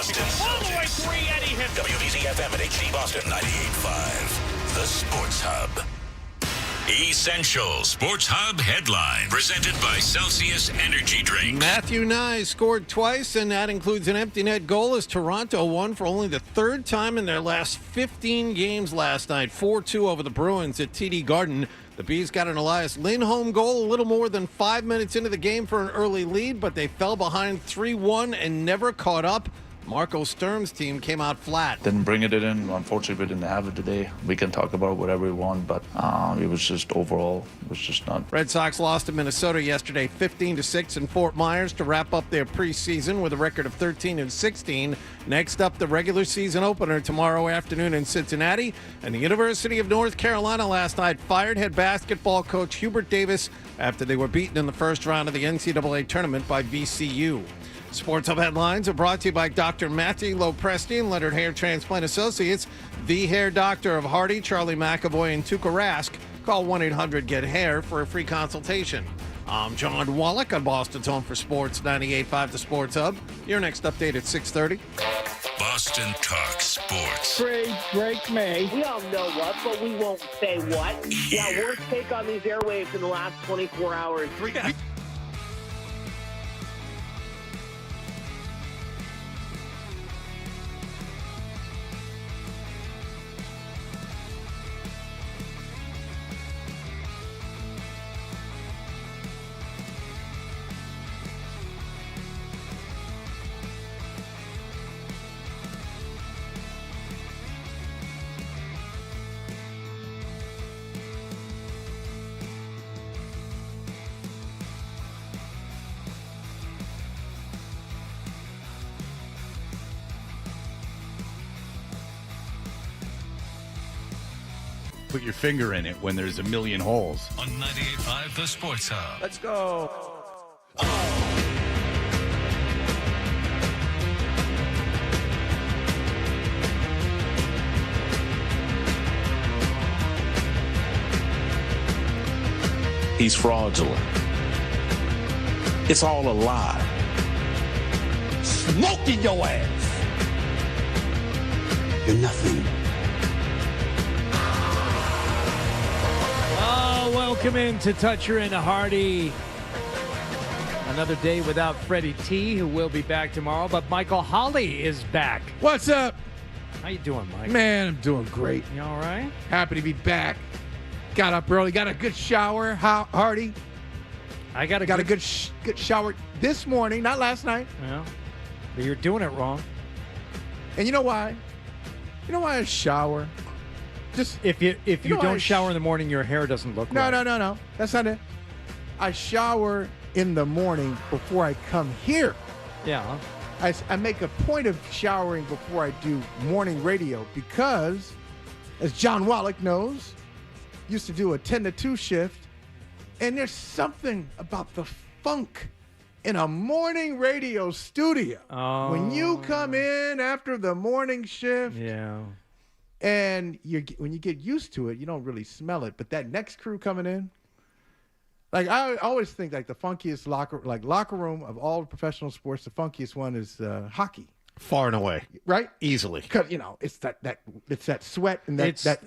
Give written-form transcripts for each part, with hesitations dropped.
Boston All the way Celtics. 3, Eddie hits. WBZ-FM and HD Boston 98.5. The Sports Hub. Essential Sports Hub headline presented by Celsius Energy Drink. Matthew Nye scored twice, and that includes an empty net goal as Toronto won for only the third time in their last 15 games last night. 4-2 over the Bruins at TD Garden. The Bees got an Elias Lindholm goal a little more than 5 minutes into the game for an early lead, but they fell behind 3-1 and never caught up. Marco Sturm's team came out flat. Didn't bring it in. Unfortunately, we didn't have it today. We can talk about whatever we want, but it was just overall, it was just not. Red Sox lost to Minnesota yesterday 15-6 in Fort Myers to wrap up their preseason with a record of 13-16. Next up, the regular season opener tomorrow afternoon in Cincinnati. And the University of North Carolina last night fired head basketball coach Hubert Davis after they were beaten in the first round of the NCAA tournament by VCU. Sports Hub headlines are brought to you by Dr. Matthew Lopresti and Leonard Hair Transplant Associates, the hair doctor of Hardy, Charlie McAvoy, and Tuukka Rask. Call 1-800-GET-HAIR for a free consultation. I'm John Wallach on Boston's Home for Sports 98.5 The Sports Hub. Your next update at 6:30. Boston Talk Sports. Trade break May. We all know what, but we won't say what. Yeah, worst take on these airwaves in the last 24 hours. Put your finger in it when there's a million holes. On 98.5 The Sports Hub. Let's go. He's fraudulent. It's all a lie. Smoking your ass. You're nothing. Welcome in to Toucher and Hardy. Another day without Freddie T, who will be back tomorrow, but Michael Holley is back. What's up? How you doing, Mike? Man, I'm doing great. You all right? Happy to be back. Got up early, got a good shower. Hardy? I got a good shower this morning, not last night. Yeah, but you're doing it wrong. And you know why? You know why I shower? Just if you don't shower in the morning, your hair doesn't look right. No. That's not it. I shower in the morning before I come here. Yeah. I make a point of showering before I do morning radio because, as John Wallach knows, used to do a 10 to 2 shift, and there's something about the funk in a morning radio studio. Oh. When you come in after the morning shift. Yeah. And when you get used to it, you don't really smell it. But that next crew coming in, like I always think, like the funkiest locker room of all professional sports, the funkiest one is hockey. Far and away, right? Easily, because it's that sweat and that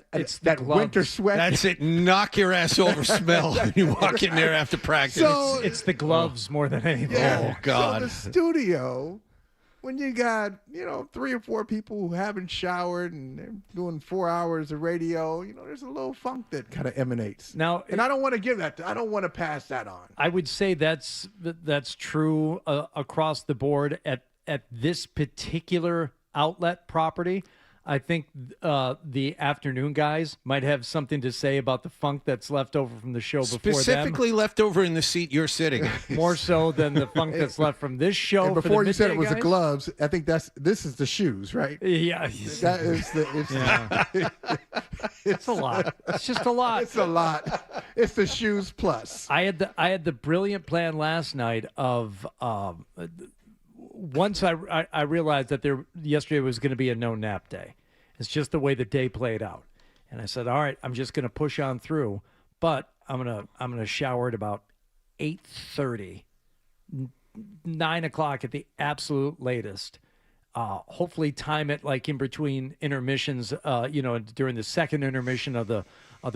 gloves. winter sweat. That's it. Knock your ass over smell when you walk in there after practice. So, it's the gloves more than anything. Yeah. Oh God! So the studio. When you got, 3 or 4 people who haven't showered and they're doing 4 hours of radio, there's a little funk that kind of emanates. Now, and I don't want to give that. I don't want to pass that on. I would say that's true across the board at this particular outlet property. I think the afternoon guys might have something to say about the funk that's left over from the show before them. Specifically left over in the seat you're sitting in. More so than the funk that's left from this show. And before you said it was guys. the gloves, I think this is the shoes, right? Yeah. That is It's a lot. It's just a lot. It's a lot. It's the shoes plus. I had the brilliant plan last night of once I realized that yesterday was going to be a no nap day. It's just the way the day played out. And I said, all right, I'm just going to push on through, but I'm going to shower at about 8:30, 9 o'clock at the absolute latest. hopefully time it like in between intermissions, during the second intermission of the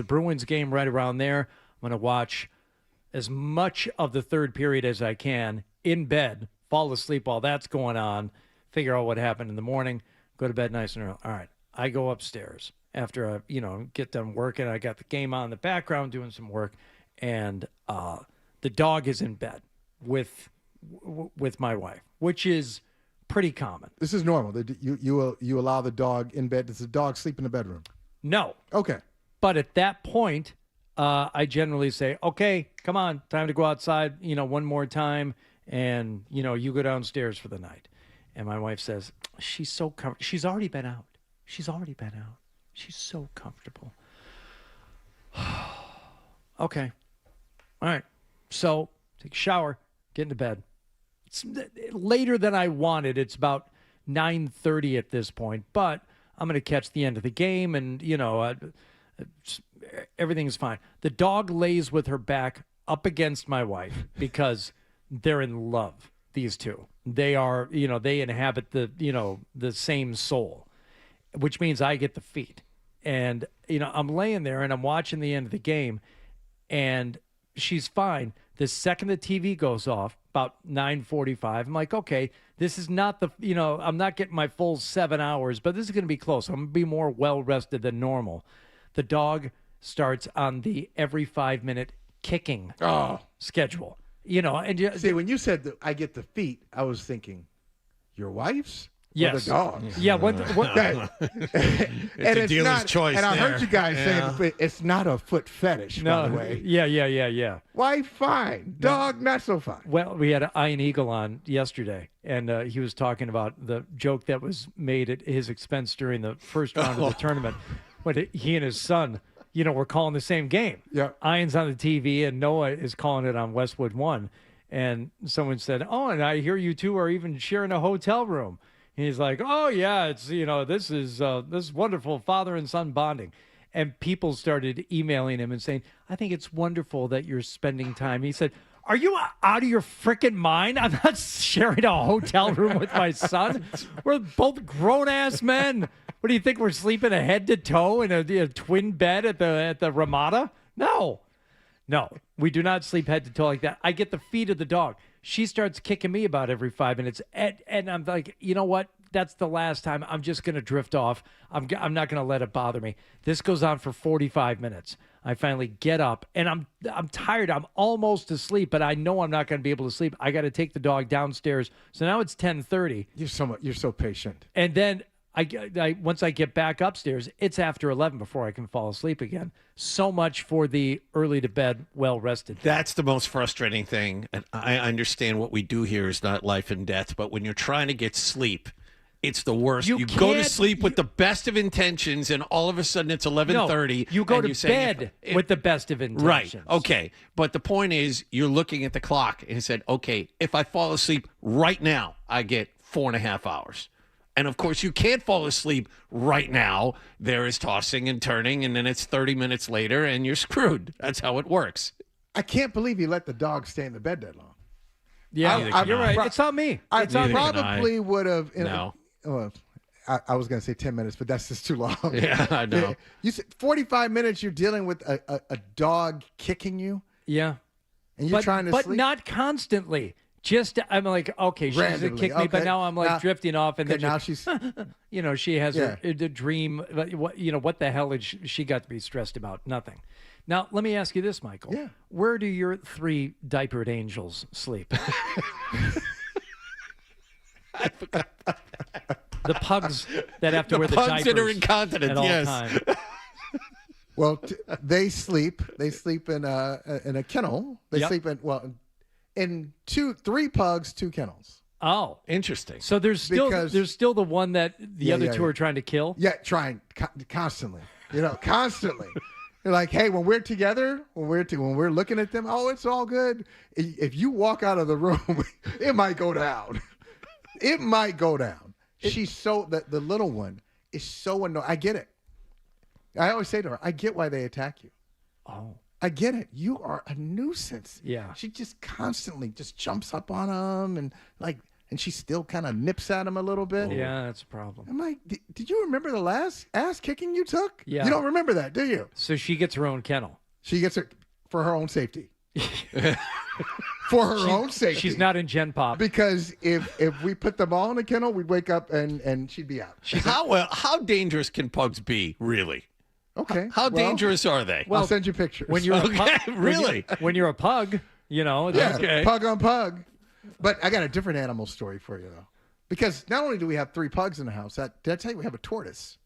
Bruins game, right around there. I'm going to watch as much of the third period as I can in bed, fall asleep while that's going on, figure out what happened in the morning, go to bed nice and early. All right, I go upstairs after I, get done working. I got the game on in the background doing some work, and the dog is in bed with my wife, which is pretty common. This is normal. You allow the dog in bed. Does the dog sleep in the bedroom? No. Okay. But at that point, I generally say, okay, come on, time to go outside, one more time. And, you go downstairs for the night. And my wife says, she's so comfortable. She's already been out. She's so comfortable. Okay. All right. So take a shower, get into bed. It's later than I wanted. It's about 9:30 at this point, but I'm going to catch the end of the game, and, everything's fine. The dog lays with her back up against my wife because they're in love, these two. They are, they inhabit the same soul, which means I get the feet. And, I'm laying there and I'm watching the end of the game, and she's fine. The second the TV goes off, about 9:45, I'm like, okay, this is not I'm not getting my full 7 hours, but this is going to be close. I'm going to be more well-rested than normal. The dog starts on the every 5-minute kicking schedule. And see, when you said that I get the feet, I was thinking, your wife's? Yes. Or the dog's? Yeah. It's a dealer's choice. And I there. heard you guys saying it's not a foot fetish, by the way. Yeah. Wife, fine. Dog, not so fine. Well, we had Ian Eagle on yesterday, and he was talking about the joke that was made at his expense during the first round of the tournament when he and his son, were calling the same game. Yeah. Ian's on the TV, and Noah is calling it on Westwood 1. And someone said, oh, and I hear you two are even sharing a hotel room. And he's like, oh, yeah, it's, this is wonderful father and son bonding. And people started emailing him and saying, I think it's wonderful that you're spending time. He said, are you out of your freaking mind? I'm not sharing a hotel room with my son. We're both grown-ass men. What do you think? We're sleeping head to toe in a twin bed at the Ramada? No, we do not sleep head to toe like that. I get the feet of the dog. She starts kicking me about every 5 minutes. And I'm like, you know what? That's the last time. I'm just going to drift off. I'm not going to let it bother me. This goes on for 45 minutes. I finally get up, and I'm tired. I'm almost asleep, but I know I'm not going to be able to sleep. I got to take the dog downstairs. So now it's 10:30. You're so patient. And then I once I get back upstairs, it's after 11 before I can fall asleep again. So much for the early to bed, well-rested. That's the most frustrating thing. And I understand what we do here is not life and death, but when you're trying to get sleep, it's the worst. You go to sleep with the best of intentions, and all of a sudden it's 11:30. No, you go to bed with the best of intentions. Right. Okay. But the point is, you're looking at the clock and said, okay, if I fall asleep right now, I get 4.5 hours. And, of course, you can't fall asleep right now. There is tossing and turning, and then it's 30 minutes later, and you're screwed. That's how it works. I can't believe you let the dog stay in the bed that long. Yeah, you're right. It's on me. I probably would have. No. I was going to say 10 minutes, but that's just too long. Yeah, I know. You said 45 minutes you're dealing with a dog kicking you? Yeah. And you're trying to sleep? But not constantly. Just, I'm like, okay, she's going to kick me, but now I'm like drifting off. And then now she's, she has her dream. What the hell is she got to be stressed about? Nothing. Now, let me ask you this, Michael. Yeah. Where do your 3 diapered angels sleep? I forgot. The pugs that have to wear the diapers. The pugs that are incontinent, at all yes. time. Well, they sleep. They sleep in a kennel. They sleep in 3 pugs, 2 kennels. Oh, interesting. So there's still the one that the other two are trying to kill. Yeah, trying constantly. Constantly. They're like, hey, when we're together, when we're looking at them, oh, it's all good. If you walk out of the room, it might go down. It might go down. She's so the little one is so annoying. I get it. I always say to her, I get why they attack you. Oh. I get it. You are a nuisance. Yeah. She just constantly just jumps up on them and and she still kind of nips at him a little bit. Yeah, that's a problem. I'm like, did you remember the last ass kicking you took? Yeah. You don't remember that, do you? So she gets her own kennel. She gets her for her own safety. For her own safety. She's not in Gen Pop. Because if we put them all in a kennel, we'd wake up and she'd be out. How dangerous can pugs be, really? Okay. How dangerous are they? I'll send you pictures. When you're a pug, really? When you're a pug, yeah, okay. Pug on pug. But I got a different animal story for you, though. Because not only do we have 3 pugs in the house, did I tell you we have a tortoise?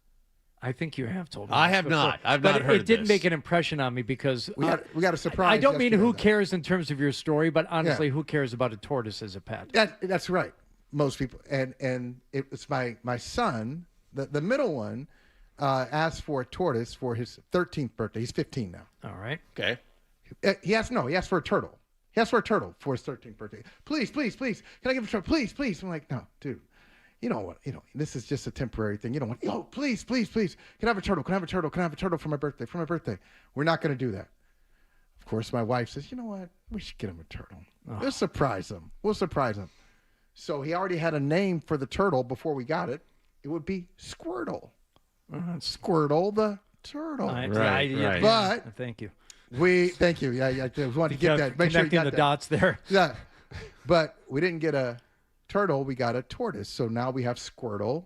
I think you have told me. I have not. I've not heard it didn't this. make an impression on me because We got a surprise. I don't mean yesterday, who though. cares in terms of your story, but honestly, who cares about a tortoise as a pet? That's right. Most people. And it was my son, the middle one, asked for a tortoise for his 13th birthday. He's 15 now. All right. Okay. He asked for a turtle. He asked for a turtle for his 13th birthday. Please, please, please. Can I give a turtle? Please, please. I'm like, no, dude. You don't want, this is just a temporary thing. You don't want, please, please, please. Can I have a turtle? Can I have a turtle? Can I have a turtle for my birthday? For my birthday. We're not going to do that. Of course, my wife says, you know what? We should get him a turtle. We'll surprise him. We'll surprise him. So he already had a name for the turtle before we got it. It would be Squirtle. Squirtle the turtle. Right. But thank you. Thank you. Yeah, I wanted to get that. Make sure you Connecting got the that. dots there. Yeah. But we didn't get a turtle, we got a tortoise. So now we have Squirtle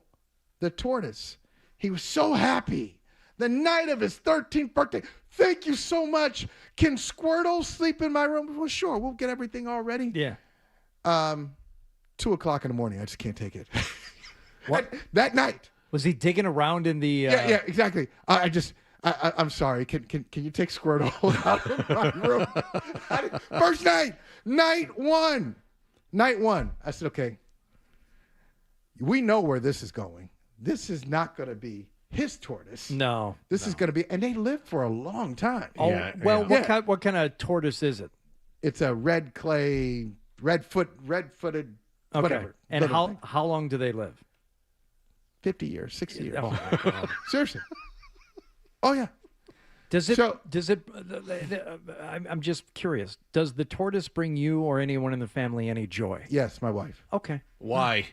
the tortoise. He was so happy. The night of his 13th birthday. Thank you so much. Can Squirtle sleep in my room? Well, sure. We'll get everything all ready. Yeah. 2 o'clock in the morning. I just can't take it. What? That night. Was he digging around in the? Yeah, exactly. I'm sorry. Can you take Squirtle out of my room? First night one. I said, okay. We know where this is going. This is not going to be his tortoise. No. This is going to be, and they live for a long time. Oh, Yeah, well, yeah. what kind of tortoise is it? It's a red-footed, Okay. whatever. And little thing. how long do they live? 50 years, 60 years. Oh, my God. Seriously. Oh, yeah. Does it? So- I'm just curious. Does the tortoise bring you or anyone in the family any joy? Yes, my wife. Okay. Why?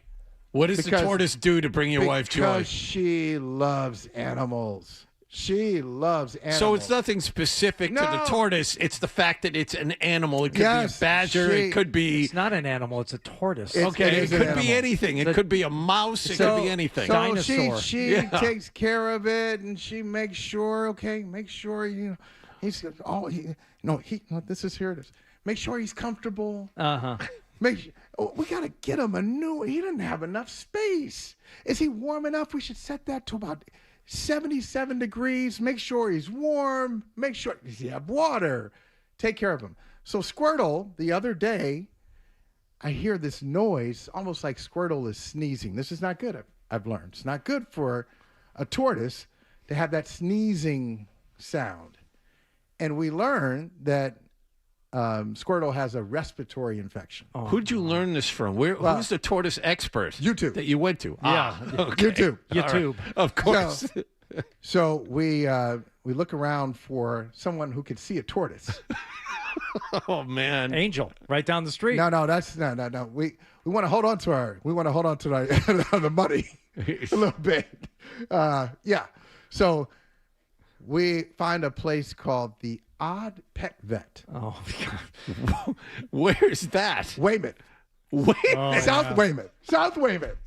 What does the Because- tortoise do to bring your wife joy? Because she loves animals. She loves animals. So it's nothing specific to the No. tortoise. It's the fact that it's an animal. It could Yes, be a badger. It could be It's not an animal. It's a tortoise. It's- okay. it It is an could be animal. anything. It could be a mouse. It could be anything. So Dinosaur. she Yeah. takes care of it, and she makes sure. He's this is here it is. Make sure he's comfortable. We gotta get him a new. He doesn't have enough space. Is he warm enough? We should set that to about 77 degrees. Make sure he's warm. Make sure does he have water. Take care of him. So Squirtle, the other day, I hear this noise, almost like Squirtle is sneezing. This is not good. I've learned it's not good for a tortoise to have that sneezing sound. And we learned that Squirtle has a respiratory infection. Who'd you learn this from? Who's the tortoise expert? YouTube. That you went to? Yeah. Okay. YouTube. YouTube. All right. Of course. So we look around for someone who could see a tortoise. Oh man. Angel, right down the street. No. We want to hold on to the money a little bit. Yeah. So we find a place called the Odd Pet Vet. Oh, God. Where's that? Weymouth. Wait. South Weymouth. South Weymouth.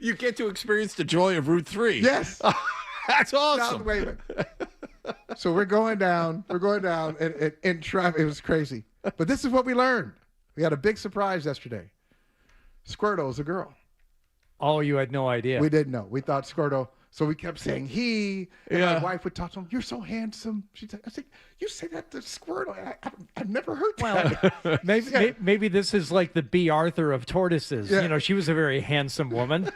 You get to experience the joy of Route 3. Yes. That's South awesome. Weymouth. So we're going down in traffic. It was crazy. But this is what we learned. We had a big surprise yesterday. Squirtle is a girl. Oh, you had no idea. We didn't know. We thought Squirtle. So we kept saying he. And Yeah. my wife would talk to him. You're so handsome. She'd say, I said, you say that to Squirtle. I've never heard that. Maybe this is like the B. Arthur of tortoises. Yeah. You know, she was a very handsome woman.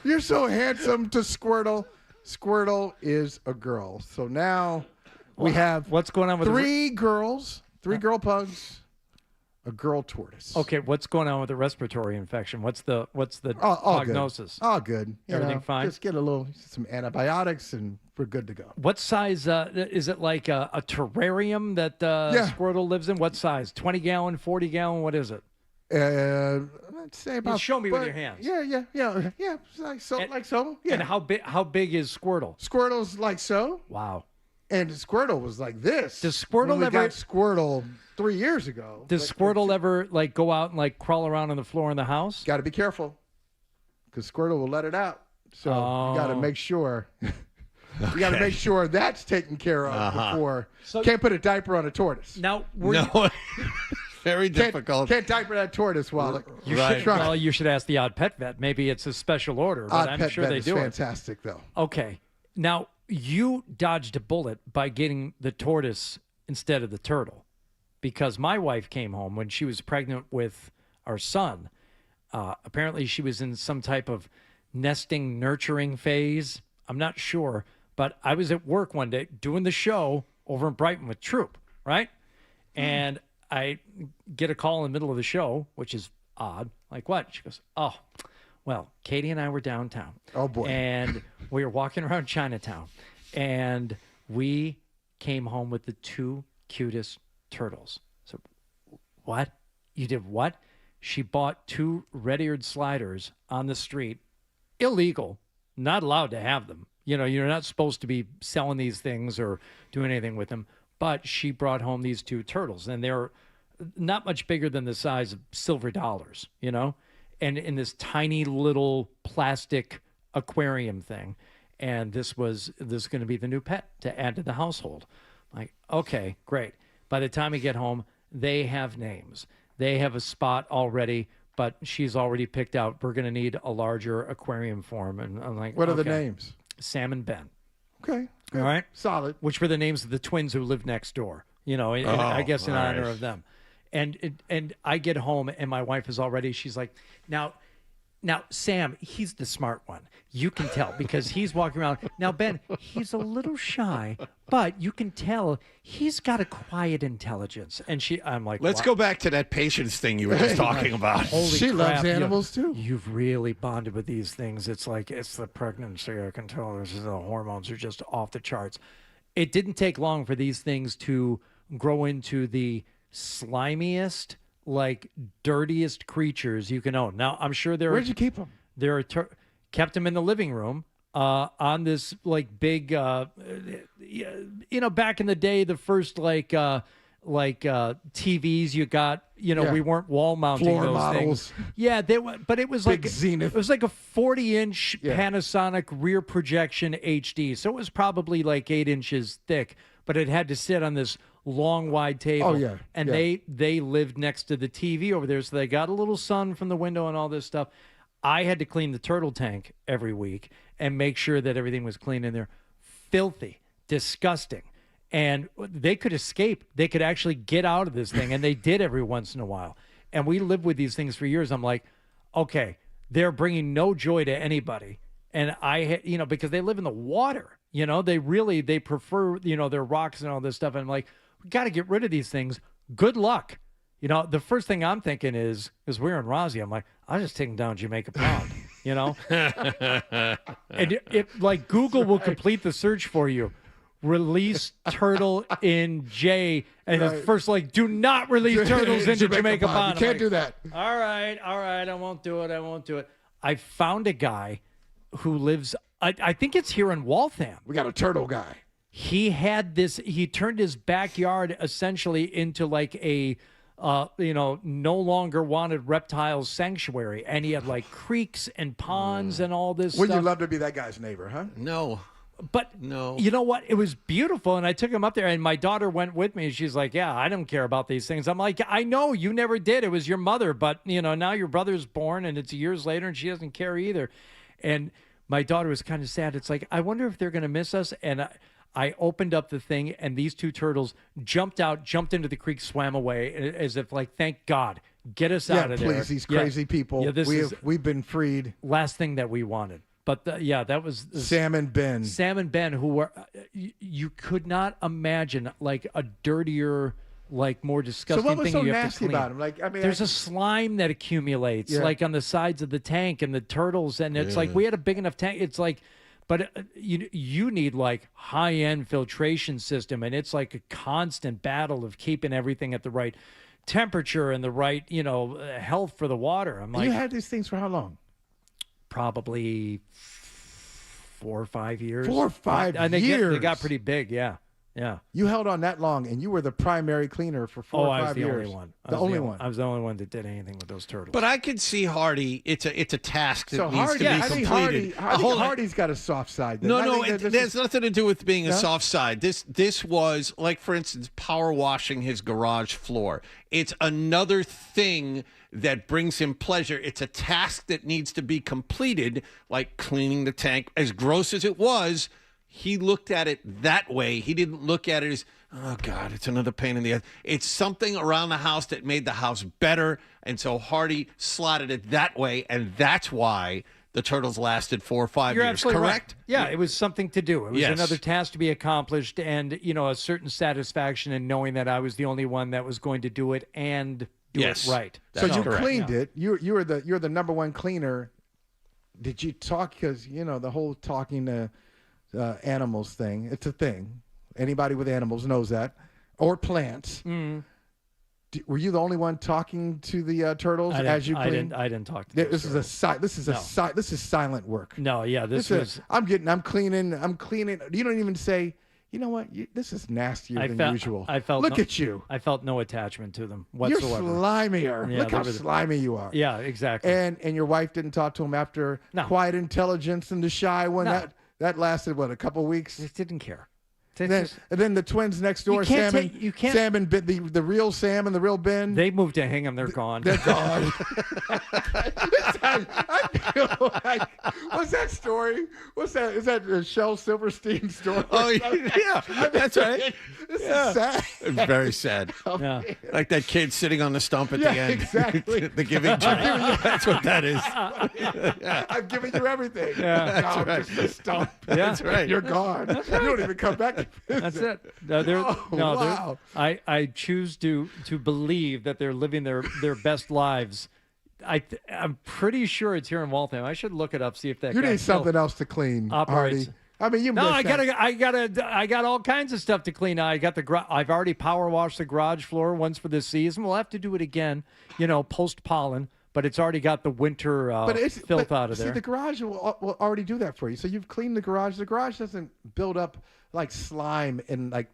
You're so handsome to Squirtle. Squirtle is a girl. So now we have What's going on with three girl pugs, a girl tortoise. Okay, what's going on with the respiratory infection? What's the All prognosis? Good. All good. Everything fine? Just get some antibiotics and we're good to go. What size is it? Like a terrarium that Yeah. Squirtle lives in? What size? 20-gallon, 40-gallon? What is it? I'd say about. Show me with your hands. Yeah. Like so. Yeah. And how big is Squirtle? Squirtle's like so. Wow. And Squirtle was like this. Does Squirtle when we ever got Squirtle 3 years ago? Does Squirtle ever like go out and like crawl around on the floor in the house? Got to be careful, because Squirtle will let it out. So you got to make sure. You got to make sure that's taken care of before. So, can't put a diaper on a tortoise. Now, very difficult. Can't diaper that tortoise, Wallach. You should ask the odd pet vet. Maybe it's a special order, but I'm sure they do. Fantastic, though. Okay. Now, you dodged a bullet by getting the tortoise instead of the turtle, because my wife came home when she was pregnant with our son. Apparently, she was in some type of nesting, nurturing phase. I'm not sure, but I was at work one day doing the show over in Brighton with Troop, right? And I get a call in the middle of the show, which is odd. Like, what? She goes, oh, well, Katie and I were downtown. Oh, boy. And we were walking around Chinatown, and we came home with the 2 cutest turtles. So, what? You did what? She bought 2 red-eared sliders on the street. Illegal. Not allowed to have them. You know, you're not supposed to be selling these things or doing anything with them. But she brought home these 2 turtles, and they're not much bigger than the size of silver dollars, you know, and in this tiny little plastic aquarium thing. And this is going to be the new pet to add to the household. Like, okay, great. By the time we get home, they have names. They have a spot already, but she's already picked out, we're going to need a larger aquarium for him. And I'm like, what are the names? Sam and Ben. Okay. Good. All right. Solid. Which were the names of the twins who lived next door, you know, and I guess in honor of them. And I get home and my wife is already, she's like, now, Sam, he's the smart one. You can tell because he's walking around. Now, Ben, he's a little shy, but you can tell he's got a quiet intelligence. And I'm like, let's go back to that patience thing you were just talking about. She loves animals too. You've really bonded with these things. It's like, it's the pregnancy. I can tell the hormones are just off the charts. It didn't take long for these things to grow into the slimiest, like dirtiest creatures you can own. Now, I'm sure Where'd you keep them? Kept them in the living room on this like big, back in the day, the first TVs you got, we weren't wall mounting floor those models. things. Yeah, but it was big like Zenith. It was like a 40-inch Panasonic rear projection HD. So it was probably like 8 inches thick, but it had to sit on this long, wide table. Oh, yeah. And they lived next to the TV over there, so they got a little sun from the window and all this stuff. I had to clean the turtle tank every week and make sure that everything was clean in there. Filthy, disgusting. And they could escape. They could actually get out of this thing, and they did every once in a while. And we lived with these things for years. I'm like, okay, they're bringing no joy to anybody. And because they live in the water, they prefer, their rocks and all this stuff. And I'm like, we got to get rid of these things. Good luck. The first thing I'm thinking is we're in Rossi. I'm like, I'll just take them down Jamaica Pond, And like Google will complete the search for you. Release turtle in J. And it's first like, do not release turtles into Jamaica Pond. You can't do that. All right. I won't do it. I found a guy who lives, I think it's here in Waltham. We got a turtle guy. He turned his backyard essentially into like a, no longer wanted reptile sanctuary. And he had like creeks and ponds and all this stuff. Wouldn't you love to be that guy's neighbor, huh? No. But no, you know what? It was beautiful. And I took him up there and my daughter went with me. And she's like, yeah, I don't care about these things. I'm like, I know you never did. It was your mother. But, now your brother's born and it's years later and she doesn't care either. And my daughter was kind of sad. It's like, I wonder if they're going to miss us. And I opened up the thing and these 2 turtles jumped into the creek, swam away as if like, thank God, get us out of there. Yeah, please, these crazy people. Yeah, we've been freed. Last thing that we wanted. But that was Sam and Ben. Sam and Ben, who were, you could not imagine like a dirtier, like more disgusting thing. So what was thing so you nasty have to clean. about him? Like, there's a slime that accumulates like on the sides of the tank and the turtles, and it's like we had a big enough tank. It's like, but you need like high-end filtration system, and it's like a constant battle of keeping everything at the right temperature and the right, health for the water. I'm like, you had these things for how long? probably 4 or 5 years. 4 or 5 and years. They got pretty big, yeah. You held on that long, and you were the primary cleaner for 4 or 5 years. I was the only one. The only one. I was the only one that did anything with those turtles. But I could see Hardy. It's a task that So needs Hardy, to be I think completed. Hardy's got a soft side. Then. No, I think it has nothing to do with being a soft side. This was, like, for instance, power washing his garage floor. It's another thing that brings him pleasure. It's a task that needs to be completed, like cleaning the tank. As gross as it was, he looked at it that way. He didn't look at it as, oh, God, it's another pain in the ass. It's something around the house that made the house better, and so Hardy slotted it that way, and that's why the Turtles lasted 4 or 5 You're years, absolutely correct? Right. Yeah, it was something to do. It was Yes. another task to be accomplished, and, a certain satisfaction in knowing that I was the only one that was going to do it and do it right. So you correct. cleaned it. You're the number one cleaner. Did you talk? Because the whole talking to animals thing. It's a thing. Anybody with animals knows that, or plants. Were you the only one talking to the turtles as you cleaned? I didn't talk to them. This is silent work. No, yeah, this was. I'm cleaning. You don't even say, you know what? This is nastier than usual. Look at you. I felt no attachment to them whatsoever. You're slimier. Yeah, Look how slimy you are. Yeah, exactly. And your wife didn't talk to him after Quiet Intelligence and the Shy one. No. That lasted a couple weeks. Just didn't care. And then the twins next door, Sam and the real Sam and the real Ben. They moved to Hingham. They're gone. They're gone. I feel like, what's that story? What's that? Is that a Shel Silverstein story? Oh, yeah, that's right. This is sad. It's very sad. Yeah. Like that kid sitting on the stump at the end. Exactly. The giving drink. That's what that is. I've given you everything. Yeah. That's right. Just a stump. Yeah. That's right. You're gone. You don't even come back to visit. That's it. Wow. I choose to believe that they're living their best lives. I'm pretty sure it's here in Waltham. I should look it up, see if that. You guy need still something else to clean, operates. Hardy. I mean, you. No, missed I that. got all kinds of stuff to clean. I've already power washed the garage floor once for this season. We'll have to do it again, post pollen. But it's already got the winter filth out of there. See, the garage will already do that for you. So you've cleaned the garage. The garage doesn't build up like slime in like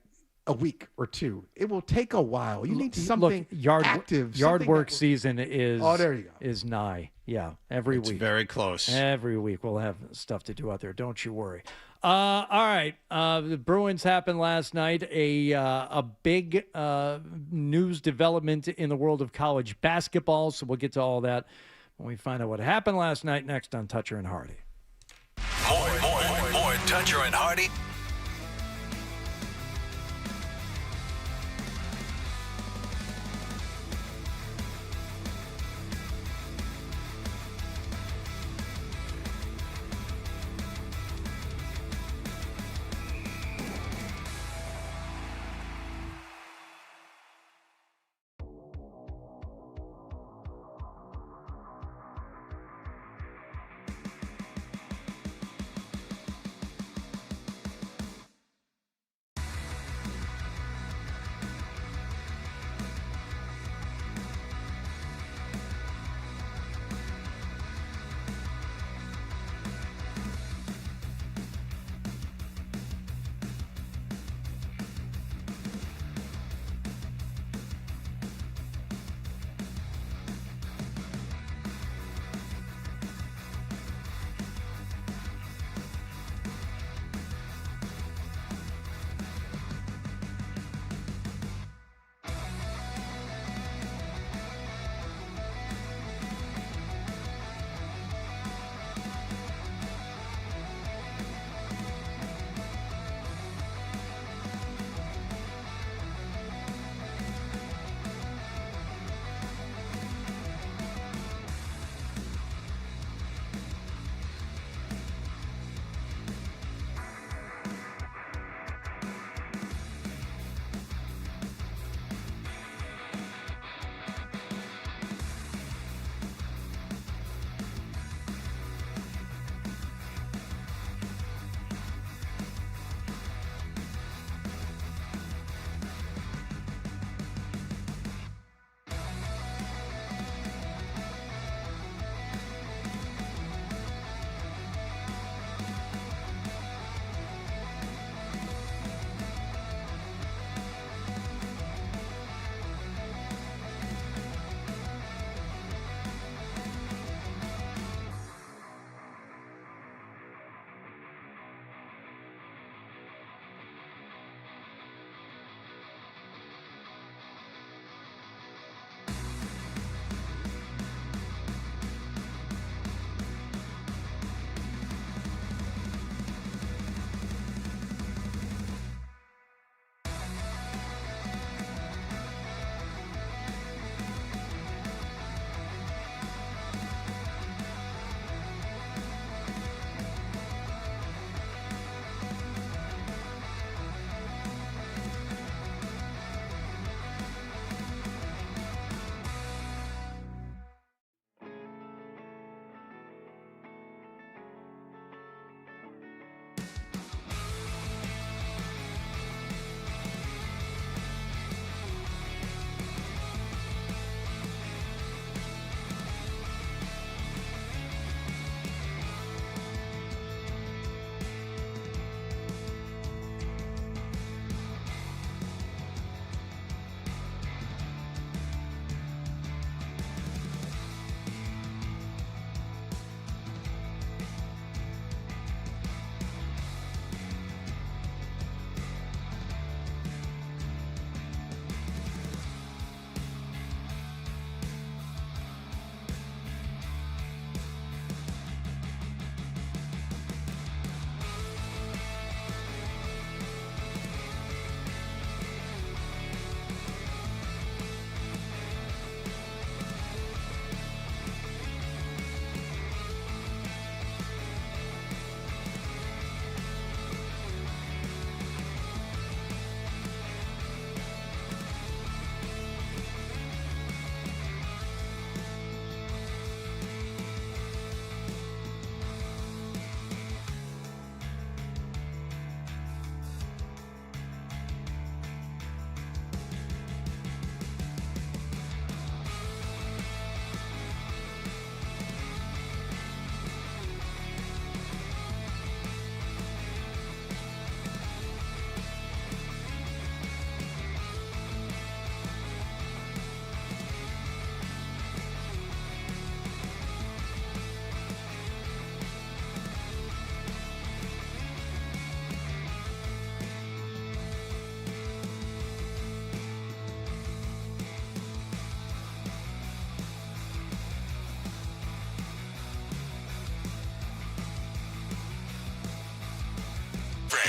a week or two. It will take a while. You need something active. Yard something work season is there you go. is nigh. Yeah, every It's week. very close. Every week we'll have stuff to do out there. Don't you worry. All right. The Bruins happened last night. A big news development in the world of college basketball. So we'll get to all that when we find out what happened last night. Next on Toucher and Hardy. More Toucher and Hardy.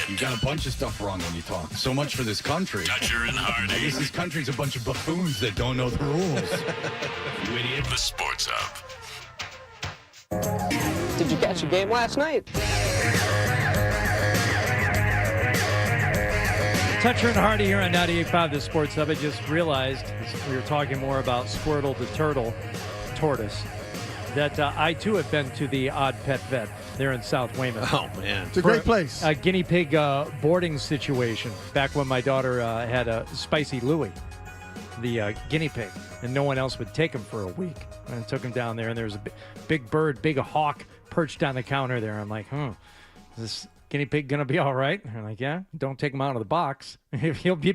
You got a bunch of stuff wrong when you talk. So much for this country. Dutcher and Hardy. I guess this country's a bunch of buffoons that don't know the rules. You idiot. The Sports Hub. Did you catch the game last night? Dutcher and Hardy here on 98.5 The Sports Hub. I just realized, as we were talking more about Squirtle the Tortoise, that I too have been to the Odd Pet Vet there in South Weymouth. Oh, man. It's a great place. A guinea pig boarding situation back when my daughter had a Spicy Louie, the guinea pig, and no one else would take him for a week. And I took him down there, and there was a big bird, big hawk perched on the counter there. I'm like, is this guinea pig going to be all right? And I'm like, yeah, don't take him out of the box. He'll be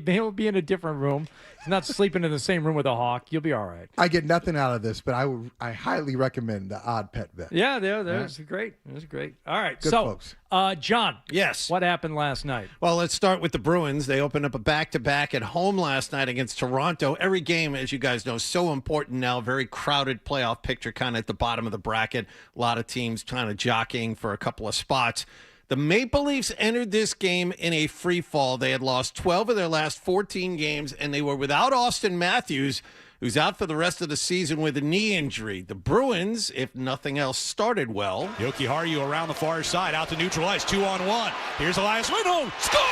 in a different room. He's not sleeping in the same room with a hawk. You'll be all right. I get nothing out of this, but I highly recommend the Odd Pet Vet. Yeah, that was great. It was great. All right, Good so, folks. John. Yes. What happened last night? Well, let's start with the Bruins. They opened up a back-to-back at home last night against Toronto. Every game, as you guys know, so important now. Very crowded playoff picture kind of at the bottom of the bracket. A lot of teams kind of jockeying for a couple of spots. The Maple Leafs entered this game in a free fall. They had lost 12 of their last 14 games, and they were without Auston Matthews, who's out for the rest of the season with a knee injury. The Bruins, if nothing else, started well. Yoki Haru around the far side, out to neutralize, 2-on-1. Here's Elias Lindholm, scores!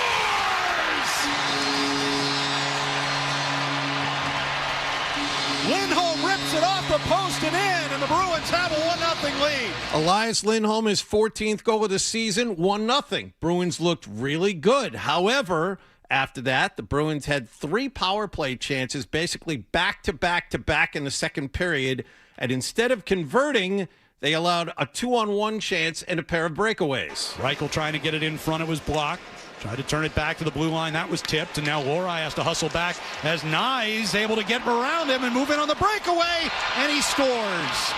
Lindholm rips it off the post and in, and the Bruins have a 1-0 lead. Elias Lindholm, his 14th goal of the season, 1-0. Bruins looked really good. However, after that, the Bruins had 3 power play chances, basically back-to-back-to-back in the second period, and instead of converting, they allowed a 2-on-1 chance and a pair of breakaways. Reichel trying to get it in front of his block. Tried to turn it back to the blue line. That was tipped, and now Lohrei has to hustle back as Nyes able to get around him and move in on the breakaway, and he scores.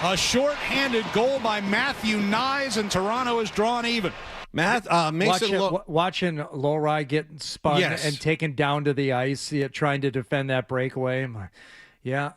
A short-handed goal by Matthew Nyes, and Toronto is drawn even. Watching Lohrei get spun and taken down to the ice, trying to defend that breakaway. Yeah,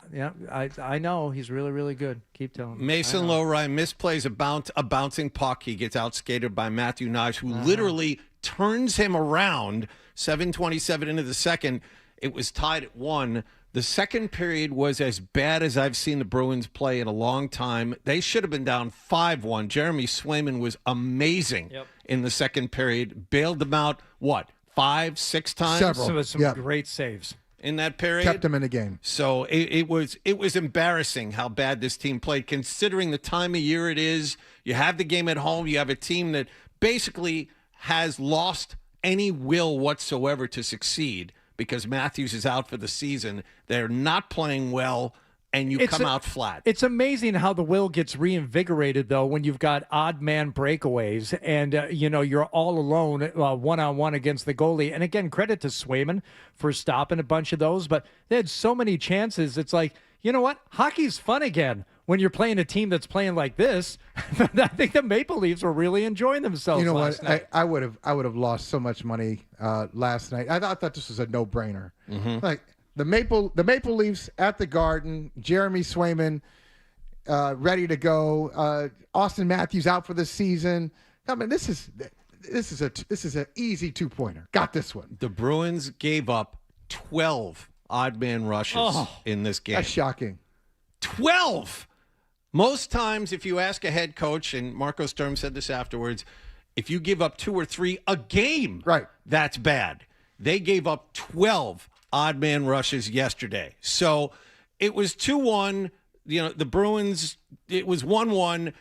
I know. He's really, really good. Keep telling me. Mason Lohrei misplays a bouncing puck. He gets outskated by Matthew Nyes, who literally turns him around. 7:27 into the second. It was tied at 1. The second period was as bad as I've seen the Bruins play in a long time. They should have been down 5-1. Jeremy Swayman was amazing in the second period. Bailed them out, 5-6 times? Several. Some great saves in that period. Kept them in the game. So it was embarrassing how bad this team played, considering the time of year it is. You have the game at home. You have a team that basically has lost any will whatsoever to succeed because Matthews is out for the season. They're not playing well, and you come out flat. It's amazing how the will gets reinvigorated, though, when you've got odd man breakaways and, you're all alone one-on-one against the goalie. And, again, credit to Swayman for stopping a bunch of those. But they had so many chances. It's like, you know what? Hockey's fun again when you're playing a team that's playing like this. I think the Maple Leafs were really enjoying themselves last night. I would have lost so much money last night. I thought this was a no-brainer. Mm-hmm. Like, the Maple Leafs at the Garden, Jeremy Swayman ready to go. Auston Matthews out for the season. I mean, this is an easy 2-pointer. Got this one. The Bruins gave up 12 odd man rushes in this game. That's shocking. 12. Most times, if you ask a head coach, and Marco Sturm said this afterwards, if you give up 2 or 3 a game, that's bad. They gave up 12 odd man rushes yesterday. So it was 2-1. The Bruins, it was 1-1.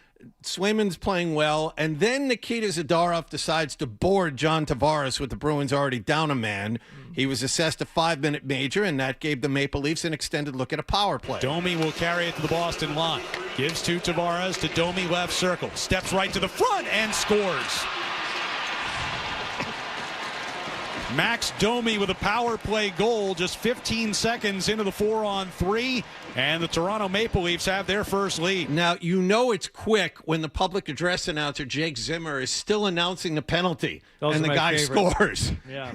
Swayman's playing well. And then Nikita Zadorov decides to board John Tavares with the Bruins already down a man. He was assessed a 5-minute major, and that gave the Maple Leafs an extended look at a power play. Domi will carry it to the Boston line. Gives to Tavares, to Domi, left circle. Steps right to the front and scores. Max Domi with a power play goal just 15 seconds into the 4-on-3, and the Toronto Maple Leafs have their first lead. Now, it's quick when the public address announcer, Jake Zimmer, is still announcing the penalty, and the guy scores. Yeah.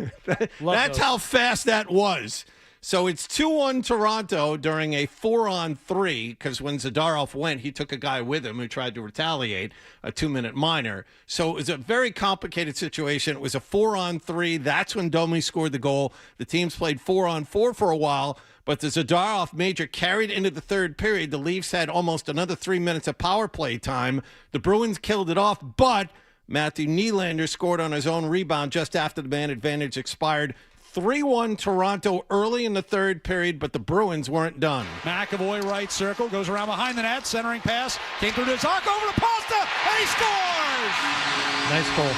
That's how fast that was. So it's 2-1 Toronto during a 4-on-3, because when Zadorov went, he took a guy with him who tried to retaliate, a 2-minute minor. So it was a very complicated situation. It was a 4-on-3. That's when Domi scored the goal. The teams played 4-on-4 for a while, but the Zadorov major carried into the third period. The Leafs had almost another 3 minutes of power play time. The Bruins killed it off, but Matthew Nylander scored on his own rebound just after the man advantage expired. 3-1 Toronto early in the third period, but the Bruins weren't done. McAvoy right circle, goes around behind the net, centering pass, came through to Zark, over to Pasta, and he scores! Nice goal.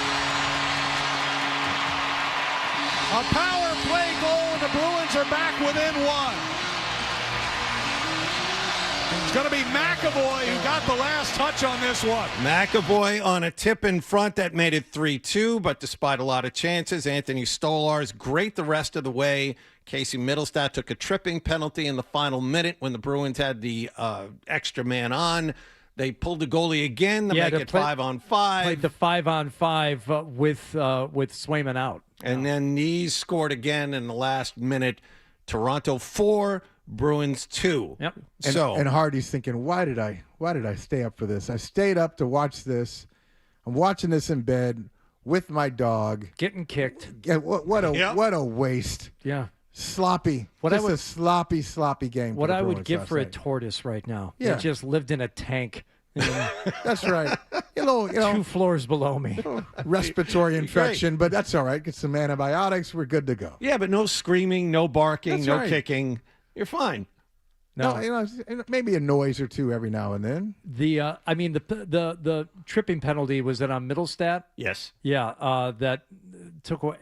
A power play goal, and the Bruins are back within one. It's going to be McAvoy who got the last touch on this one. McAvoy on a tip in front that made it 3-2, but despite a lot of chances, Anthony Stolarz great the rest of the way. Casey Middlestat took a tripping penalty in the final minute when the Bruins had the extra man on. They pulled the goalie again to make it 5-on-5. Played the 5-on-5 with Swayman out. And then Knees scored again in the last minute. Toronto 4, Bruins 2. Yep. And Hardy's thinking, why did I stay up for this? I stayed up to watch this. I'm watching this in bed with my dog. Getting kicked. Yeah, what a waste. Yeah. Sloppy. A sloppy game. What I would give for a night. tortoise right now. Yeah. It just lived in a tank. That's right. A little, 2 floors below me. Respiratory infection, but that's all right. Get some antibiotics. We're good to go. Yeah, but no screaming, no barking, That's no right. kicking. You're fine. No, maybe a noise or two every now and then. The tripping penalty, was that on Middlestat? Yes. Yeah, that took away.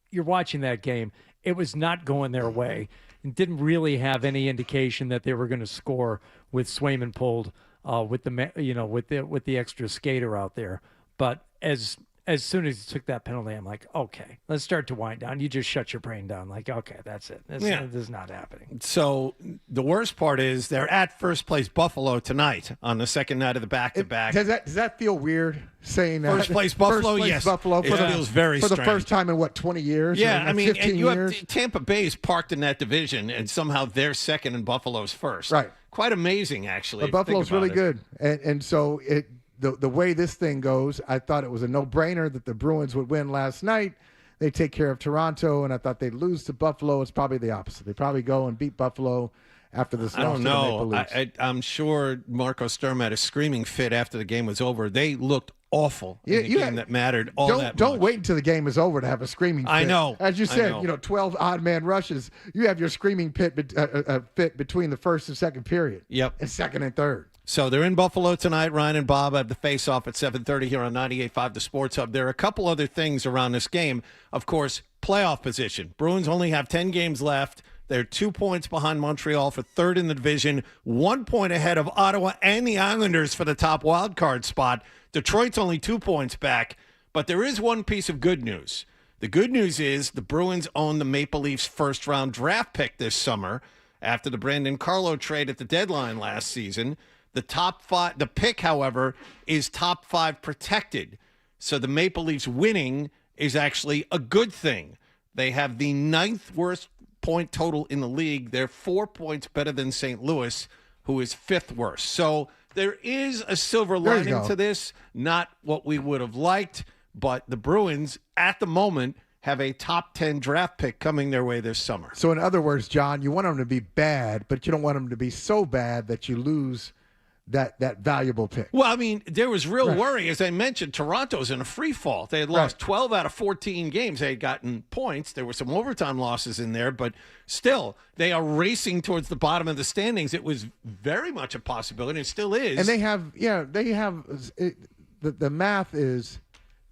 You're watching that game. It was not going their way. It didn't really have any indication that they were going to score with Swayman pulled with the extra skater out there. But as soon as he took that penalty, I'm like, okay, let's start to wind down. You just shut your brain down. Like, okay, that's it. This is not happening. So the worst part is they're at first place Buffalo tonight on the second night of the back-to-back. Does that feel weird saying that? First place Buffalo, yes. Buffalo It feels very for the strange. first time in 20 years? Yeah, or 15 and you years? have Tampa Bay is parked in that division, and somehow they're second and Buffalo's first. Right. Quite amazing, actually. But if you think Buffalo's really about good, and so the way this thing goes, I thought it was a no-brainer that the Bruins would win last night. They take care of Toronto, and I thought they'd lose to Buffalo. It's probably the opposite. They probably go and beat Buffalo after this I loss don't to the know. Maple Leafs. I'm sure Marco Sturm had a screaming fit after the game was over. They looked awful in the game that mattered Don't wait until the game is over to have a screaming fit. I know. As you said, I know. 12 odd-man rushes. You have your screaming fit between the first and second period. Yep. And second and third. So they're in Buffalo tonight. Ryan and Bob have the face-off at 7:30 here on 98.5 The Sports Hub. There are a couple other things around this game. Of course, playoff position. Bruins only have 10 games left. They're 2 points behind Montreal for third in the division, 1 point ahead of Ottawa and the Islanders for the top wild card spot. Detroit's only 2 points back, but there is one piece of good news. The good news is the Bruins own the Maple Leafs' first-round draft pick this summer after the Brandon Carlo trade at the deadline last season. The top 5, the pick, however, is top 5 protected. So the Maple Leafs winning is actually a good thing. They have the 9th worst point total in the league. They're 4 points better than St. Louis, who is 5th worst. So there is a silver lining to this. Not what we would have liked, but the Bruins, at the moment, have a top 10 draft pick coming their way this summer. So in other words, John, you want them to be bad, but you don't want them to be so bad that you lose that valuable pick. Well, I mean, there was real worry. As I mentioned, Toronto's in a free fall. They had lost 12 out of 14 games. They had gotten points. There were some overtime losses in there, but still, they are racing towards the bottom of the standings. It was very much a possibility. It still is. And they have the math is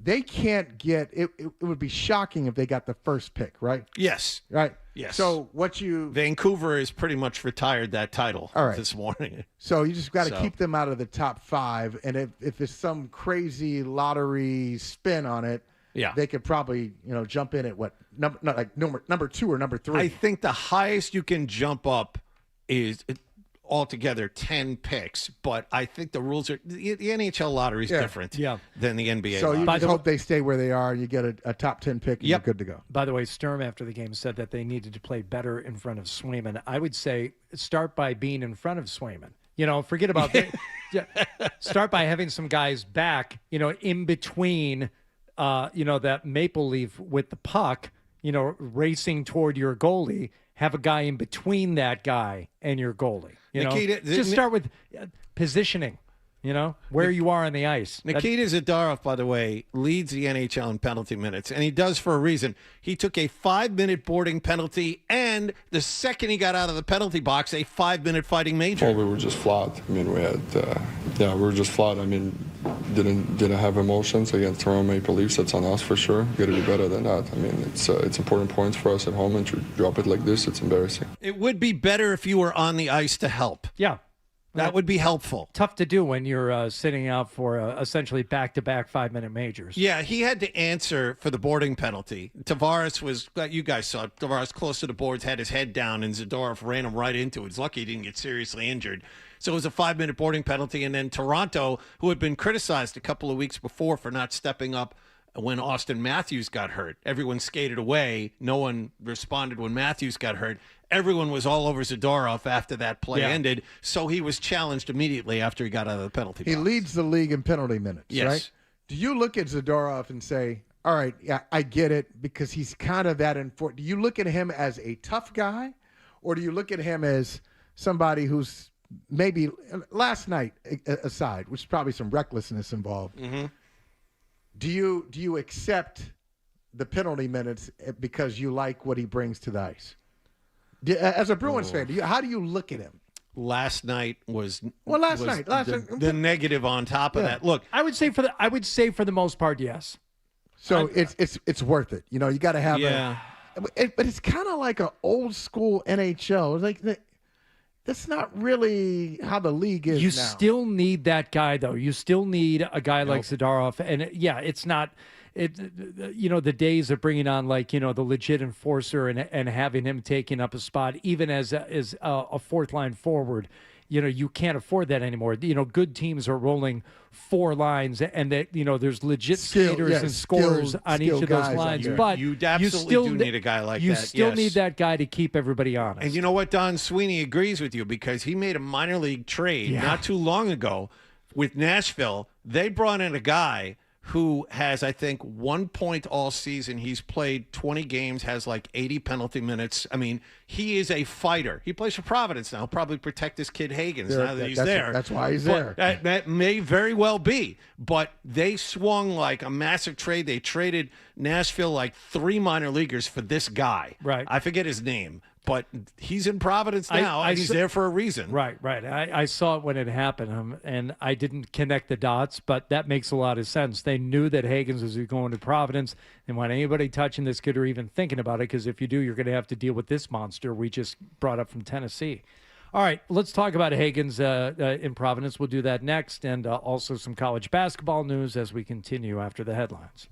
they can't get it. It would be shocking if they got the first pick, right? Yes. Right. Yes. So Vancouver is pretty much retired that title this morning. So you just got to keep them out of the top 5, and if there's some crazy lottery spin on it, they could probably jump in at number 2 or number 3. I think the highest you can jump up is altogether 10 picks, but I think the rules are the NHL lottery is different than the NBA. So you lottery. just hope they stay where they are and you get a top 10 pick and you're good to go. By the way, Sturm after the game said that they needed to play better in front of Swayman. I would say start by being in front of Swayman. Forget about start by having some guys back, in between, that maple leaf with the puck, racing toward your goalie. Have a guy in between that guy and your goalie. Nikita, just start with positioning. Where you are on the ice. Nikita Zadorov, by the way, leads the NHL in penalty minutes, and he does for a reason. He took a 5-minute boarding penalty, and the second he got out of the penalty box, a 5-minute fighting major. Well, we were just flat. I mean, we had, we were just flat. I mean, didn't have emotions against Toronto Maple Leafs. That's on us for sure. Got to be better than that. I mean, it's important points for us at home, and to drop it like this, it's embarrassing. It would be better if you were on the ice to help. Yeah. That would be helpful. Tough to do when you're sitting out for essentially back-to-back 5-minute majors. Yeah, he had to answer for the boarding penalty. Tavares was, you guys saw it, Tavares close to the boards, had his head down, and Zadorov ran him right into it. He's lucky he didn't get seriously injured. So it was a 5-minute boarding penalty. And then Toronto, who had been criticized a couple of weeks before for not stepping up when Auston Matthews got hurt. Everyone skated away. No one responded when Matthews got hurt. Everyone was all over Zadorov after that play ended, so he was challenged immediately after he got out of the penalty box. He leads the league in penalty minutes, right? Do you look at Zadorov and say, all right, yeah, I get it, because he's kind of that important. Do you look at him as a tough guy, or do you look at him as somebody who's maybe, last night aside, which is probably some recklessness involved, do you accept the penalty minutes because you like what he brings to the ice? As a Bruins fan, how do you look at him? Last night was the negative on top of that. Look, I would say for the most part, yes. So it's worth it. You got to have but it's kind of like an old school NHL. Like that's not really how the league is. You now. still need that guy, though. You still need a guy like Zadorov, and it's not. The days of bringing on the legit enforcer and having him taking up a spot, even as a fourth line forward, you can't afford that anymore. Good teams are rolling 4 lines, and that there's legit skaters and scorers on each of those lines. But you absolutely do need a guy like that. You still need that guy to keep everybody honest. And you know what? Don Sweeney agrees with you, because he made a minor league trade not too long ago with Nashville. They brought in a guy who has, I think, 1 point all season. He's played 20 games, has 80 penalty minutes. I mean, he is a fighter. He plays for Providence now. He'll probably protect his kid Hagens now that he's there. That's why he's there. That may very well be. But they swung like a massive trade. They traded Nashville 3 minor leaguers for this guy. Right. I forget his name. But he's in Providence now, and he's there for a reason. Right. I saw it when it happened, and I didn't connect the dots, but that makes a lot of sense. They knew that Hagens was going to Providence. They want anybody touching this kid or even thinking about it, because if you do, you're going to have to deal with this monster we just brought up from Tennessee. All right, let's talk about Hagens in Providence. We'll do that next, and also some college basketball news as we continue after the headlines.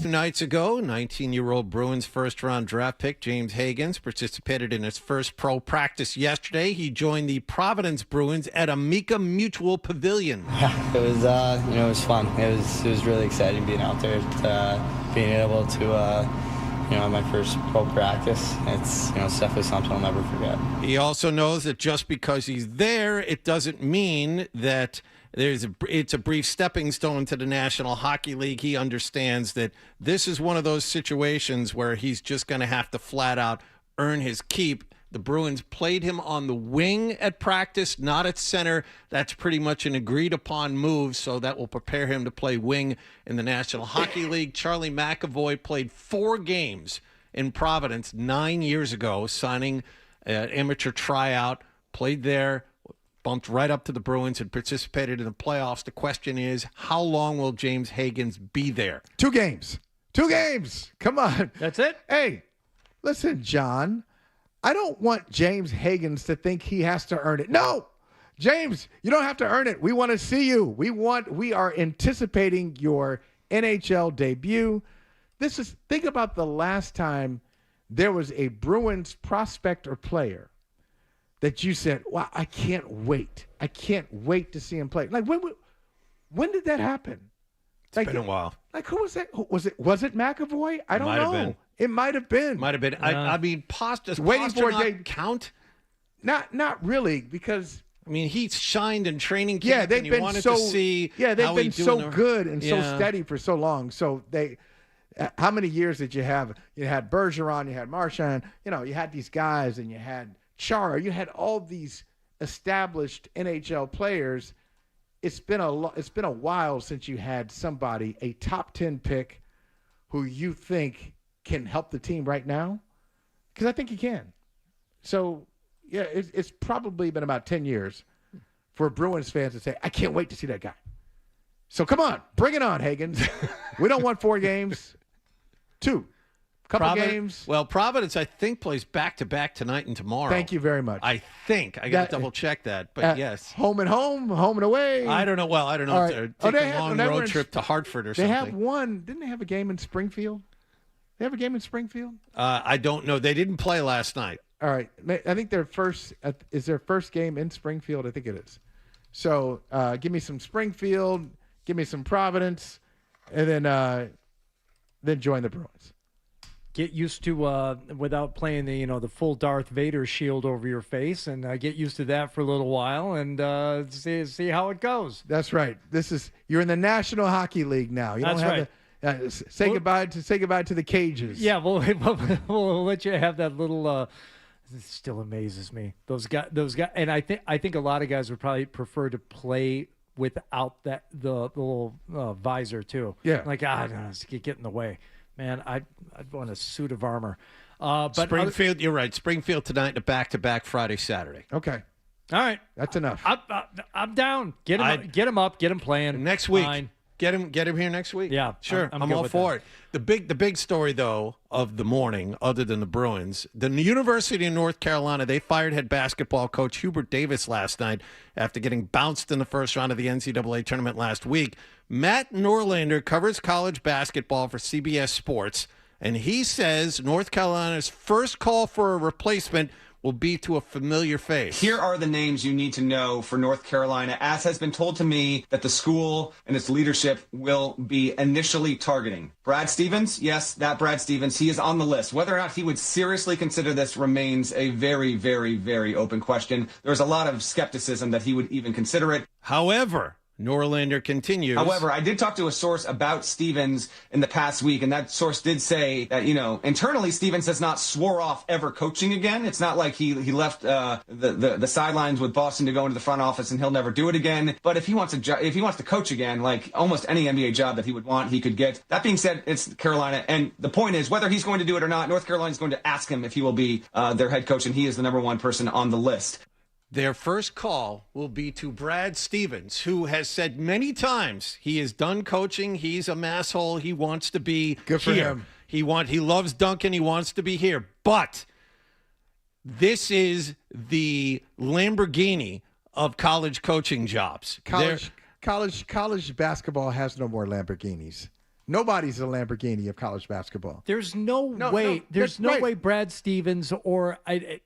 2 nights ago, 19-year-old Bruins first-round draft pick James Hagens participated in his first pro practice yesterday. He joined the Providence Bruins at Amica Mutual Pavilion. Yeah, it was it was fun. It was really exciting being out there, being able to my first pro practice. It's definitely something I'll never forget. He also knows that just because he's there, it doesn't mean that it's a brief stepping stone to the National Hockey League. He understands that this is one of those situations where he's just going to have to flat out earn his keep. The Bruins played him on the wing at practice, not at center. That's pretty much an agreed upon move, so that will prepare him to play wing in the National Hockey League. Charlie McAvoy played 4 games in Providence 9 years ago, signing an amateur tryout, played there, bumped right up to the Bruins and participated in the playoffs. The question is, how long will James Hagens be there? 2 games. 2 games. Come on. That's it? Hey, listen, John. I don't want James Hagens to think he has to earn it. No, James, you don't have to earn it. We want to see you. We are anticipating your NHL debut. Think about the last time there was a Bruins prospect or player that you said, wow, I can't wait. I can't wait to see him play. Like, when did that happen? It's been a while. Like, who was that? Was it McAvoy? I don't know. It might have been. Might have been. I mean, does waiting for Pasternak count? Not really, because I mean, he's shined in training camp. Yeah, they've and you been wanted so to see. Yeah, they've been so good and so Yeah. steady for so long. So how many years did you have? You had Bergeron, you had Marchand. You had these guys, and you had Chara. You had all these established NHL players. It's been a while since you had somebody, a top 10 pick, who you think can help the team right now, because I think he can. So, yeah, it's probably been about 10 years for Bruins fans to say, I can't wait to see that guy. So come on, bring it on, Hagens. We don't want 4 games, 2. Couple games. Well, Providence, I think, plays back-to-back tonight and tomorrow. Thank you very much. I think. I got to double-check that, but yes. Home and away. I don't know. Well, I don't know All if right. they're taking a long road trip to Hartford or something. They have one. Didn't they have a game in Springfield? They have a game in Springfield? I don't know. They didn't play last night. All right. I think their first game in Springfield. I think it is. So give me some Springfield, give me some Providence, and then join the Bruins. Get used to without playing the full Darth Vader shield over your face, and get used to that for a little while, and see how it goes. That's right. You're in the National Hockey League now. You That's don't have right. Say goodbye to the cages. Yeah, we'll let you have that little. It still amazes me. Those guys, and I think a lot of guys would probably prefer to play without the little visor too. Yeah, like no, get in the way, man. I'd want a suit of armor. But Springfield, you're right. Springfield tonight and a back-to-back Friday, Saturday. Okay. All right, that's enough. I'm down. Get him up. Get him playing next week. Fine. Get him here next week. Yeah, sure. I'm all for it. The big story though of the morning, other than the Bruins, the University of North Carolina, they fired head basketball coach Hubert Davis last night after getting bounced in the first round of the NCAA tournament last week. Matt Norlander covers college basketball for CBS Sports, and he says North Carolina's first call for a replacement will be to a familiar face. Here are the names you need to know for North Carolina, as has been told to me that the school and its leadership will be initially targeting. Brad Stevens, yes, that Brad Stevens, he is on the list. Whether or not he would seriously consider this remains a very, very, very open question. There's a lot of skepticism that he would even consider it. However, Norlander continues. However, I did talk to a source about Stevens in the past week, and that source did say that, internally Stevens has not swore off ever coaching again. It's not like he left the sidelines with Boston to go into the front office and he'll never do it again. But if he wants to coach again, like almost any NBA job that he would want, he could get. That being said, it's Carolina, and the point is whether he's going to do it or not, North Carolina is going to ask him if he will be their head coach, and he is the number 1 person on the list. Their first call will be to Brad Stevens, who has said many times he is done coaching. He's a masshole. He wants to be good for here. him. He loves Duncan. He wants to be here. But this is the Lamborghini of college coaching jobs. College basketball has no more Lamborghinis. Nobody's a Lamborghini of college basketball. There's no way. There's no way Brad Stevens or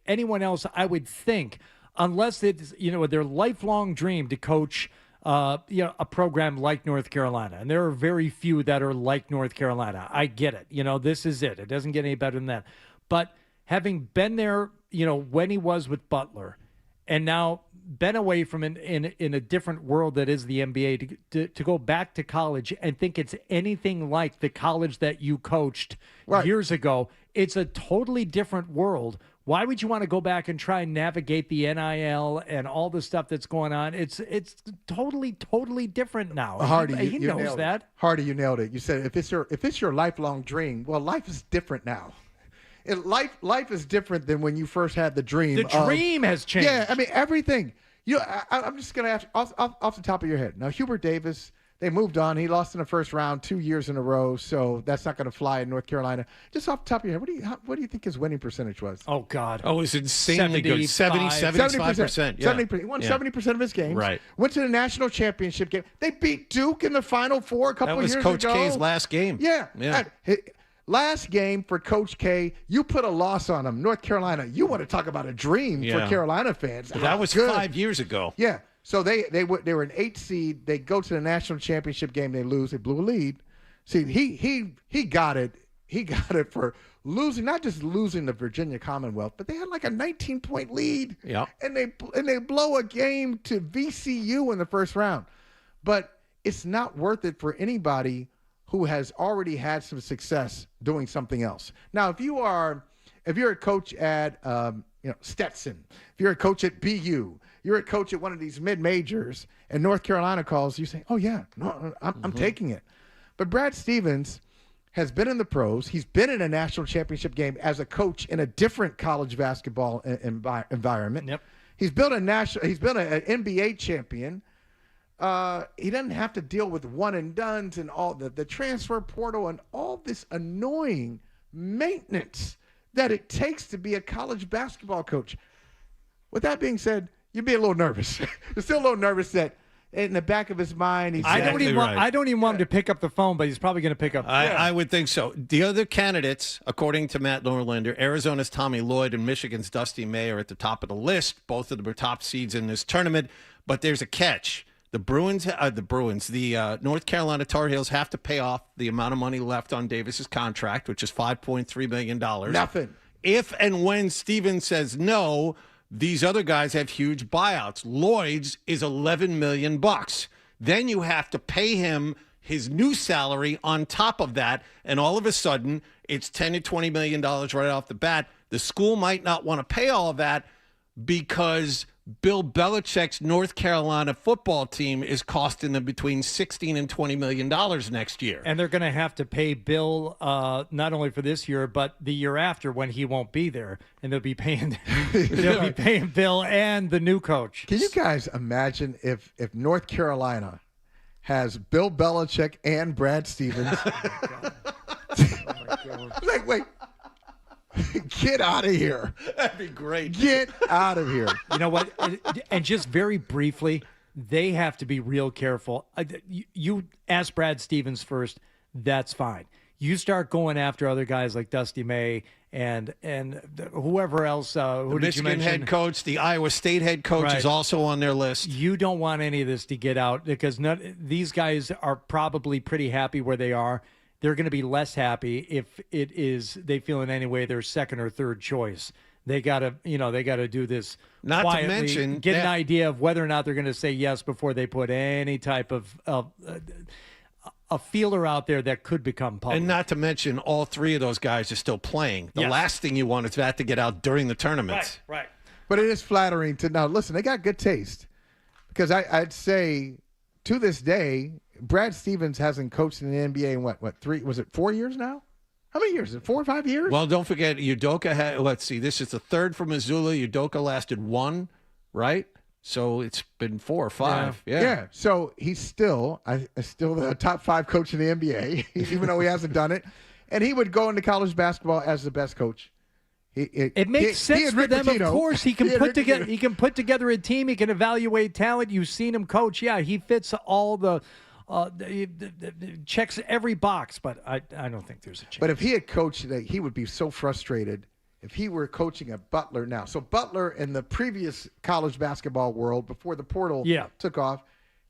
anyone else, I would think, unless it's their lifelong dream to coach a program like North Carolina. And there are very few that are like North Carolina. I get it. This is it. It doesn't get any better than that. But having been there, when he was with Butler, and now been away from in a different world that is the NBA, to go back to college and think it's anything like the college that you coached years ago, it's a totally different world. Why would you want to go back and try and navigate the NIL and all the stuff that's going on? It's totally different now. Hardy, he knows that. Hardy, you nailed it. You said if it's your lifelong dream, well, life is different now. Life is different than when you first had the dream. The dream has changed. Yeah, I mean everything. I'm just going to ask off the top of your head. Now, Hubert Davis, they moved on. He lost in the first round 2 years in a row, so that's not going to fly in North Carolina. Just off the top of your head, what do you think his winning percentage was? Oh, God. Oh, it's insanely good. 75%. Yeah. 70%. He won 70% of his games. Right. Went to the national championship game. They beat Duke in the Final Four a couple of years ago. That was Coach K's last game. Yeah. Last game for Coach K, you put a loss on him. North Carolina, you want to talk about a dream for Carolina fans. But that was 5 years ago. Yeah. So they were an 8 seed. They go to the national championship game. They lose. They blew a lead. See, he got it. He got it for losing, not just losing the Virginia Commonwealth, but they had like a 19-point lead. Yeah. And they blow a game to VCU in the first round. But it's not worth it for anybody who has already had some success doing something else. Now, if you're a coach at Stetson, if you're a coach at BU, you're a coach at one of these mid-majors, and North Carolina calls, you say, oh, yeah, no, I'm taking it. But Brad Stevens has been in the pros. He's been in a national championship game as a coach in a different college basketball environment. Yep. He's been an NBA champion. He doesn't have to deal with one and dones and all the transfer portal and all this annoying maintenance that it takes to be a college basketball coach. With that being said, you'd be a little nervous. You're still a little nervous that in the back of his mind, he's I don't even want him to pick up the phone, but he's probably going to pick up. I would think so. The other candidates, according to Matt Norlander, Arizona's Tommy Lloyd and Michigan's Dusty May are at the top of the list. Both of them are top seeds in this tournament, but there's a catch. The North Carolina Tar Heels have to pay off the amount of money left on Davis's contract, which is $5.3 million. Nothing. If and when Stevens says no, these other guys have huge buyouts. Lloyd's is $11 million. Then you have to pay him his new salary on top of that, and all of a sudden it's $10 to $20 million right off the bat. The school might not want to pay all of that because Bill Belichick's North Carolina football team is costing them between $16 and $20 million next year. And they're going to have to pay Bill not only for this year, but the year after when he won't be there. And they'll be paying Bill and the new coach. Can you guys imagine if North Carolina has Bill Belichick and Brad Stevens? Like, wait. Get out of here. That'd be great. Get out of here. You know what? And just very briefly, they have to be real careful. You ask Brad Stevens first, that's fine. You start going after other guys like Dusty May and whoever else. Who the Michigan head coach, the Iowa State head coach is also on their list. You don't want any of this to get out because these guys are probably pretty happy where they are. They're going to be less happy if they feel in any way their second or third choice. They got to do this not quietly, to mention get an idea of whether or not they're going to say yes before they put any type of a feeler out there that could become public. And not to mention all three of those guys are still playing. The last thing you want is that to get out during the tournaments. Right. But it is flattering to now. Listen, they got good taste because I'd say to this day, Brad Stevens hasn't coached in the NBA in what 4 years now? How many years? Is it 4 or 5 years? Well, don't forget, Udoka had, let's see, this is the third from Missoula. Udoka lasted 1, right? So it's been 4 or 5. Yeah. So he's still the top 5 coach in the NBA, even though he hasn't done it. And he would go into college basketball as the best coach. It makes sense for them, of course. He can put together a team. He can evaluate talent. You've seen him coach. Yeah, he fits all the checks every box, but I don't think there's a chance. But if he had coached today, he would be so frustrated if he were coaching at Butler now. So Butler in the previous college basketball world, before the portal took off,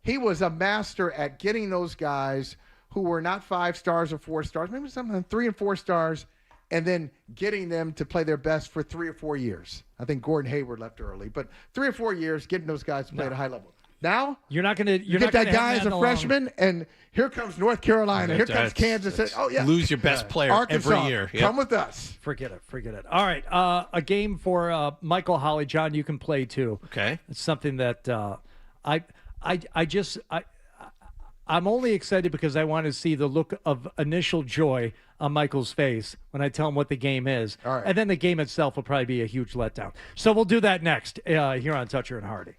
he was a master at getting those guys who were not 5 stars or 4 stars, maybe something 3 and 4 stars, and then getting them to play their best for 3 or 4 years. I think Gordon Hayward left early, but 3 or 4 years, getting those guys to play at a high level. Now you're not going to get that guy as a freshman, and here comes North Carolina, here comes Kansas. Oh yeah, lose your best player Arkansas, every year. Come with us. Forget it. All right, a game for Michael Holley. John, you can play too. Okay, it's something that I'm only excited because I want to see the look of initial joy on Michael's face when I tell him what the game is. All right. And then the game itself will probably be a huge letdown. So we'll do that next here on Toucher and Hardy.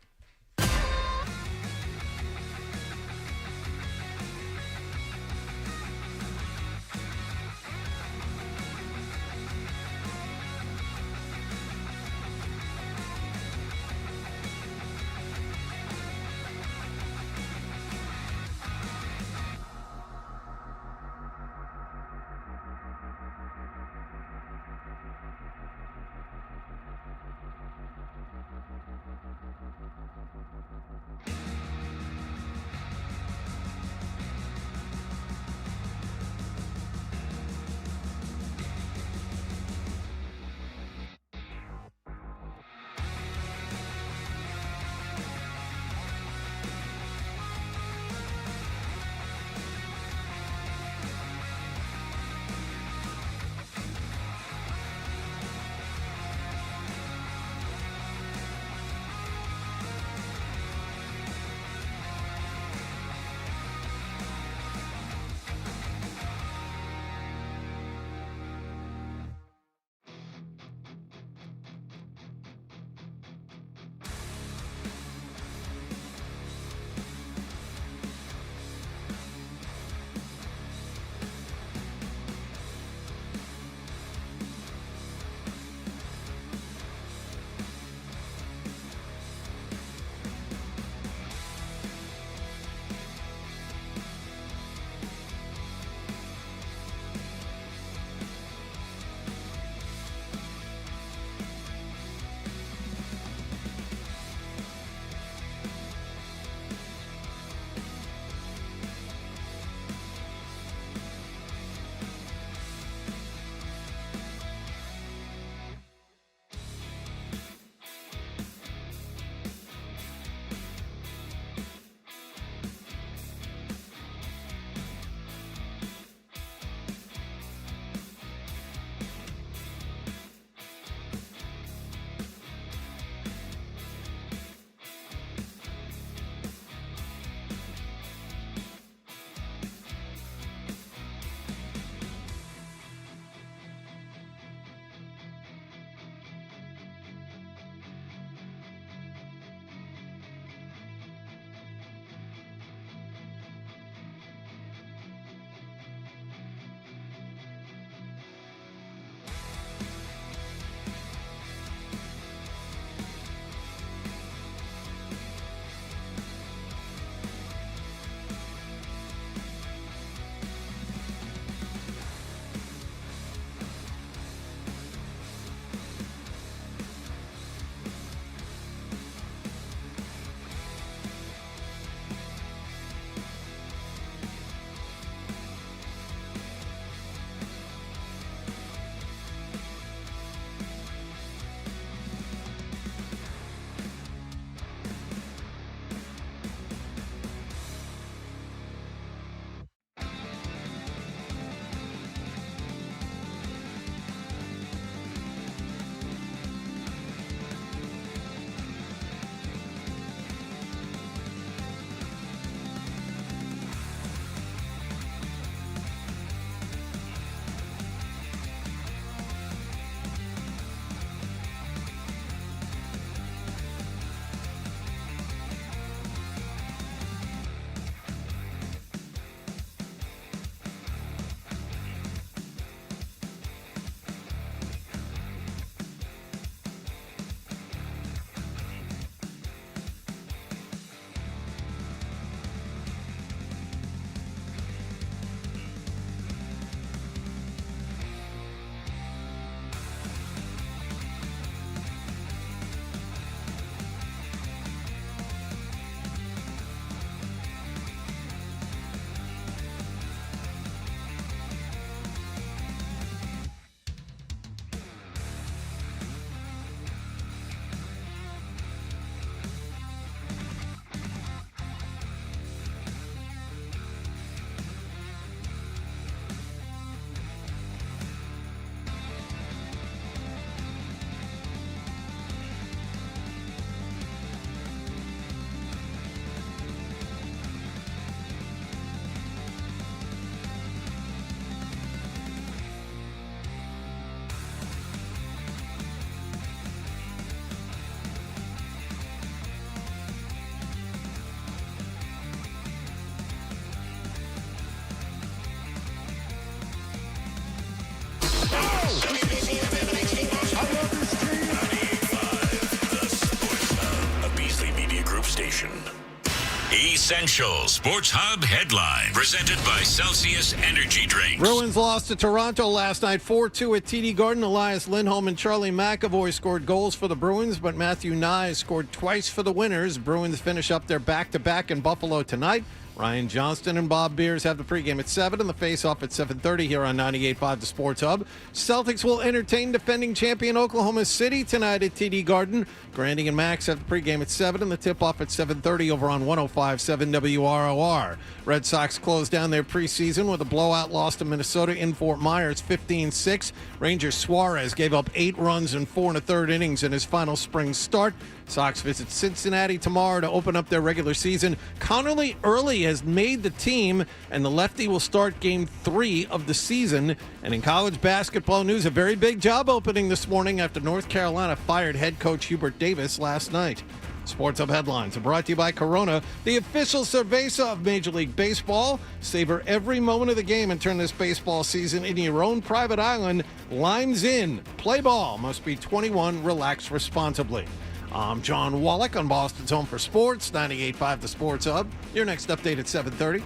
Essential Sports Hub headline presented by Celsius Energy Drinks. Bruins lost to Toronto last night 4-2 at TD Garden. Elias Lindholm and Charlie McAvoy scored goals for the Bruins, but Matthew Nye scored twice for the winners. Bruins finish up their back-to-back in Buffalo tonight. Ryan Johnston and Bob Beers have the pregame at 7 and the face-off at 7:30 here on 98.5 The Sports Hub. Celtics will entertain defending champion Oklahoma City tonight at TD Garden. Grandy and Max have the pregame at 7 and the tip-off at 7:30 over on 105.7 WROR. Red Sox closed down their preseason with a blowout loss to Minnesota in Fort Myers 15-6. Ranger Suarez gave up 8 runs in 4 1/3 innings in his final spring start. Sox visit Cincinnati tomorrow to open up their regular season. Connerly Early has made the team, and the lefty will start Game 3 of the season. And in college basketball news, a very big job opening this morning after North Carolina fired head coach Hubert Davis last night. Sports Hub headlines are brought to you by Corona, the official cerveza of Major League Baseball. Savor every moment of the game and turn this baseball season into your own private island. Limes in. Play ball. Must be 21. Relax responsibly. I'm John Wallach on Boston's Home for Sports, 98.5 The Sports Hub. Your next update at 7:30.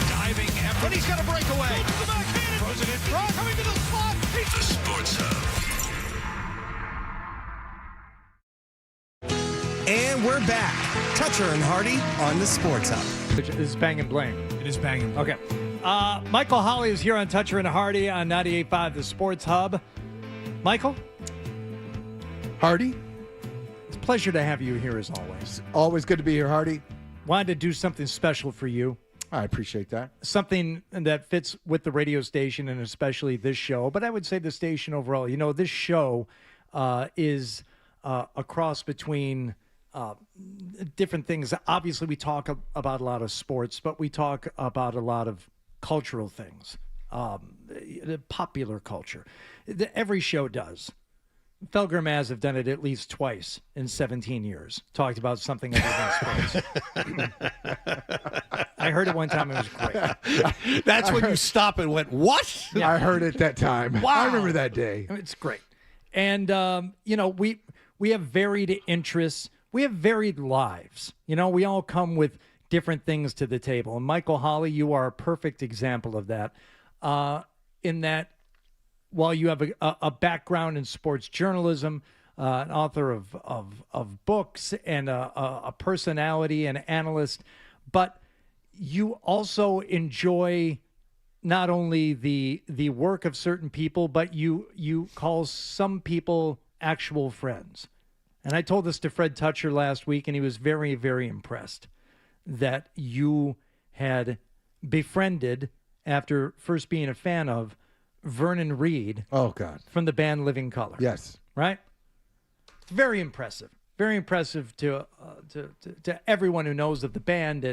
Diving effort. He's got a breakaway. Throws it in front. Coming to the slot. The Sports Hub. And we're back. Toucher and Hardy on the Sports Hub. Which is Bang and Bling. It is Bang and Bling. Okay. Michael Holley is here on Toucher and Hardy on 98.5 The Sports Hub. Michael? Hardy? It's a pleasure to have you here as always. Always good to be here, Hardy. Wanted to do something special for you. I appreciate that. Something that fits with the radio station and especially this show, but I would say the station overall. You know, this show is a cross between different things. Obviously, we talk about a lot of sports, but we talk about a lot of cultural things, popular culture. Every show does. Felger Maz have done it at least twice in 17 years. Talked about something other than sports. I heard it one time. It was great. That's when you stop and went, what? Yeah. I heard it that time. Wow. I remember that day. It's great. And, you know, we have varied interests. We have varied lives. You know, we all come with different things to the table. And Michael Holley, you are a perfect example of that. In that, while you have a background in sports journalism, an author of books and a personality and analyst, but you also enjoy not only the work of certain people, but you call some people actual friends. And I told this to Fred Toucher last week, and he was very, very impressed that you had befriended, after first being a fan of, Vernon Reid. Oh, God. From the band Living Colour. Yes. Right? It's very impressive. Very impressive to everyone who knows of the band.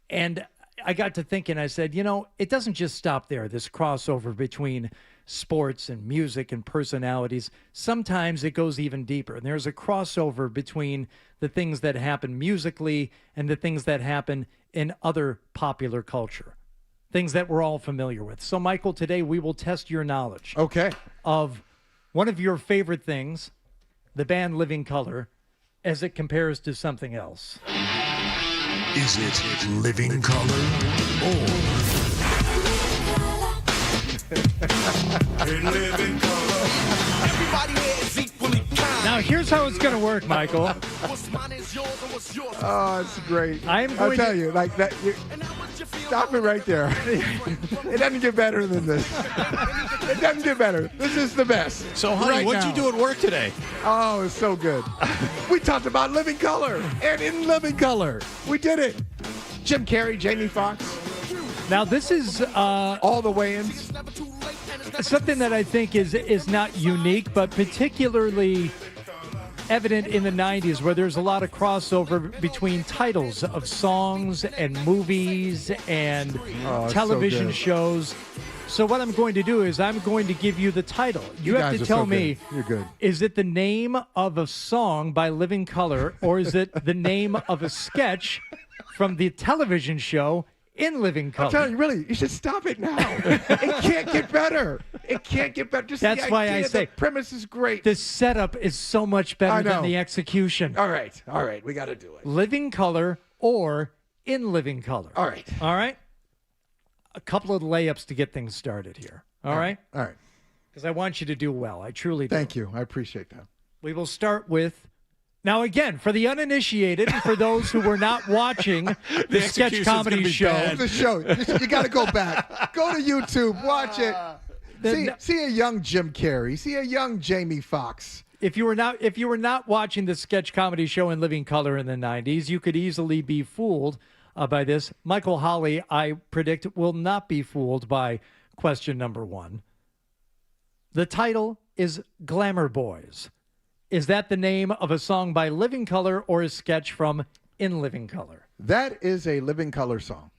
And I got to thinking, I said, you know, it doesn't just stop there, this crossover between sports and music and personalities. Sometimes it goes even deeper. And there's a crossover between the things that happen musically and the things that happen in other popular culture. Things that we're all familiar with. So, Michael, today we will test your knowledge. Okay. Of one of your favorite things, the band Living Colour, as it compares to something else. Is it Living Colour or In living color. Everybody here is equally kind. Now, here's how it's going to work, Michael. Oh, it's great. I'll tell you, like that. Stop it right there. It doesn't get better than this. It doesn't get better. This is the best. So, honey, right what'd now. you do at work today? Oh, it's so good. We talked about Living Colour, and in Living Colour, we did it. Jim Carrey, Jamie Foxx. Now, this is all the weigh-ins. Something that I think is not unique, but particularly evident in the 90s, where there's a lot of crossover between titles of songs and movies and television shows. So what I'm going to do is I'm going to give you the title. You have to tell me, you're good. Is it the name of a song by Living Colour, or is it the name of a sketch from the television show In Living Colour? I'm telling you, really, you should stop it now. It can't get better. It can't get better. Just That's the why idea, I say the premise is great. the setup is so much better than the execution. All right. We got to do it. Living color or in living color. All right. A couple of layups to get things started here. All right. Because I want you to do well. I truly do. Thank you. I appreciate that. We will start with. Now, again, for the uninitiated, and for those who were not watching the sketch comedy show. The show. You got to go back. Go to YouTube. Watch it. See a young Jim Carrey. See a young Jamie Foxx. If you were not watching the sketch comedy show in living color in the 90s, you could easily be fooled by this. Michael Holley, I predict, will not be fooled by question number 1. The title is Glamour Boys. Is that the name of a song by Living Color or a sketch from In Living Color? That is a Living Color song.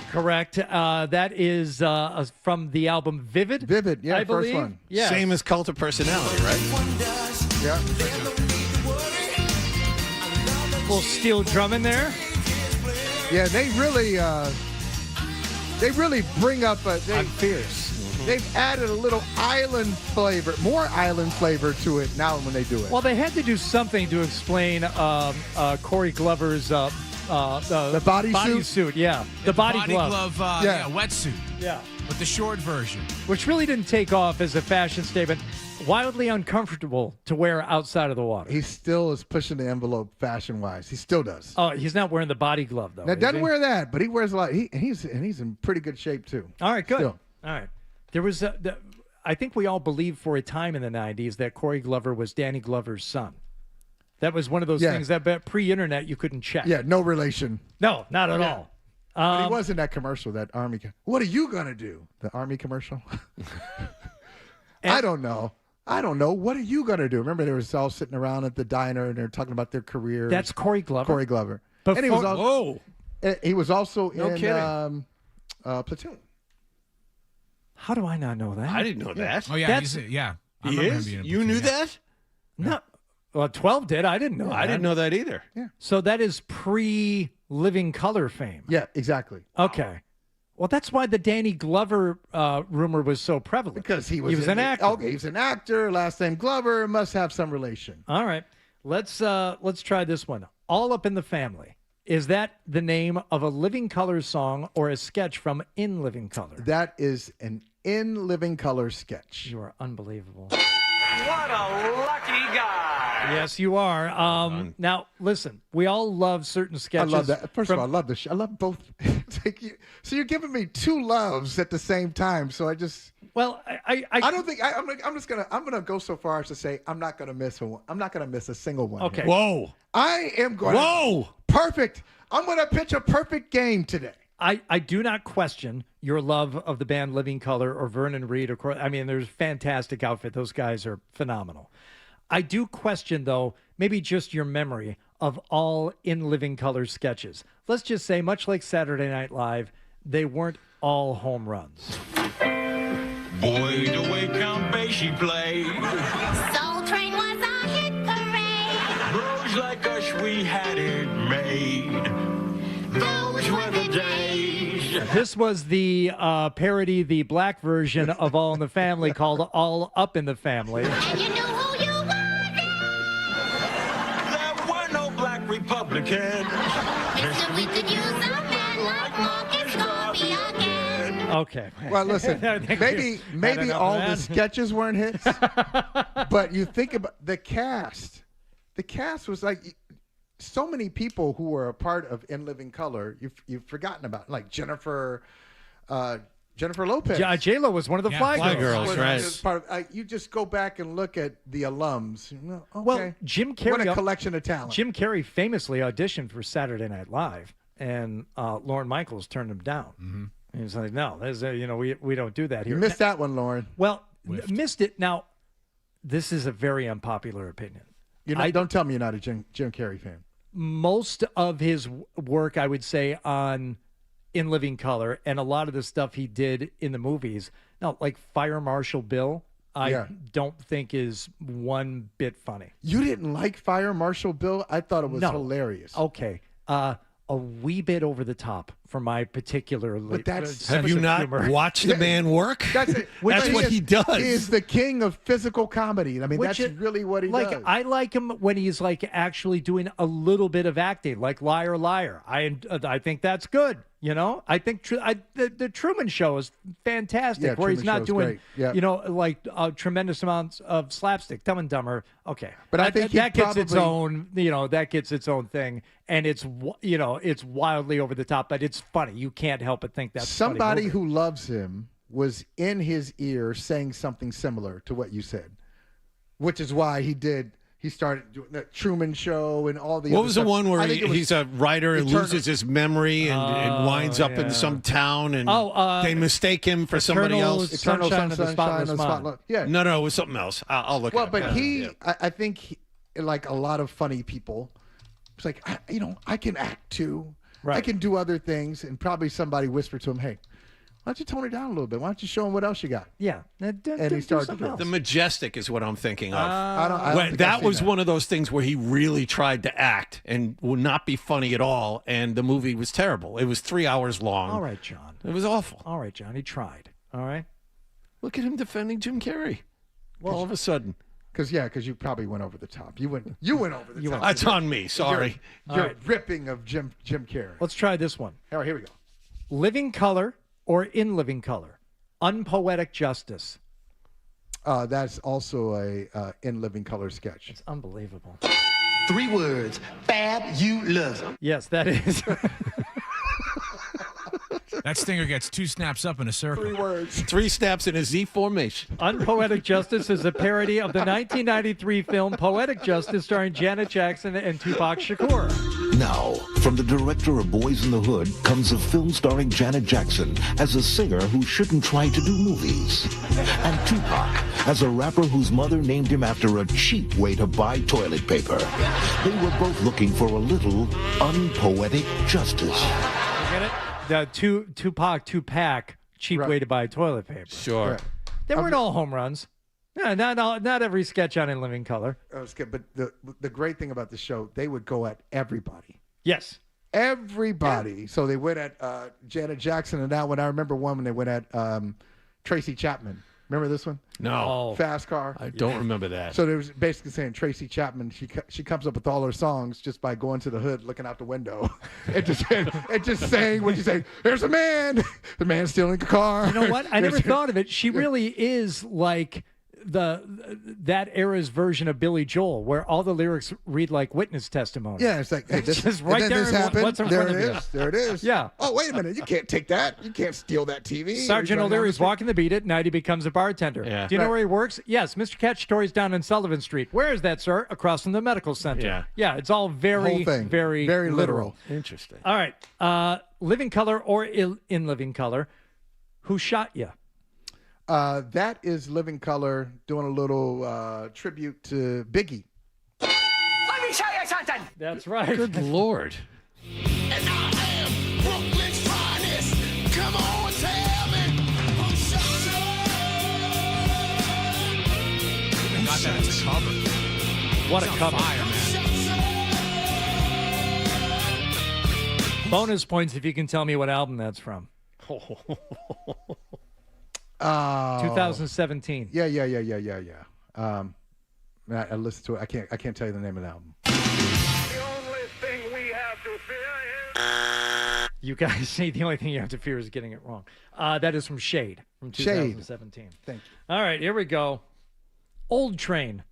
Correct. That is from the album Vivid. Vivid, yeah, I first believe. one. Yes. Same as Cult of Personality, right? Yeah. Little steel drum in there. Yeah, they really bring up I'm fierce. They've added a little island flavor, more island flavor to it now when they do it. Well, they had to do something to explain Corey Glover's the bodysuit. Yeah, the body glove. Wetsuit. Yeah, with the short version, which really didn't take off as a fashion statement. Wildly uncomfortable to wear outside of the water. He still is pushing the envelope fashion-wise. He still does. Oh, he's not wearing the body glove though. Now, doesn't wear that, but he wears a lot. He's in pretty good shape too. All right, good. Still. All right. There was, I think we all believed for a time in the 90s that Corey Glover was Danny Glover's son. That was one of those things that pre-internet you couldn't check. Yeah, no relation. No, not at all. But he was in that commercial, that Army. What are you going to do? The Army commercial? I don't know. What are you going to do? Remember, they were all sitting around at the diner and they're talking about their careers. That's Corey Glover? Corey Glover. Before, and he was also in Platoon. How do I not know that? I didn't know that. Oh, yeah. He is? You knew that? No. Well, 12 did. I didn't know that. I didn't know that either. Yeah. So that is pre-Living Color fame. Yeah, exactly. Okay. Well, that's why the Danny Glover rumor was so prevalent. Because he was an actor. Okay, he's an actor. Last name Glover, must have some relation. All right. Let's try this one. All Up in the Family. Is that the name of a Living Color song or a sketch from In Living Color? That is an In Living Color sketch. You are unbelievable. What a lucky guy. Yes, you are. Now, listen, we all love certain sketches. I love that. First of all, I love the show. I love both. So you're giving me two loves at the same time. So I just. Well, I don't think I'm gonna go so far as to say I'm not gonna miss one. I'm not gonna miss a single one. Okay. Here. Whoa. I am going. Whoa. Perfect. I'm gonna pitch a perfect game today. I do not question your love of the band Living Color or Vernon Reid. I mean, there's fantastic outfit. Those guys are phenomenal. I do question, though, maybe just your memory of all In Living Color sketches. Let's just say, much like Saturday Night Live, they weren't all home runs. Boy, the way Count Basie played. Soul Train was a hit parade. Bros like us, we had it made. Those were the days. This was the parody, the black version of All in the Family called All Up in the Family. And you knew who you were There were no black Republicans. Mister, we could use a man like Marcus Garvey again. Okay. Well, listen, maybe all the sketches weren't hits, but you think about the cast. The cast was like so many people who were a part of In Living Color. You've forgotten about, like Jennifer Lopez. J-Lo was one of the Fly Girls, right? Part of, you just go back and look at the alums. Okay. Well, Jim Carrey. What a collection of talent. Jim Carrey famously auditioned for Saturday Night Live, and Lorne Michaels turned him down. Mm-hmm. He was like, "No, we don't do that here." You missed that one, Lauren. Well, missed it. Now, this is a very unpopular opinion. Don't tell me you're not a Jim Carrey fan. Most of his work, I would say, on In Living Color, and a lot of the stuff he did in the movies, like Fire Marshal Bill, I don't think is one bit funny. You didn't like Fire Marshal Bill? I thought it was hilarious. Okay. a wee bit over the top for my particular. But that's have you not watched the man work? That's it. That's what he does. He is the king of physical comedy. I mean, Which that's really what he does. I like him when he's like actually doing a little bit of acting, like Liar Liar. I think that's good. You know, I think the Truman Show is fantastic, where he's not doing, like tremendous amounts of slapstick. Dumb and Dumber, okay, but I think that gets its own, that gets its own thing, and it's wildly over the top, but it's funny. You can't help but think that's somebody who loves him was in his ear saying something similar to what you said, which is why he started doing the Truman Show and all the. What other was stuff. the one where he's a writer and loses his memory and winds up in some town and they mistake him for somebody else? Eternal Sunshine of the Spotless Mind. Yeah. No, it was something else. I'll look. Well, it up. but I think like a lot of funny people, it's like I can act too. Right. I can do other things, and probably somebody whispered to him, "Hey, why don't you tone it down a little bit? Why don't you show him what else you got?" Yeah. And he started to do it. The Majestic is what I'm thinking of. I don't think that I've was seen one of those things where he really tried to act and would not be funny at all, and the movie was terrible. It was 3 hours long. All right, John. It was awful. All right, John. He tried. All right. Look at him defending Jim Carrey. Well, all of a sudden. Because you probably went over the top. You went over the top. That's on me. Sorry. You're ripping of Jim Carrey. Let's try this one. All right, here we go. Living Color or In Living Color? Unpoetic Justice. That's also a In Living Color sketch. It's unbelievable. 3 words. Fabulous. Yes, that is. That stinger gets 2 snaps up in a circle. 3 words. 3 snaps in a Z formation. Unpoetic Justice is a parody of the 1993 film Poetic Justice, starring Janet Jackson and Tupac Shakur. Now, from the director of Boys in the Hood comes a film starring Janet Jackson as a singer who shouldn't try to do movies, and Tupac as a rapper whose mother named him after a cheap way to buy toilet paper. They were both looking for a little unpoetic justice. Get it? The two-pack, cheap way to buy toilet paper. Sure. They weren't all home runs. No, not every sketch on In Living Color. But the great thing about the show, they would go at everybody. Yes. Everybody. Yeah. So they went at Janet Jackson, and that one, I remember one when they went at Tracy Chapman. Remember this one? No. Fast Car. I don't remember that. So they was basically saying Tracy Chapman, she comes up with all her songs just by going to the hood, looking out the window, and just saying what you say. There's a man. The man's stealing a car. You know what? I never thought of it. She really is like that era's version of Billy Joel, where all the lyrics read like witness testimony. Yeah, it's like, hey, it's just right there. This happened. What's in there front it of is. you. There it is. Yeah. Oh, wait a minute. You can't take that. You can't steal that TV. Sergeant O'Leary's walking the beat. At night, he becomes a bartender. Yeah. Do you know where he works? Yes, Mr. Cacciatore's down in Sullivan Street. Where is that, sir? Across from the medical center. Yeah. Yeah, it's all very, very literal. Interesting. All right. Living Color or In Living Color? Who shot you? That is Living Color doing a little tribute to Biggie. Let me tell you something. That's right. Good Lord. And I am Brooklyn's finest. Come on, tell me. I got that as a cover. What a cover. Fire, man. Bonus points if you can tell me what album that's from. 2017. Yeah. I listened to it. I can't tell you the name of the album. The only thing we have to fear is... You guys see, the only thing you have to fear is getting it wrong. That is from Shade from 2017. Thank you. All right, here we go. Old Train.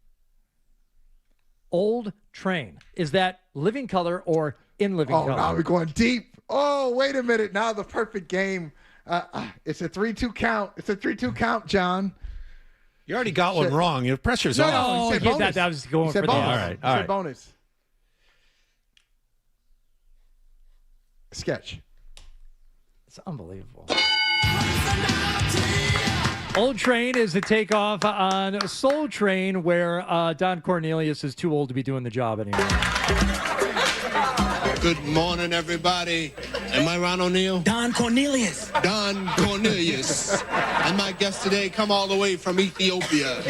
Old Train. Is that Living Color or In Living Color? Oh, now we're going deep. Oh, wait a minute. Now the perfect game. It's a 3-2 count. It's a 3-2 count, John. You already got one wrong. Your pressure's No, off. no, you said bonus. That was going You said for bonus. that. All right, You said bonus. Sketch. It's unbelievable. Old Train is a takeoff on Soul Train, where Don Cornelius is too old to be doing the job anymore. Good morning, everybody. Am I Ron O'Neill? Don Cornelius. Don Cornelius. And my guest today come all the way from Ethiopia.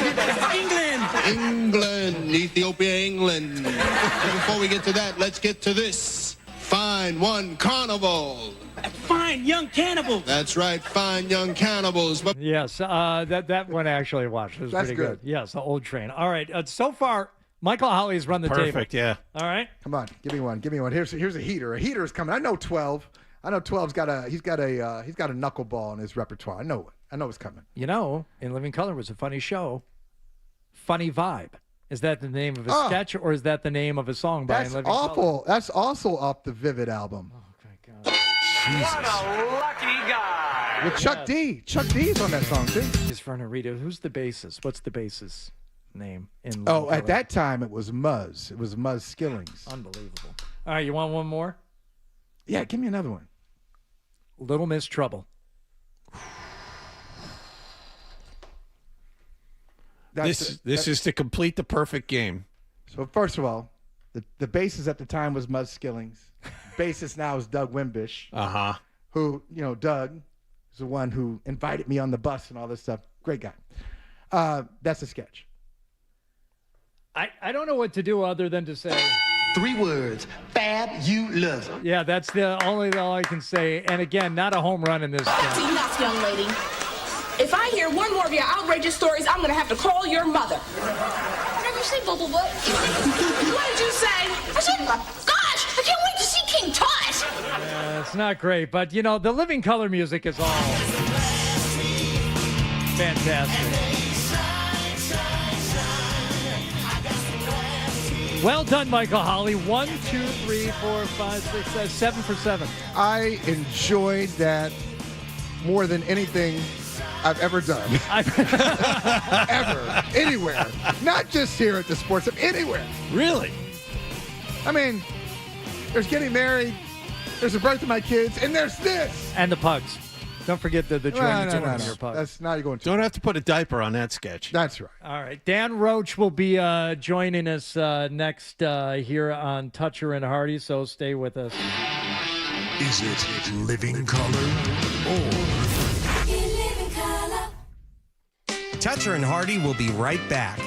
England. Ethiopia, England. But before we get to that, let's get to this. 5 Fine One Carnival. Fine Young Cannibal. That's right, Fine Young Cannibals. But Yes, that one I actually watched. It was That's pretty good. Yes, the Old Train. All right, so far, Michael Holley's run the table. Perfect, yeah. All right. Come on, give me one. Here's a heater. A heater is coming. I know 12. I know 12's got a knuckleball in his repertoire. I know it. I know it's coming. You know, In Living Color was a funny show. Funny Vibe. Is that the name of a sketch, or is that the name of a song by That's In Living awful. Color? That's also off the Vivid album. What a lucky guy. With Chuck D. Chuck D's on that song too. He's for Rita. Who's the bassist? What's the bassist name? In Oh, Living at Color? that time it was Muzz. It was Muzz Skillings. Unbelievable. All right, you want one more? Yeah, give me another one. Little Miss Trouble. This is to complete the perfect game. So first of all, the bassist at the time was Muzz Skillings. Bassist now is Doug Wimbish. Uh-huh. Who, Doug is the one who invited me on the bus and all this stuff. Great guy. That's a sketch. I don't know what to do other than to say 3 words. Fabulous. Yeah, that's all I can say. And again, not a home run in this. See, nuts, young lady. If I hear one more of your outrageous stories, I'm going to have to call your mother. What did you say, Bubble Butt? What did you say? I said, gosh, I can't wait to see King Tut. It's not great, but, the Living Color music is all fantastic. Well done, Michael Holley. 1, 2, 3, 4, 5, 6, 7 for 7. I enjoyed that more than anything I've ever done. Ever. Anywhere. Not just here at the Sports Hub. Anywhere. Really? I mean, there's getting married, there's the birth of my kids, and there's this. And the pugs. Don't forget the join the tournament your pugs. That's now you're going to. Don't have to put a diaper on that sketch. That's right. All right. Dan Roach will be joining us next here on Toucher and Hardy, so stay with us. Is it Living Color or Toucher and Hardy will be right back.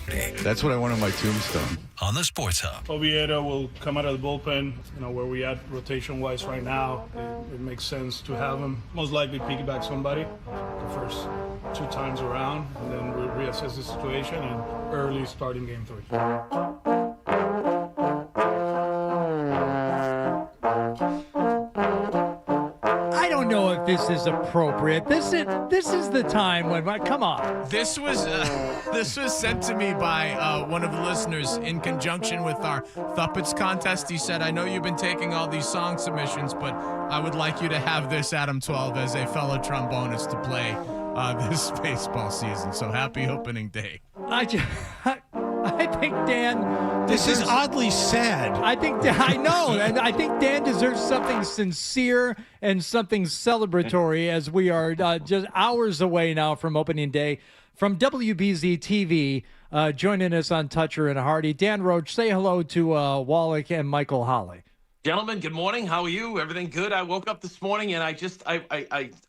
That's what I want on my tombstone. On the Sports Hub. Oviedo will come out of the bullpen, where we at rotation-wise right now. It makes sense to have him. Most likely piggyback somebody the first 2 times around, and then we'll reassess the situation and early starting game 3. I don't know if this is appropriate. This is the time when, come on. This was sent to me by one of the listeners in conjunction with our Thuppets contest. He said, I know you've been taking all these song submissions, but I would like you to have this Adam 12 as a fellow trombonist to play this baseball season. So happy opening day. I think Dan. This is oddly sad. I know, and I think Dan deserves something sincere and something celebratory as we are just hours away now from opening day. From WBZ TV, joining us on Toucher and Hardy, Dan Roach. Say hello to Wallach and Michael Holley. Gentlemen, good morning. How are you? Everything good? I woke up this morning and I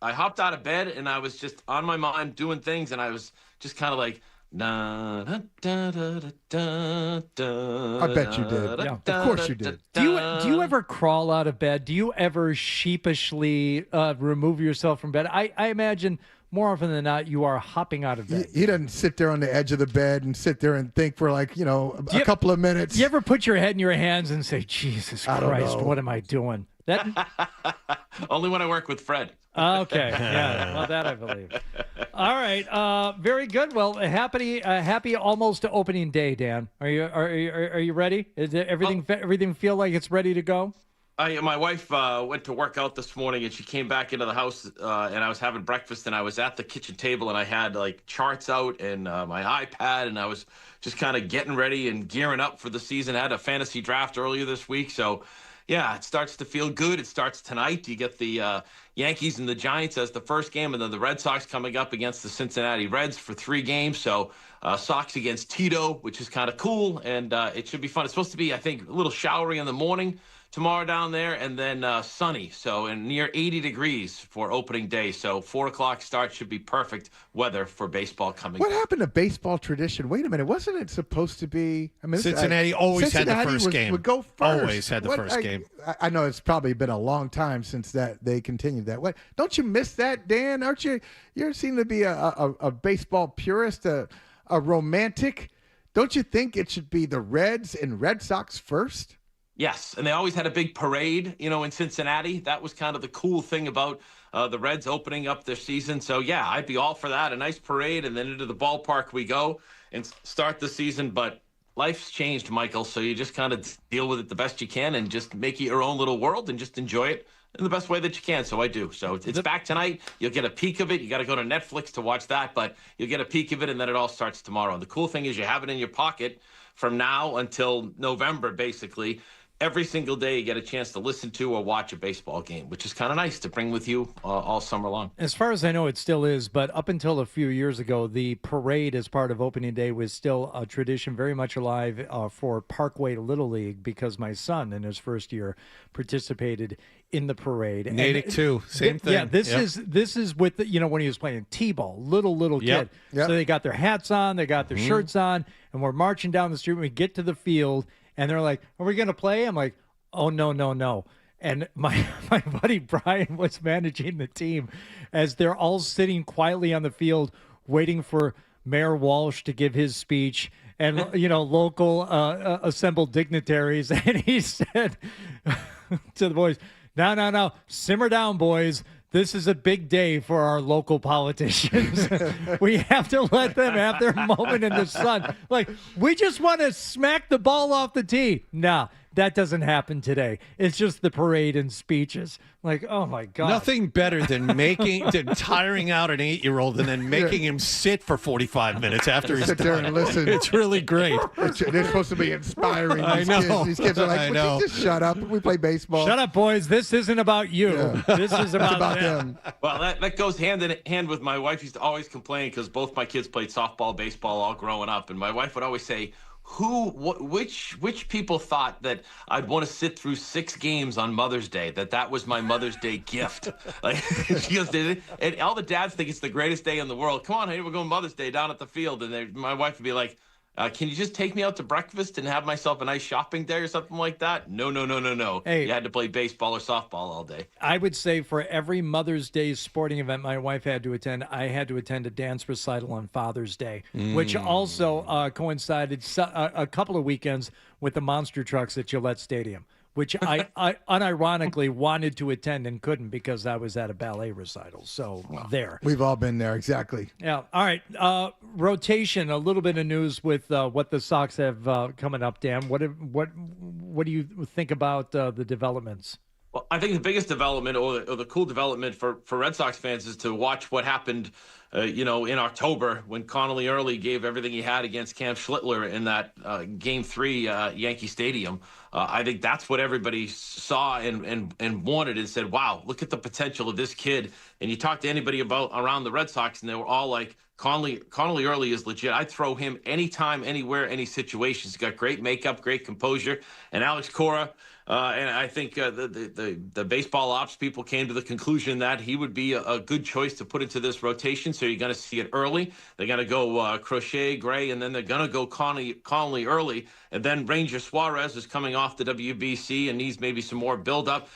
hopped out of bed and I was just on my mind doing things and I was just kind of like, da, da, da, da, da, da, I bet you did. Yeah, of course you did. Do you ever crawl out of bed? Do you ever sheepishly remove yourself from bed? I imagine more often than not you are hopping out of bed. He doesn't sit there on the edge of the bed and sit there and think for a couple of minutes. Do you ever put your head in your hands and say, Jesus Christ, what am I doing? Only when I work with Fred. Okay, yeah, well, that I believe. All right, very good. Well, happy almost to opening day, Dan. Are you ready? Is everything feel like it's ready to go? My wife went to work out this morning, and she came back into the house, and I was having breakfast, and I was at the kitchen table, and I had charts out and my iPad, and I was just kind of getting ready and gearing up for the season. I had a fantasy draft earlier this week, so. Yeah, it starts to feel good. It starts tonight. You get the Yankees and the Giants as the first game, and then the Red Sox coming up against the Cincinnati Reds for 3 games. So Sox against Tito, which is kind of cool, and it should be fun. It's supposed to be, I think, a little showery in the morning tomorrow down there, and then sunny. So and near 80 degrees for opening day. So 4 o'clock start should be perfect weather for baseball coming. What happened to baseball tradition? Wait a minute, wasn't it supposed to be? I mean, Cincinnati always had the first game. Would go first. Always had the first game. I know it's probably been a long time since that they continued that. What? Don't you miss that, Dan? Aren't you? You seem to be a baseball purist, a romantic. Don't you think it should be the Reds and Red Sox first? Yes, and they always had a big parade, in Cincinnati. That was kind of the cool thing about the Reds opening up their season. So, yeah, I'd be all for that. A nice parade, and then into the ballpark we go and start the season. But life's changed, Michael, so you just kind of deal with it the best you can and just make it your own little world and just enjoy it in the best way that you can. So I do. So it's back tonight. You'll get a peek of it. You got to go to Netflix to watch that, but you'll get a peek of it, and then it all starts tomorrow. And the cool thing is you have it in your pocket from now until November, basically. Every single day you get a chance to listen to or watch a baseball game, which is kind of nice to bring with you all summer long. As far as I know, it still is, but up until a few years ago, the parade as part of opening day was still a tradition very much alive for Parkway Little League, because my son in his first year participated in the parade. Natick too, same thing. Yeah, this is with when he was playing t-ball, little kid. Yep. So they got their hats on, they got their shirts on, and we're marching down the street. We get to the field, and they're like, "Are we going to play?" I'm like, "Oh, no." And my buddy Brian was managing the team as they're all sitting quietly on the field waiting for Mayor Walsh to give his speech and, local assembled dignitaries. And he said to the boys, no, simmer down, boys. This is a big day for our local politicians. We have to let them have their moment in the sun. Like, we just want to smack the ball off the tee. Nah, that doesn't happen today. It's just the parade and speeches. Like, oh, my God. Nothing better than tiring out an 8-year-old and then making him sit for 45 minutes after he's sit there and listen. It's really great. They're supposed to be inspiring. I know. These kids are like, would you just shut up? We play baseball. Shut up, boys. This isn't about you. Yeah. This is about them. Well, that goes hand in hand with my wife. Used to always complain because both my kids played softball, baseball, all growing up. And my wife would always say, which people thought that I'd want to sit through 6 games on Mother's Day, that was my Mother's Day gift. Like, she goes, and all the dads think it's the greatest day in the world. Come on, honey, we're going Mother's Day down at the field. And my wife would be like, Can you just take me out to breakfast and have myself a nice shopping day or something like that? No. Hey. You had to play baseball or softball all day. I would say for every Mother's Day sporting event my wife had to attend, I had to attend a dance recital on Father's Day, which also coincided a couple of weekends with the monster trucks at Gillette Stadium, which I unironically wanted to attend and couldn't because I was at a ballet recital. So there. We've all been there, exactly. Yeah. All right. Rotation. A little bit of news with what the Sox have coming up. Dan, what do you think about the developments? Well, I think the biggest development or the cool development for Red Sox fans is to watch what happened, in October when Connolly Early gave everything he had against Cam Schlittler in that Game 3 Yankee Stadium. I think that's what everybody saw and wanted and said, wow, look at the potential of this kid. And you talk to anybody about around the Red Sox and they were all like, Connolly Early is legit. I'd throw him anytime, anywhere, any situation. He's got great makeup, great composure. And Alex Cora, and I think the baseball ops people came to the conclusion that he would be a good choice to put into this rotation. So you're going to see it early. They're going to go Crochet, Gray, and then they're going to go Connolly Early. And then Ranger Suarez is coming off the WBC and needs maybe some more buildup.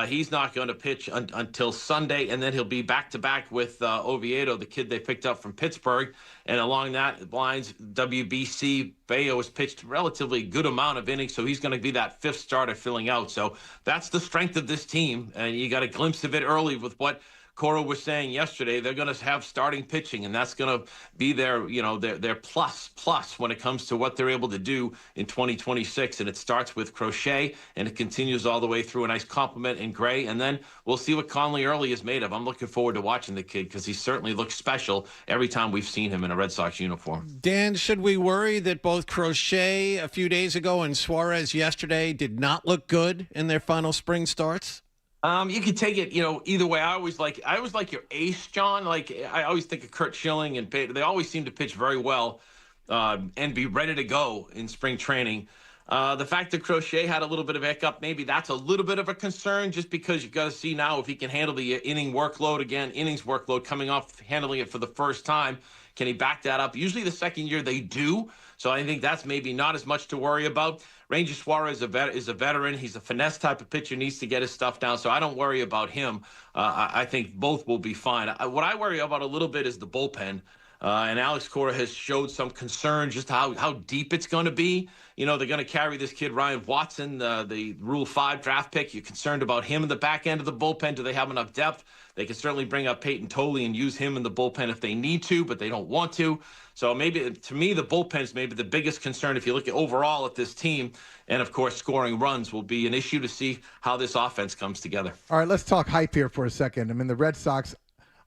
He's not going to pitch until Sunday, and then he'll be back-to-back with Oviedo, the kid they picked up from Pittsburgh. And along that lines, WBC, Bayo has pitched a relatively good amount of innings, so he's going to be that fifth starter filling out. So that's the strength of this team, and you got a glimpse of it early with what Cora was saying yesterday. They're going to have starting pitching, and that's going to be their plus when it comes to what they're able to do in 2026. And it starts with Crochet, and it continues all the way through a nice compliment in Gray. And then we'll see what Connolly Early is made of. I'm looking forward to watching the kid because he certainly looks special every time we've seen him in a Red Sox uniform. Dan, should we worry that both Crochet a few days ago and Suarez yesterday did not look good in their final spring starts? You can take it, either way. I always like your ace, John. Like I always think of Kurt Schilling and they always seem to pitch very well and be ready to go in spring training. The fact that Crochet had a little bit of hiccup, maybe that's a little bit of a concern just because you got to see now if he can handle the innings workload coming off handling it for the first time. Can he back that up? Usually the second year they do. So I think that's maybe not as much to worry about. Ranger Suarez is a veteran. He's a finesse type of pitcher, needs to get his stuff down. So I don't worry about him. I think both will be fine. What I worry about a little bit is the bullpen. And Alex Cora has showed some concern just how deep it's going to be. They're going to carry this kid, Ryan Watson, the Rule 5 draft pick. You're concerned about him in the back end of the bullpen. Do they have enough depth? They can certainly bring up Peyton Tolley and use him in the bullpen if they need to, but they don't want to. So maybe, to me, the bullpen is maybe the biggest concern if you look at overall at this team. And, of course, scoring runs will be an issue to see how this offense comes together. All right, let's talk hype here for a second. I mean, the Red Sox,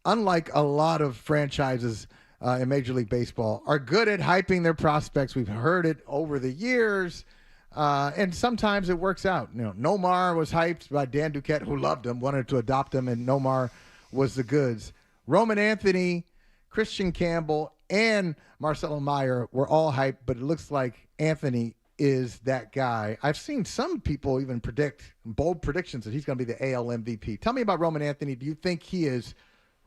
unlike a lot of franchises in Major League Baseball, are good at hyping their prospects. We've heard it over the years, and sometimes it works out. Nomar was hyped by Dan Duquette, who loved him, wanted to adopt him, and Nomar was the goods. Roman Anthony, Christian Campbell, and Marcelo Meyer were all hyped, but it looks like Anthony is that guy. I've seen some people even predict bold predictions that he's going to be the AL MVP. Tell me about Roman Anthony. Do you think he is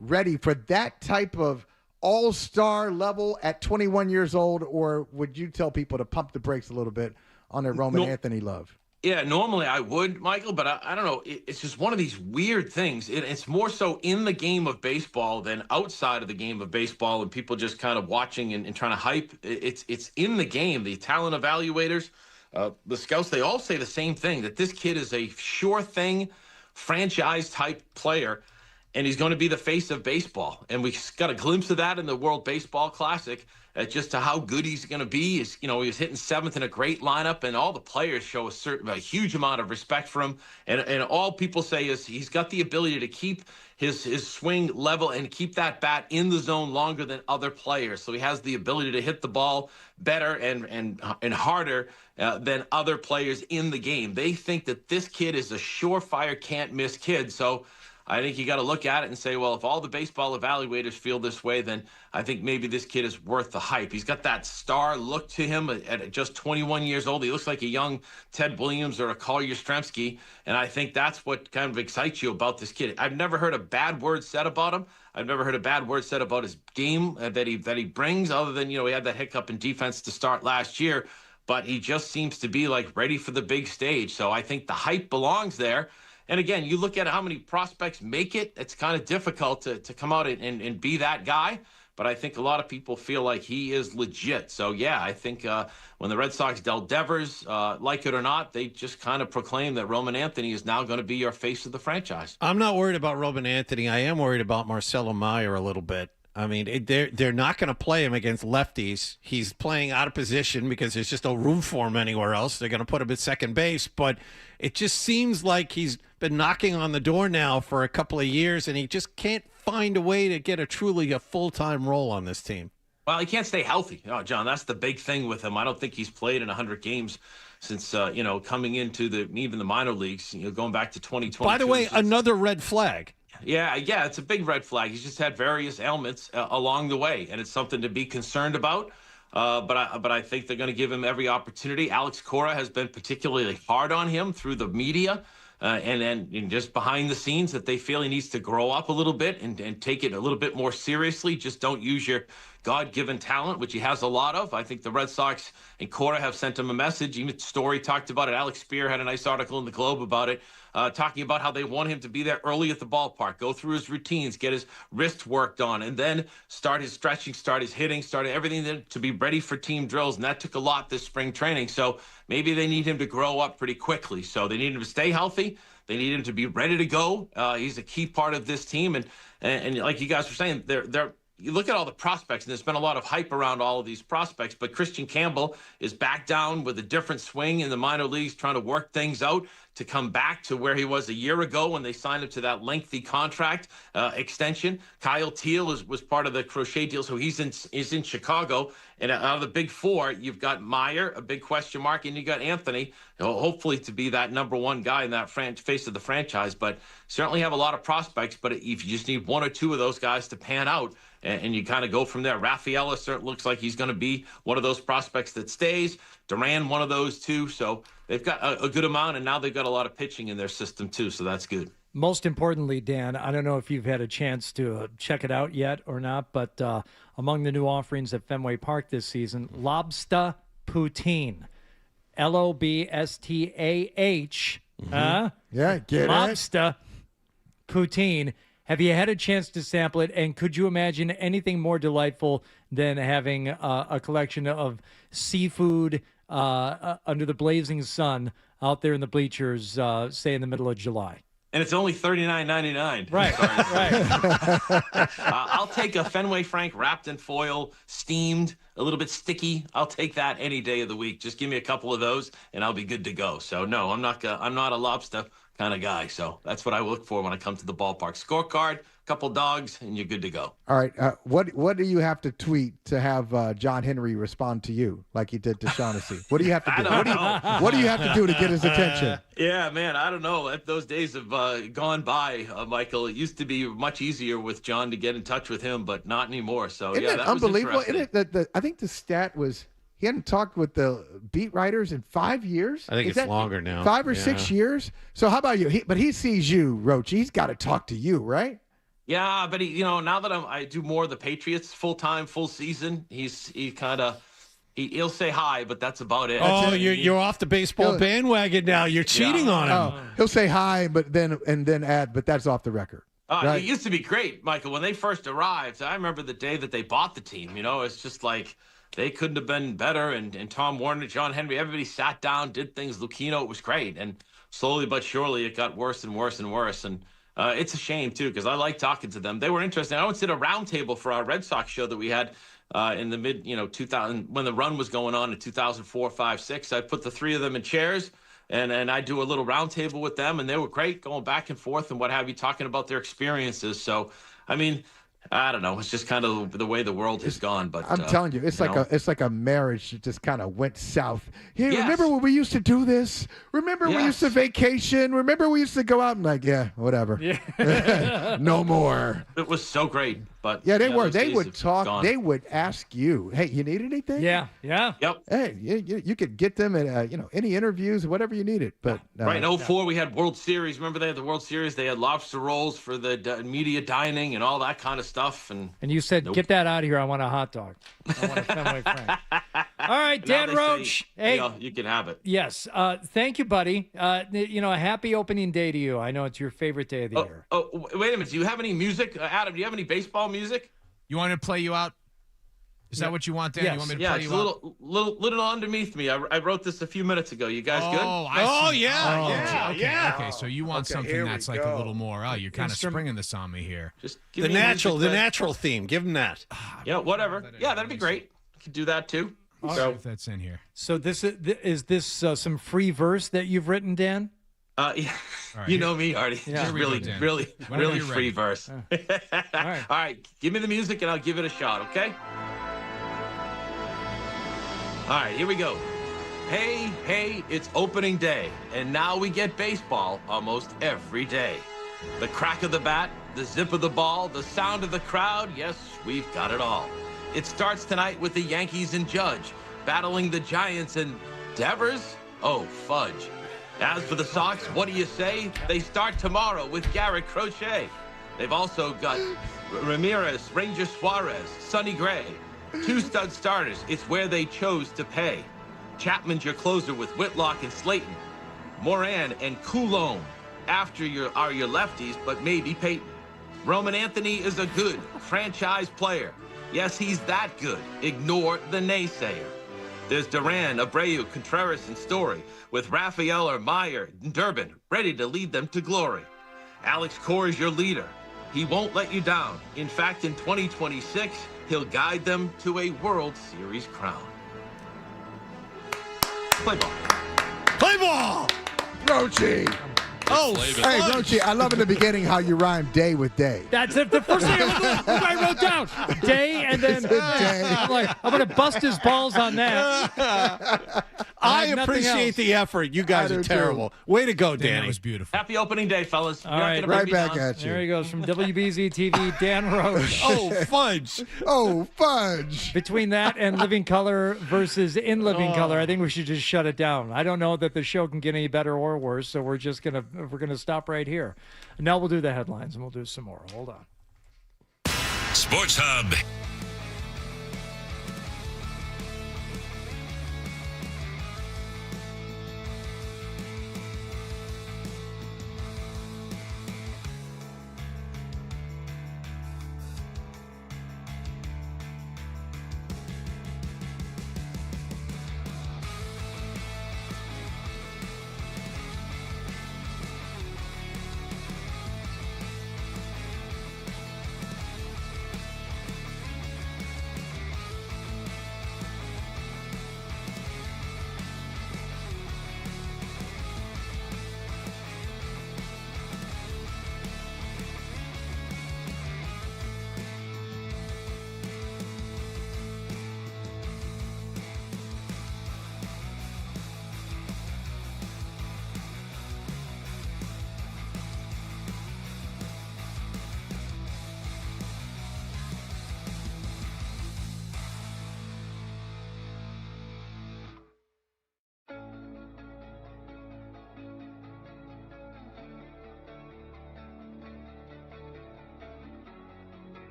ready for that type of all-star level at 21 years old, or would you tell people to pump the brakes a little bit on their Roman Anthony love? Yeah, normally I would, Michael, but I don't know. It's just one of these weird things. It's more so in the game of baseball than outside of the game of baseball, and people just kind of watching and trying to hype. It's in the game. The talent evaluators, the scouts, they all say the same thing, that this kid is a sure thing, franchise-type player, and he's going to be the face of baseball. And we got a glimpse of that in the World Baseball Classic, just to how good he's going to be. He was hitting seventh in a great lineup, and all the players show a huge amount of respect for him. And all people say is he's got the ability to keep his swing level and keep that bat in the zone longer than other players. So he has the ability to hit the ball better and harder than other players in the game. They think that this kid is a surefire, can't-miss kid. So I think you got to look at it and say, well, if all the baseball evaluators feel this way, then I think maybe this kid is worth the hype. He's got that star look to him at just 21 years old. He looks like a young Ted Williams or a Carl Yastrzemski, and I think that's what kind of excites you about this kid. I've never heard a bad word said about him. I've never heard a bad word said about his game that he brings, other than, he had that hiccup in defense to start last year, but he just seems to be like ready for the big stage. So I think the hype belongs there. And again, you look at how many prospects make it, it's kind of difficult to come out and be that guy. But I think a lot of people feel like he is legit. So, yeah, I think when the Red Sox dealt Devers, like it or not, they just kind of proclaimed that Roman Anthony is now going to be your face of the franchise. I'm not worried about Roman Anthony. I am worried about Marcelo Meyer a little bit. I mean, they're not going to play him against lefties. He's playing out of position because there's just no room for him anywhere else. They're going to put him at second base. But it just seems like he's been knocking on the door now for a couple of years, and he just can't find a way to get a full-time role on this team. Well, he can't stay healthy. John, that's the big thing with him. I don't think he's played in 100 games since, coming into even the minor leagues, going back to 2020. By the way, another red flag. Yeah, it's a big red flag. He's just had various ailments along the way, and it's something to be concerned about. But I think they're going to give him every opportunity. Alex Cora has been particularly hard on him through the media and just behind the scenes, that they feel he needs to grow up a little bit and take it a little bit more seriously. Just don't use your God-given talent, which he has a lot of. I think the Red Sox and Cora have sent him a message. Even Story talked about it. Alex Spear had a nice article in the Globe about it, talking about how they want him to be there early at the ballpark, go through his routines, get his wrist worked on, and then start his stretching, start his hitting, start everything to be ready for team drills. And that took a lot this spring training. So maybe they need him to grow up pretty quickly. So they need him to stay healthy. They need him to be ready to go. He's a key part of this team. And like you guys were saying, you look at all the prospects, and there's been a lot of hype around all of these prospects, but Christian Campbell is back down with a different swing in the minor leagues, trying to work things out to come back to where he was a year ago when they signed him to that lengthy contract extension. Kyle Teal was part of the Crochet deal, so he's in Chicago. And out of the big four, you've got Meyer, a big question mark, and you got Anthony, hopefully to be that number one guy in that face of the franchise. But certainly have a lot of prospects, but if you just need one or two of those guys to pan out, and you kind of go from there. Rafaela certainly looks like he's going to be one of those prospects that stays. Duran, one of those too. So they've got a good amount, and now they've got a lot of pitching in their system too, so that's good. Most importantly, Dan, I don't know if you've had a chance to check it out yet or not, but among the new offerings at Fenway Park this season, Lobster Poutine. Lobstah. Yeah, get Lobster Poutine. Have you had a chance to sample it, and could you imagine anything more delightful than having a collection of seafood under the blazing sun out there in the bleachers, say in the middle of July? And it's only $39.99. Right, right. I'll take a Fenway Frank wrapped in foil, steamed, a little bit sticky. I'll take that any day of the week. Just give me a couple of those, and I'll be good to go. So, no, I'm not a lobster kind of guy. So that's what I look for when I come to the ballpark. Scorecard, couple dogs, and you're good to go. All right. What do you have to tweet to have John Henry respond to you like he did to Shaughnessy? What do you have to do? What do you have to do to get his attention? Yeah, man, I don't know. Those days have gone by, Michael. It used to be much easier with John to get in touch with him, but not anymore. So, Isn't that unbelievable? was interesting. I think the stat was he hadn't talked with the beat writers in 5 years. I think it's longer now. 5 or 6 years. So how about you? But he sees you, Roach. He's got to talk to you, right? Yeah, but now that I do more of the Patriots full-time, full season, he'll say hi, but that's about it. Oh, you're off the baseball bandwagon now. You're cheating on him. Oh, he'll say hi, but then add, but that's off the record. Right? It used to be great, Michael. When they first arrived, I remember the day that they bought the team. It's just like they couldn't have been better. And Tom Warner, John Henry, everybody sat down, did things. Lucchino, it was great. And slowly but surely, it got worse and worse and worse. And it's a shame, too, because I like talking to them. They were interesting. I once did a roundtable for our Red Sox show that we had in the mid, 2000, when the run was going on in 2004, 5, 6. I put the three of them in chairs, and I do a little roundtable with them, and they were great, going back and forth and what have you, talking about their experiences. So, I mean, I don't know. It's just kind of the way the world has gone. But I'm telling you, it's like a marriage that just kind of went south. Hey, Yes. remember when we used to do this? Remember we used to vacation? Remember we used to go out? I'm like, yeah, whatever. Yeah. No more. it was so great. But Yeah, they were. those They days would have talk. gone. They would ask you, "Hey, you need anything?" Yeah. Yep. Hey, you could get them at any interviews, whatever you needed. But Right, in 04, we had World Series. Remember they had the World Series? They had lobster rolls for the media dining and all that kind of stuff. And you said, Nope. get that out of here. I want a hot dog. I want a Fenway Frank. All right, now Dan they Roach. say, Hey, you can have it. yes. Thank you, buddy. A happy opening day to you. I know it's your favorite day of the year. Oh, wait a minute. Do you have any music? Adam, do you have any baseball music? You want me to play you out? Is that what you want, Dan? Yes. You want me to Yeah, play it's you a out? little underneath me. I wrote this a few minutes ago. You guys good? I see. yeah. Okay, so you want something that's like a little more. Oh, you're kind of springing this on me here. Just give The me natural music theme. Give him that. Yeah, whatever. Yeah, that'd be great. You could do that too. See So, if that's in here. So is this some free verse that you've written, Dan? yeah, right, you know me, Artie. Yeah. Just Here we really, go, Dan. really, Whenever really you're free ready. verse. All right. All right, give me the music and I'll give it a shot, okay? All right, here we go. Hey, it's opening day, and now we get baseball almost every day. The crack of the bat, the zip of the ball, the sound of the crowd, yes, we've got it all. It starts tonight with the Yankees and Judge, battling the Giants and Devers? Oh, fudge. As for the Sox, what do you say? They start tomorrow with Garrett Crochet. They've also got Ramirez, Ranger Suarez, Sonny Gray. 2 stud starters, it's where they chose to pay. Chapman's your closer with Whitlock and Slayton. Moran and Coulomb are your lefties, but maybe Peyton. Roman Anthony is a good franchise player. Yes, he's that good. Ignore the naysayer. There's Duran, Abreu, Contreras, and Story, with Rafael or Meyer and Durbin ready to lead them to glory. Alex Cora is your leader. He won't let you down. In fact, in 2026, he'll guide them to a World Series crown. Play ball. Play ball! Roachy. Oh, Hey, Roachy, I love in the beginning how you rhyme day with day. That's it. The first thing I wrote down. Day, and then I'm like, I'm going to bust his balls on that. I have nothing appreciate else. the effort. You guys I are do, terrible. Way to go, Dan, that Danny. was beautiful. Happy opening day, fellas. All You're not right. gonna bring Right me back down. at you. There he goes from WBZ TV, Dan Roach. Oh, fudge. Oh, fudge. Between that and Living Color versus In Living Color, I think we should just shut it down. I don't know that the show can get any better or worse, so we're gonna stop right here. Now we'll do the headlines and we'll do some more. Hold on. Sports Hub.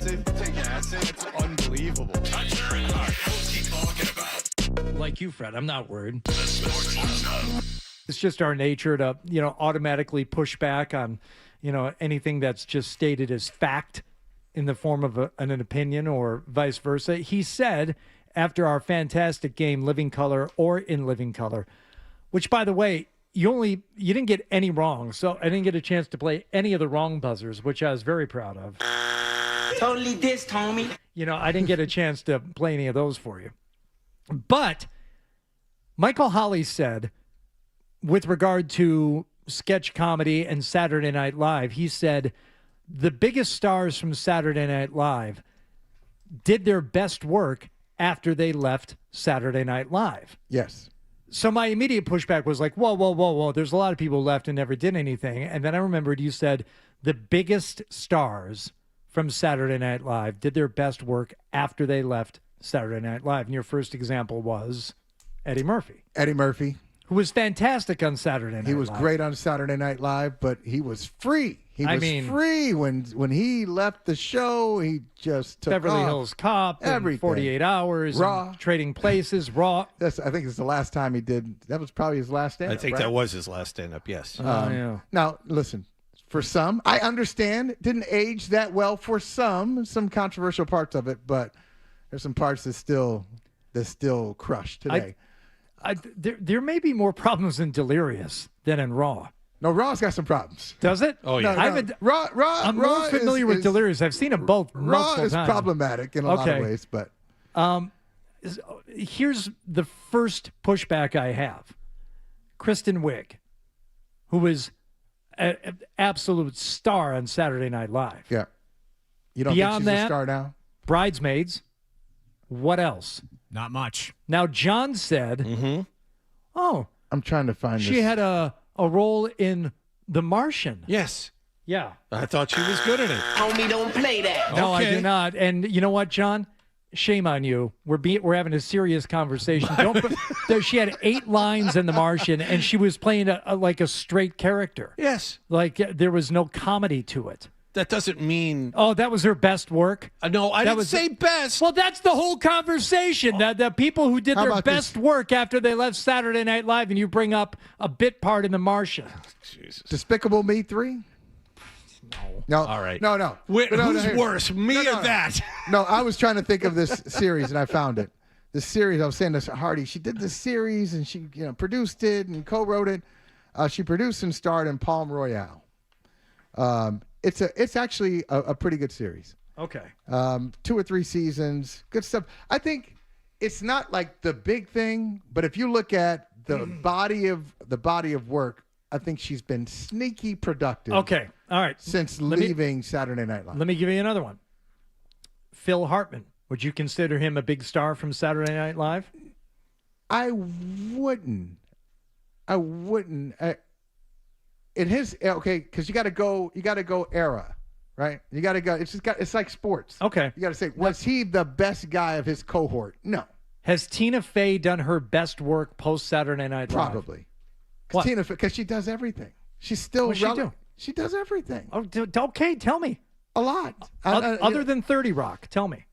acid. Take acid. It's unbelievable. Toucher and Hardy. We'll keep talking about Like you, Fred, I'm not worried. the Sports Hub. It's just our nature to, automatically push back on, anything that's just stated as fact in the form of an opinion or vice versa. He said after our fantastic game, Living Color or In Living Color, which, by the way, you didn't get any wrong. So I didn't get a chance to play any of the wrong buzzers, which I was very proud of. Totally dissed, homie. I didn't get a chance to play any of those for you. But Michael Holley said, with regard to sketch comedy and Saturday Night Live, he said the biggest stars from Saturday Night Live did their best work after they left Saturday Night Live. Yes. So my immediate pushback was like, whoa. There's a lot of people left and never did anything. And then I remembered you said the biggest stars from Saturday Night Live did their best work after they left Saturday Night Live. And your first example was Eddie Murphy. Eddie Murphy. Who was fantastic on Saturday Night Live. He was great on Saturday Night Live, but he was free. He was free when he left the show. He just took Beverly off. Hills Cop, everything. 48 Hours, Raw, Trading Places, Raw. I think it's the last time he did. That was probably his last stand-up. I think right? that was his last stand-up. Yes. Yeah. Now, listen. For some, I understand it didn't age that well. For some controversial parts of it, but there's some parts that still crush today. There may be more problems in Delirious than in Raw. No, Raw's got some problems. Does it? Oh, yeah. I'm more familiar with Delirious. I've seen them both multiple Raw is times. problematic in a lot of ways, but here's the first pushback I have. Kristen Wiig, who was an absolute star on Saturday Night Live. Yeah. You don't Beyond think she's that, a star now? Bridesmaids. What else? Not much. Now, John said, oh, I'm trying to find she this. had a role in The Martian. Yes. Yeah. I thought she was good at it. Homie, don't play that. No, I do not. And you know what, John? Shame on you. We're having a serious conversation. She had 8 lines in The Martian, and she was playing like a straight character. Yes. Like there was no comedy to it. That doesn't mean. Oh, that was her best work? No, I didn't say best. Well, that's the whole conversation. The people who did their best work after they left Saturday Night Live, and you bring up a bit part in The Martian. Jesus. Despicable Me 3? No. All right. No. Who's worse, me or that? No, I was trying to think of this series, and I found it. The series, I was saying this to Hardy, she did the series, and she produced it and co-wrote it. She produced and starred in Palm Royale. It's actually a pretty good series. Okay. 2 or 3 seasons, good stuff. I think it's not like the big thing, but if you look at the body of work, I think she's been sneaky productive. Okay. All right. Since leaving Saturday Night Live. Let me give you another one. Phil Hartman. Would you consider him a big star from Saturday Night Live? I wouldn't. Because you got to go era, right? You got to go. It's like sports. Okay. You got to say, was he the best guy of his cohort? No. Has Tina Fey done her best work post Saturday Night Live? Probably. What? Tina Fey, because she does everything. She's still What's she do? She does everything. Oh, okay. Tell me. A lot. Other than 30 Rock, tell me.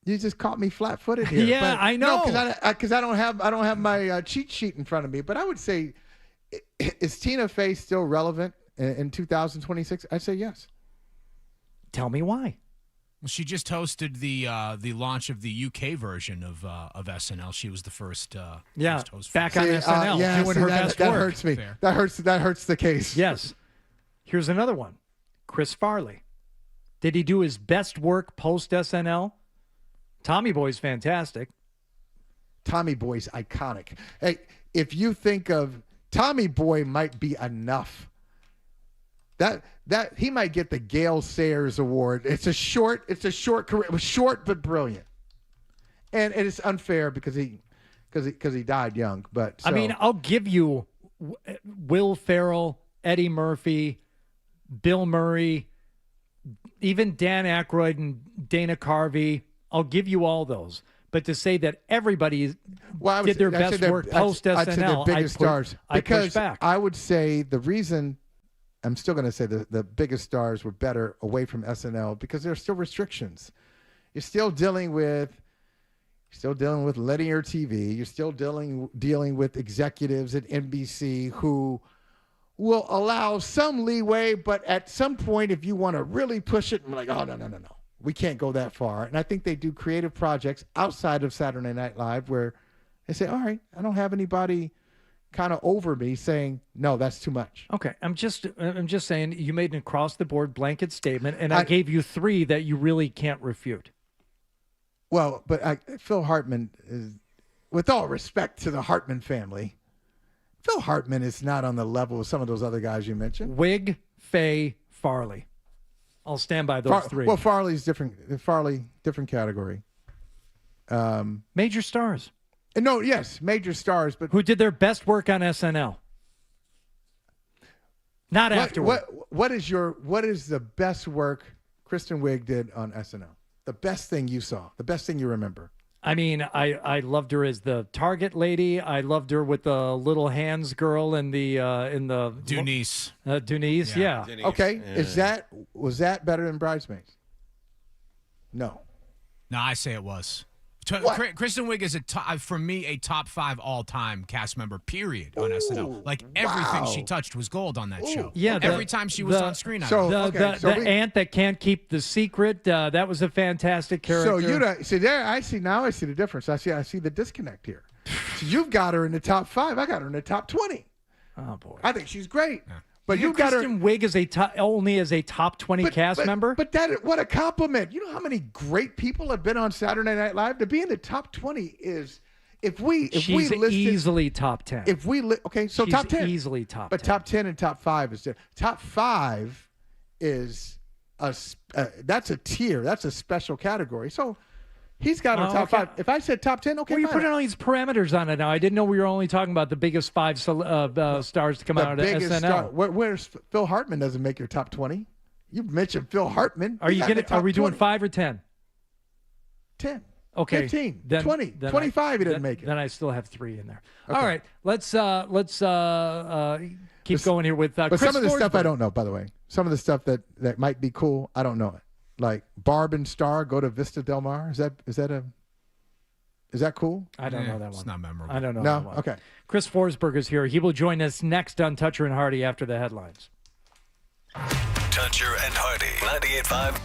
You just caught me flat-footed here. Yeah, I know. Because I don't have my cheat sheet in front of me. But I would say, is Tina Fey still relevant in 2026? I'd say yes. Tell me why. Well, she just hosted the launch of the UK version of SNL. She was the first. First host back on SNL, doing her best work. That hurts me. Fair. That hurts the case. Yes. Here's another one. Chris Farley. Did he do his best work post SNL? Tommy Boy's fantastic. Tommy Boy's iconic. Hey, if you think of Tommy Boy, might be enough. That he might get the Gale Sayers Award. It's a short career. It was short but brilliant. And it's unfair because he died young. But I mean, I'll give you Will Ferrell, Eddie Murphy, Bill Murray, even Dan Aykroyd and Dana Carvey. I'll give you all those. But to say that everybody did their best work post SNL, I'd say they're biggest stars. I push Because back. I would say the reason I'm still going to say the biggest stars were better away from SNL because there are still restrictions. You're still dealing with linear TV. You're still dealing with executives at NBC who will allow some leeway, but at some point, if you want to really push it, I'm like, oh, no. We can't go that far. And I think they do creative projects outside of Saturday Night Live where they say, all right, I don't have anybody kind of over me saying, no, that's too much. Okay, I'm just saying you made an across-the-board blanket statement, and I gave you 3 that you really can't refute. Well, but Phil Hartman is, with all respect to the Hartman family, Phil Hartman is not on the level of some of those other guys you mentioned. Wig, Fay, Farley. I'll stand by those 3. Well, Farley's different. Farley, different category. Major stars. No, yes, major stars, but who did their best work on SNL? Not afterward. What is the best work Kristen Wiig did on SNL? The best thing you saw, the best thing you remember. I mean, I loved her as the Target lady. I loved her with the little hands girl in the Denise. Denise, yeah. Denise. Okay, was that better than Bridesmaids? No. No, I say it was. Kristen Wiig is for me a top 5 all-time cast member. Period on SNL. Like everything she touched was gold on that show. Yeah, every time she was on screen. The aunt that can't keep the secret. That was a fantastic character. So see there. I see the difference. I see the disconnect here. So you've got her in the top 5. I got her in the top 20. Oh boy, I think she's great. Yeah. But you've got Kristen Wiig as only as a top 20 cast member. But what a compliment! You know how many great people have been on Saturday Night Live? To be in the top 20 is she's easily top 10. If we so she's top 10 easily top. But 10. top 10 and top 5 is different. Top 5 is that's a tier. That's a special category. So. He's got her top 5. If I said top 10, okay. Well, you're putting all these parameters on it now. I didn't know we were only talking about the biggest 5 stars to come out of SNL. Where's Phil Hartman doesn't make your top 20? You mentioned Phil Hartman. Are we doing 5 or 10? 10. Okay. 15. 20. 25 he didn't make it. Then I still have 3 in there. Okay. All right. Let's keep going here with But Chris some of the Forsberg. stuff I don't know, by the way. Some of the stuff that might be cool, I don't know it. Like Barb and Star go to Vista Del Mar. Is that cool? I don't know that one. It's not memorable. I don't know. No? That one. Okay. Chris Forsberg is here. He will join us next on Toucher and Hardy after the headlines. Toucher and Hardy, 98.5.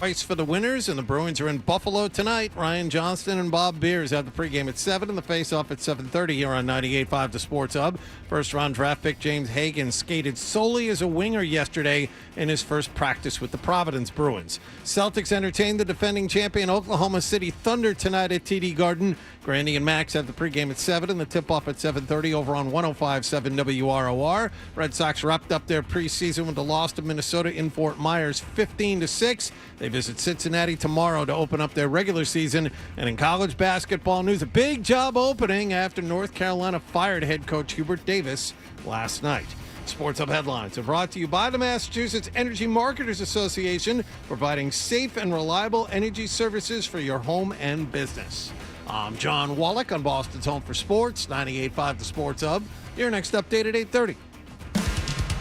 Ice for the winners, and the Bruins are in Buffalo tonight. Ryan Johnston and Bob Beers have the pregame at 7 and the face-off at 7:30 here on 98.5 The Sports Hub. First-round draft pick James Hagens skated solely as a winger yesterday in his first practice with the Providence Bruins. Celtics entertain the defending champion Oklahoma City Thunder tonight at TD Garden. Grandy and Max have the pregame at 7 and the tip-off at 7:30 over on 105.7 WROR. Red Sox wrapped up their preseason with the loss to Minnesota in Fort Myers 15-6. They visit Cincinnati tomorrow to open up their regular season. And in college basketball news, a big job opening after North Carolina fired head coach Hubert Davis last night. Sports Hub headlines are brought to you by the Massachusetts Energy Marketers Association, providing safe and reliable energy services for your home and business. I'm John Wallach on Boston's Home for Sports, 98.5 The Sports Hub. Your next update at 8:30.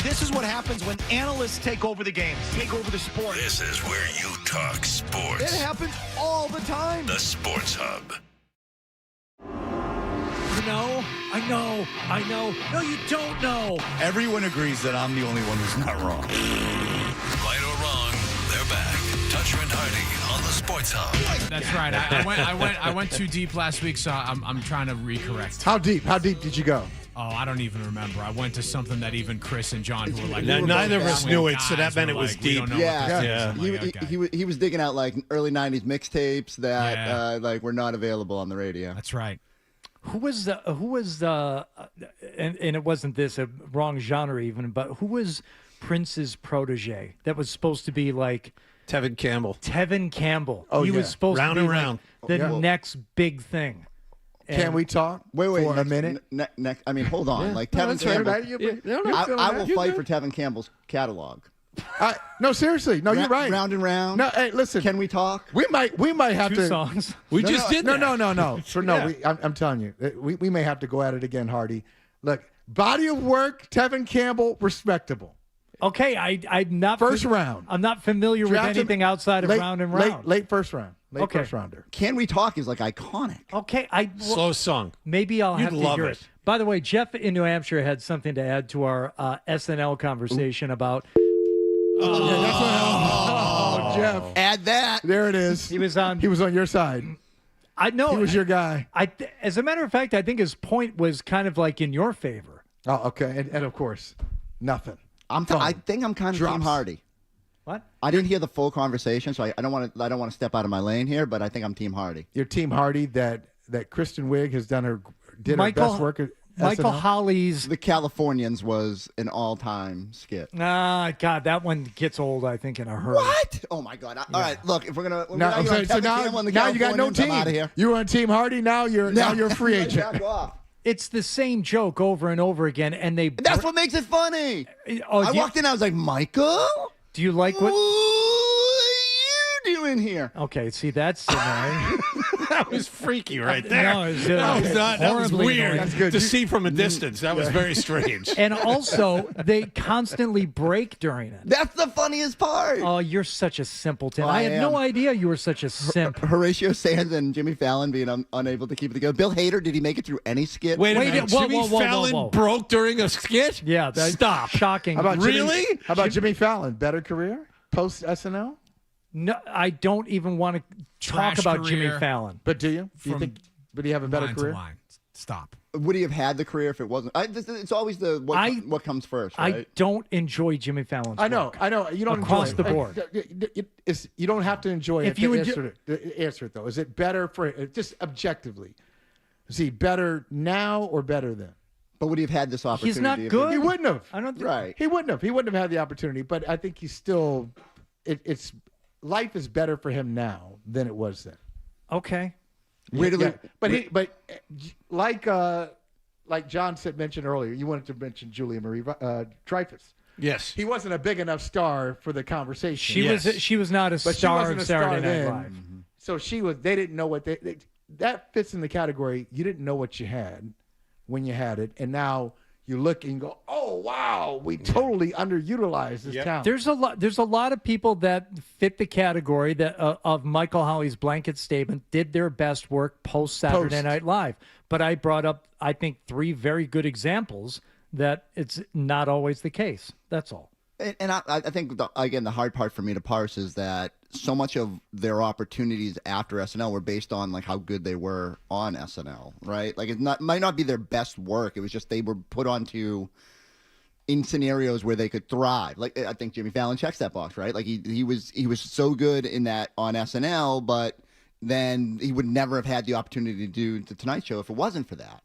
This is what happens when analysts take over the games, take over the sport. This is where you talk sports. It happens all the time. The Sports Hub. I know. No, you don't know. Everyone agrees that I'm the only one who's not wrong. Right or wrong, they're back. Toucher and Hardy on the Sports Hub. That's right. I went too deep last week, so I'm trying to recorrect. How deep? How deep did you go? Oh, I don't even remember. I went to something that even Chris and John, who were like, neither of us knew it, so that meant it was deep. Yeah. He was digging out like early '90s mixtapes that like were not available on the radio. That's right. Who was the and it wasn't this a wrong genre even, but who was Prince's protege that was supposed to be like Tevin Campbell. Tevin Campbell. Oh, he was supposed round to be and round. Like the next big thing. Can we talk? Wait, for a minute. I mean, hold on. Yeah. Like No, Tevin that's right, Campbell. right. I will fight for Tevin Campbell's catalog. No, seriously. No, you're right. Round and round. No, hey, listen. Can we talk? We might have Two to. songs. We just did that. No. I'm telling you, we may have to go at it again, Hardy. Look, body of work, Tevin Campbell, respectable. Okay, I'm not first round. I'm not familiar with anything outside of round and round. Late first round. First rounder. Can We Talk is like iconic. Okay, slow song. Maybe I'll have to love hear it. By the way, Jeff in New Hampshire had something to add to our SNL conversation about. Jeff, add that. There it is. He was on your side. I know he was your guy. As a matter of fact, I think his point was kind of like in your favor. Oh, okay, and of course, nothing. I think I'm kind of Team Hardy. What? I didn't hear the full conversation, so I don't want to step out of my lane here, but I think I'm Team Hardy. You're Team Hardy. That Kristen Wiig has did her best work at Michael SNL? Holley's The Californians was an all-time skit. God, that one gets old, I think, in a hurry. What? Oh my God! All right, look, if we're gonna now you got no team. Out of here. You were on Team Hardy. Now you're a free agent. Back off. It's the same joke over and over again, and that's what makes it funny. Oh, I walked in, I was like, Michael, do you like what? What are you doing here? Okay, see, that's annoying. That was freaky right there. No, that was weird annoying. to see from a distance. That was very strange. And also, they constantly break during it. That's the funniest part. Oh, you're such a simpleton. Well, I had no am. idea you were such a simp. Horatio Sands and Jimmy Fallon being unable to keep it together. Bill Hader, did he make it through any skit? Wait a minute. Jimmy Fallon broke during a skit? Yeah, Stop. Shocking. How about really? How about Jimmy Fallon? Better career post SNL? No, I don't even want to talk about career. Jimmy Fallon. But do you? Do you think? Would he have a better Line career? to line. Stop. Would he have had the career if it wasn't? It's always what comes first, right? I don't enjoy Jimmy Fallon's I know. work. I know. You don't across enjoy the it. board. You don't have to enjoy If it. you Answer it though. Is it better for just objectively? Is he better now or better then? But would he have had this opportunity? He's not good. He wouldn't have. I don't think. Right. He wouldn't have. He wouldn't have had the opportunity. But I think he's still. It's life is better for him now than it was then. Okay. But like John mentioned earlier, you wanted to mention Julia Marie Dreyfus. Yes. He wasn't a big enough star for the conversation. She was not a But she star wasn't of a star Saturday Night then. Live. So they didn't know what that fits in the category. You didn't know what you had when you had it, and now you look and go, oh wow, we totally underutilized this talent. There's a lot of people that fit the category that of Michael Holley's blanket statement, did their best work post Saturday Night Live. But I brought up, I think, 3 very good examples that it's not always the case. That's all. And I think, again, the hard part for me to parse is that so much of their opportunities after SNL were based on like how good they were on SNL, right? Like might not be their best work. It was just they were put onto in scenarios where they could thrive. Like I think Jimmy Fallon checks that box, right? Like he was so good in that on SNL, but then he would never have had the opportunity to do the Tonight Show if it wasn't for that.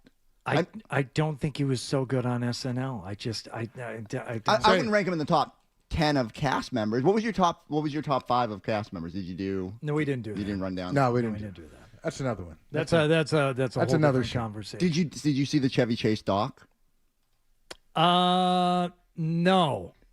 I don't think he was so good on SNL. I wouldn't rank him in the top 10 of cast members. What was your top 5 of cast members? Did you do? No, we didn't do. You didn't run down. No, we didn't do that. That's another one. That's a whole another different conversation. Did you see the Chevy Chase doc? No.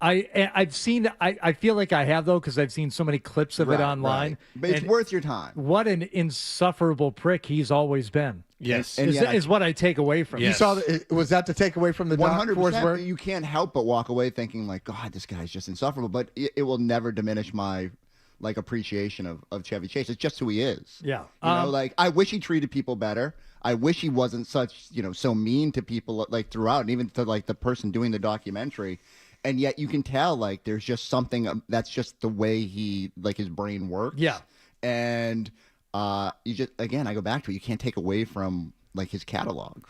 I've seen. I feel like I have though because I've seen so many clips of it online. Right. But it's worth your time. What an insufferable prick he's always been. Yes, is what I take away from. You saw was that to take away from the 100%. You can't help but walk away thinking like, God, this guy's just insufferable. But it will never diminish my like appreciation of Chevy Chase. It's just who he is. Yeah, you know, like I wish he treated people better. I wish he wasn't such so mean to people like throughout, and even to like the person doing the documentary. And yet you can tell like there's just something that's just the way he like his brain works. Yeah, and. You just again, I go back to it. You can't take away from like his catalog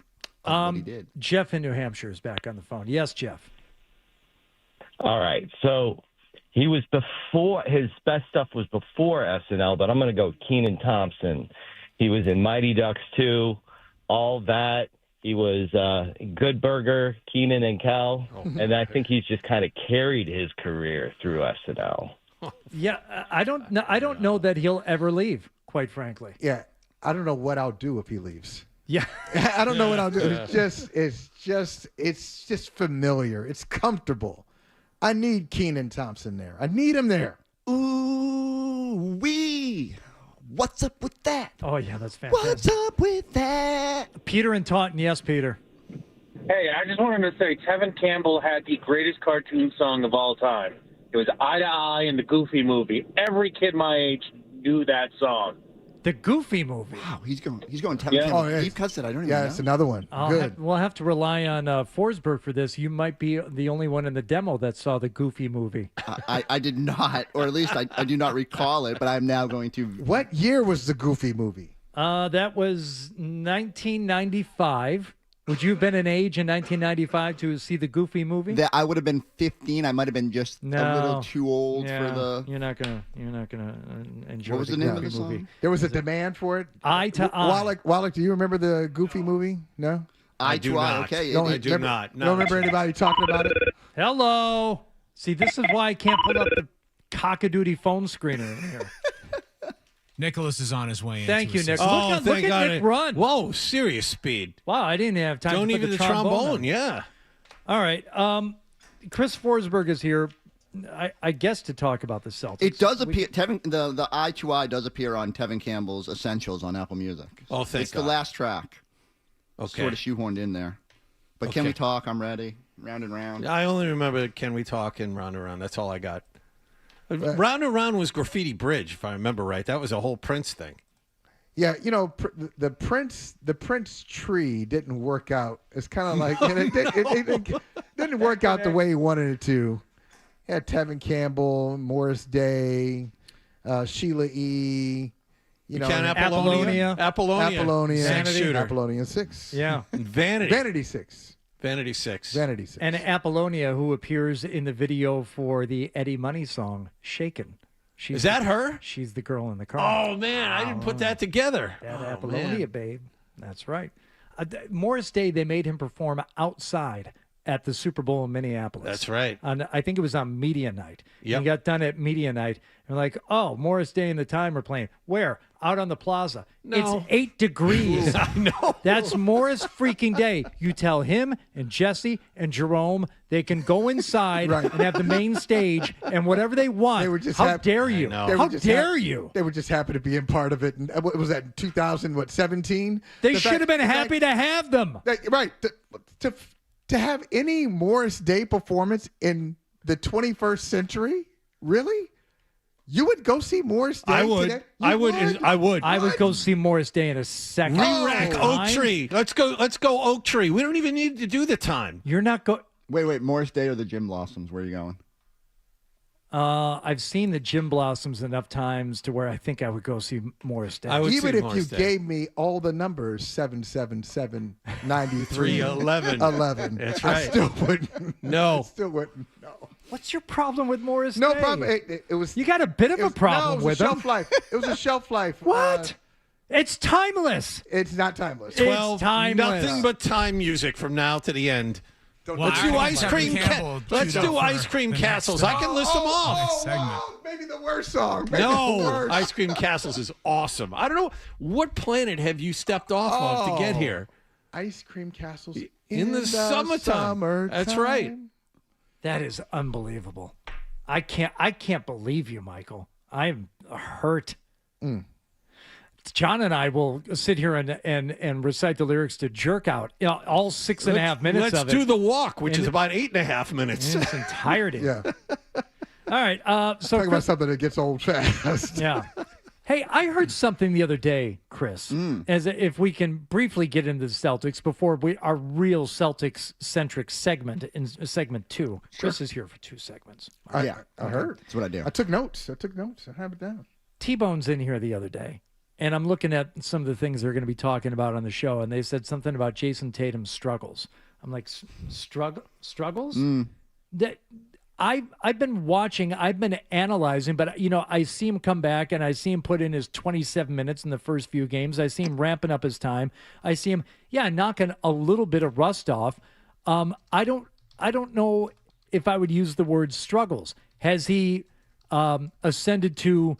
of what he did. Jeff in New Hampshire is back on the phone. Yes, Jeff. All right, so he was before his best stuff was before SNL, but I'm going to go Kenan Thompson. He was in Mighty Ducks 2, all that. He was Good Burger, Kenan and Kel, and I think he's just kind of carried his career through SNL. Yeah, I don't know that he'll ever leave. Quite frankly. Yeah. I don't know what I'll do if he leaves. Yeah. I don't know what I'll do. It's just familiar. It's comfortable. I need Kenan Thompson there. I need him there. Ooh wee. What's up with that? Oh yeah, that's fantastic. What's up with that? Peter in Taunton. Yes, Peter. Hey, I just wanted to say Tevin Campbell had the greatest cartoon song of all time. It was Eye to Eye in the Goofy movie. Every kid my age knew that song. The Goofy movie. Wow, he's going Tevin Campbell deep cuts that I don't even know. Yeah, it's another one. Good. We'll have to rely on Forsberg for this. You might be the only one in the demo that saw the Goofy movie. I did not, or at least I do not recall it, but I'm now going to. What year was the Goofy movie? That was 1995. Would you have been an age in 1995 to see the Goofy movie? That I would have been 15. I might have been just a little too old for the. You're not gonna enjoy. What was the name of the movie. song? There was a demand for it. Eye to Eye. Wallach, do you remember the Goofy movie? No. Eye to Eye. Okay. I do not. Don't remember anybody talking about it? Hello. See, this is why I can't pull up the cockadoodie phone screener in here. Nicholas is on his way in. Thank you, Nick. Oh, look at Nick run. Whoa, serious speed. Wow, I didn't have time Don't to put even the trombone. Yeah. All right. Chris Forsberg is here, I guess, to talk about the Celtics. It does appear, the Eye to Eye does appear on Tevin Campbell's Essentials on Apple Music. Oh, thank It's God. the last track. Okay. Sort of shoehorned in there. But Can We Talk? I'm ready. Round and Round. I only remember Can We Talk and Round and Round. That's all I got. Round and Round was Graffiti Bridge, if I remember right. That was a whole Prince thing. Yeah, the Prince tree didn't work out. It's kind of like it didn't work out the way he wanted it to. He had Tevin Campbell, Morris Day, Sheila E. Apollonia. Apollonia 6. Yeah. Vanity 6. Vanity 6. And Apollonia, who appears in the video for the Eddie Money song, Shaken. Is that her? She's the girl in the car. Oh, man, I didn't put that together. That Apollonia, babe. That's right. Morris Day, they made him perform outside at the Super Bowl in Minneapolis. That's right. I think it was on Media Night. Yep. He got done at Media Night. And like, oh, Morris Day and the Time are playing. Where? Out on the plaza. No. It's 8 degrees. I know. That's Morris freaking Day. You tell him and Jesse and Jerome they can go inside and have the main stage and whatever they want. They were just How dare you? How dare you? They were just happy to be in part of it. And what was that, 2017? They should have been happy to have them. Right. To have any Morris Day performance in the 21st century? Really? You would go see Morris Day? I would. Today? I would. I would go see Morris Day in a second. Re-rack Oak Tree. Let's go Oak Tree. We don't even need to do the time. You're not going. Wait. Morris Day or the Jim Blossoms? Where are you going? I've seen the Gym Blossoms enough times to where I think I would go see Morris Day. Even if you gave me all the numbers 777 93 11, That's I right. still wouldn't. No. I still wouldn't. No. What's your problem with Morris No Day? problem. It was. You got a bit of it a was- problem no, it was with a him. shelf life. It was a shelf life. What? It's timeless. It's not timeless. 12, timeless. nothing but time music from now to the end. Don't Let's do do that. ice cream. Let's do ice cream castles. I can list them off. Maybe the worst song. Maybe the No, worst. ice cream castles is awesome. I don't know what planet have you stepped off of to get here. Ice cream castles In the summertime. That's right. That is unbelievable. I can't believe you, Michael. I'm hurt. John and I will sit here and recite the lyrics to Jerk Out, all 6.5 minutes Let's of it. do the walk, which In is about 8.5 minutes. in its entirety. Yeah. All right. So Talking about something that gets old fast. yeah. Hey, I heard something the other day, Chris. As if we can briefly get into the Celtics before our real Celtics-centric segment in segment 2. Chris is here for 2 segments. I heard. That's what I do. I took notes. I have it down. T-Bone's in here the other day, and I'm looking at some of the things they're going to be talking about on the show, and they said something about Jason Tatum's struggles. I'm like, struggles? That I've been watching, I've been analyzing, but I see him come back and I see him put in his 27 minutes in the first few games. I see him ramping up his time. I see him, knocking a little bit of rust off. I don't know if I would use the word struggles. Has he ascended to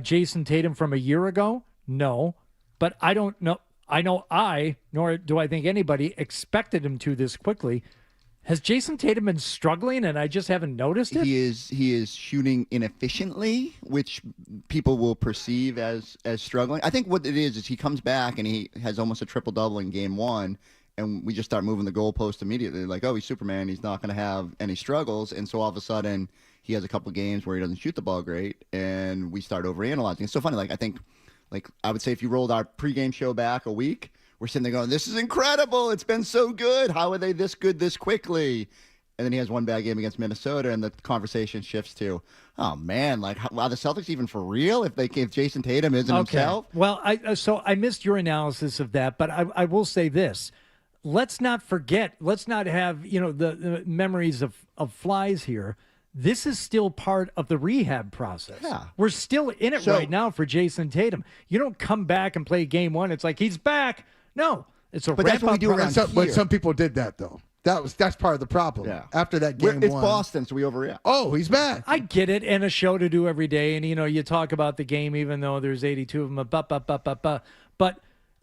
Jason Tatum from a year ago? No, but I don't know. Nor do I think anybody expected him to this quickly. Has Jason Tatum been struggling and I just haven't noticed it? He is shooting inefficiently, which people will perceive as struggling. I think what it is he comes back and he has almost a triple-double in game 1, and we just start moving the goalpost immediately. Like, oh, he's Superman. He's not going to have any struggles. And so all of a sudden he has a couple games where he doesn't shoot the ball great, and we start overanalyzing. It's so funny. I would say if you rolled our pregame show back a week, we're sitting there going, this is incredible. It's been so good. How are they this good this quickly? And then he has one bad game against Minnesota, and the conversation shifts to, oh, man, are the Celtics even for real if Jason Tatum isn't himself? Well, I missed your analysis of that, but I will say this. Let's not forget, let's not have, the memories of flies here. This is still part of the rehab process. Yeah. We're still in it right now for Jason Tatum. You don't come back and play game 1. It's like he's back. No, it's a But that's what we do around here. But some people did that, though. That's part of the problem. Yeah. After that game It's 1. Boston, so we overreact. Oh, he's back. I get it, and a show to do every day, and you talk about the game even though there's 82 of them. But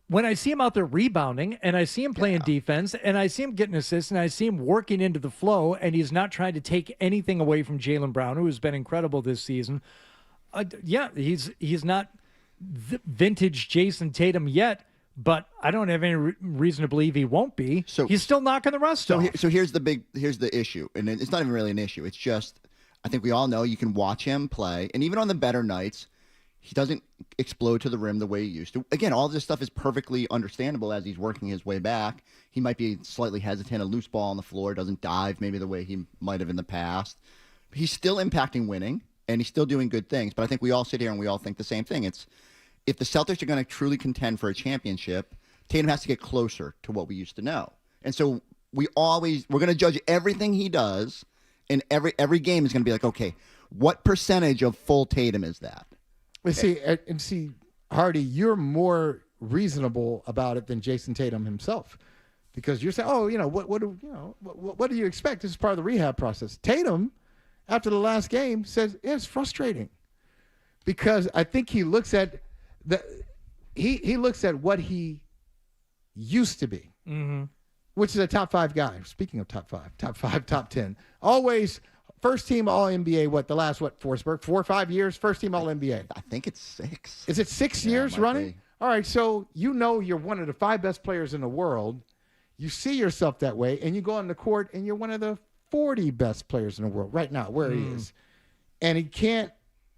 when I see him out there rebounding, and I see him playing defense, and I see him getting assists, and I see him working into the flow, and he's not trying to take anything away from Jaylen Brown, who has been incredible this season. He's not vintage Jason Tatum yet. But I don't have any reason to believe he won't be. So he's still knocking the rust off. So here's the issue, and it's not even really an issue. It's just I think we all know you can watch him play, and even on the better nights, he doesn't explode to the rim the way he used to. Again, all this stuff is perfectly understandable as he's working his way back. He might be slightly hesitant, a loose ball on the floor, doesn't dive maybe the way he might have in the past. But he's still impacting winning, and he's still doing good things. But I think we all sit here and we all think the same thing. It's if the Celtics are going to truly contend for a championship, Tatum has to get closer to what we used to know. And so we're going to judge everything he does, and every game is going to be like, okay, what percentage of full Tatum is that? See, Hardy, you're more reasonable about it than Jason Tatum himself, because you're saying, what do you expect? This is part of the rehab process. Tatum, after the last game, says it's frustrating because I think he looks at he looks at what he used to be, which is a top 5 guy. Speaking of top 5, top 10, always. First team All-NBA, Forsberg, 4 or 5 years? First team All-NBA. I think it's 6. Is it 6 years running? Be. All right, so you're one of the 5 best players in the world. You see yourself that way, and you go on the court, and you're one of the 40 best players in the world right now, where he is. And he can't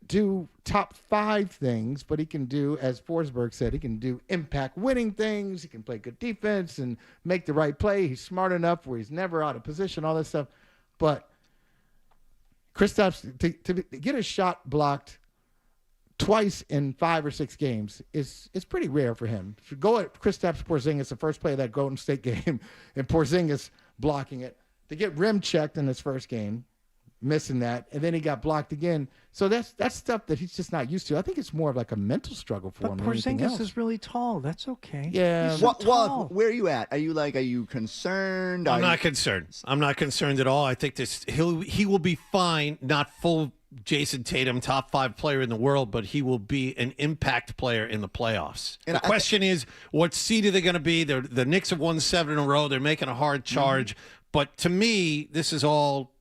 do top 5 things, but he can do, as Forsberg said, he can do impact winning things. He can play good defense and make the right play. He's smart enough where he's never out of position, all that stuff. But Kristaps to get a shot blocked twice in 5 or 6 games is pretty rare for him. To go at Kristaps Porzingis, the first play of that Golden State game, and Porzingis blocking it, to get rim checked in his first game, missing that, and then he got blocked again. So that's stuff that he's just not used to. I think it's more of like a mental struggle for him. But than anything Porzingis else. is really tall. That's okay. Yeah. He's so tall. Where are you at? Are you concerned? I'm not concerned. I'm not concerned at all. I think he will be fine. Not full Jason Tatum, top 5 player in the world, but he will be an impact player in the playoffs. And the question is, what seed are they going to be? The Knicks have won 7 in a row. They're making a hard charge. But to me, this is all,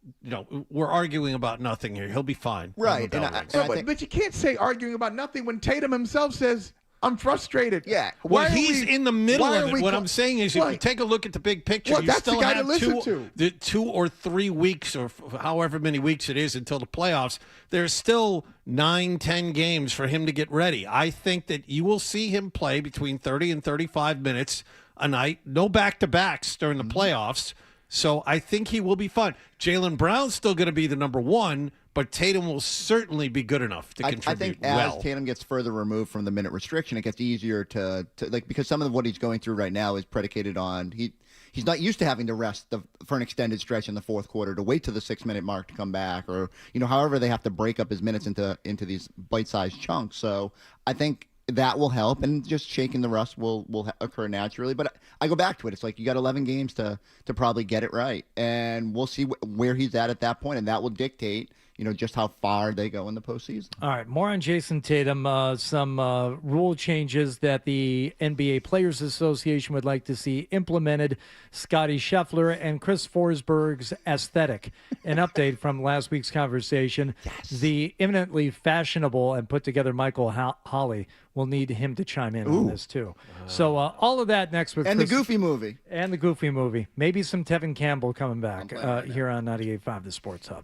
we're arguing about nothing here. He'll be fine. Right. But you can't say arguing about nothing when Tatum himself says, I'm frustrated. Yeah. Well, he's in the middle of it. What I'm saying is, if you take a look at the big picture, you that's still the guy have to listen to. 2 or 3 weeks, or however many weeks it is until the playoffs. There's still 9-10 games for him to get ready. I think that you will see him play between 30 and 35 minutes a night. No back-to-backs during the playoffs. So I think he will be fine. Jaylen Brown's still going to be the number 1, but Tatum will certainly be good enough to contribute. I think as Tatum gets further removed from the minute restriction, it gets easier to because some of what he's going through right now is predicated on he's not used to having to rest for an extended stretch in the fourth quarter, to wait to the 6-minute mark to come back, or however they have to break up his minutes into these bite-sized chunks. So I think that will help, and just shaking the rust will occur naturally. But I go back to it. It's like you got 11 games to probably get it right, and we'll see where he's at that point, and that will dictate just how far they go in the postseason. All right, more on Jason Tatum. Some rule changes that the NBA Players Association would like to see implemented. Scotty Scheffler and Chris Forsberg's aesthetic. An update from last week's conversation. Yes. The eminently fashionable and put together Michael Holley will need him to chime in on this too. So all of that next with and Chris, the Goofy movie. And the Goofy movie. Maybe some Tevin Campbell coming back here on 98.5 The Sports Hub.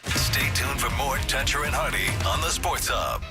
Stay tuned for more Toucher and Hardy on the Sports Hub.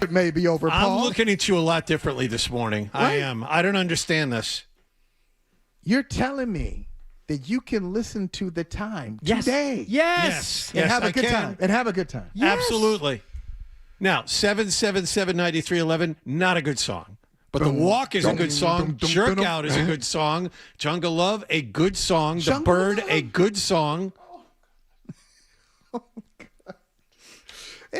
It may be over, Paul. I'm looking at you a lot differently this morning. What? I am. I don't understand this. You're telling me that you can listen to The Time Yes. today. Yes. And have a I good can. time. And have a good time. Yes. Absolutely. Now, 777-9311, not a good song. But The Walk is a good song. Jerk Out is a good song. Jungle Love, a good song. The Bird, a good song.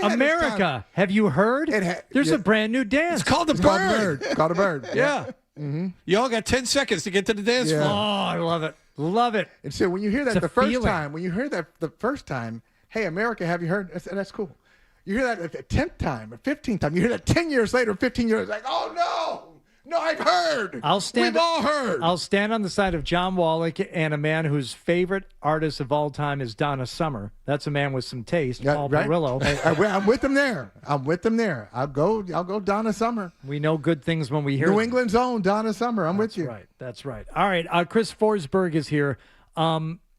America, have you heard? There's a brand new dance. It's called The Bird. Called a bird. Yeah. Mm-hmm. You all got 10 seconds to get to the dance Yeah. floor. Oh, I love it. Love it. And so when you hear that It's a the first feeling. time, hey, America, have you heard? That's cool. You hear that at the 10th time or 15th time. You hear that 10 years later, 15 years, like, oh, no. No, I've heard. We've all heard. I'll stand on the side of John Wallach and a man whose favorite artist of all time is Donna Summer. That's a man with some taste, Paul right. Perillo. I'm with him there. I'll go Donna Summer. We know good things when we hear New them. England's own Donna Summer. I'm with you. Right. That's right. All right. Chris Forsberg is here. The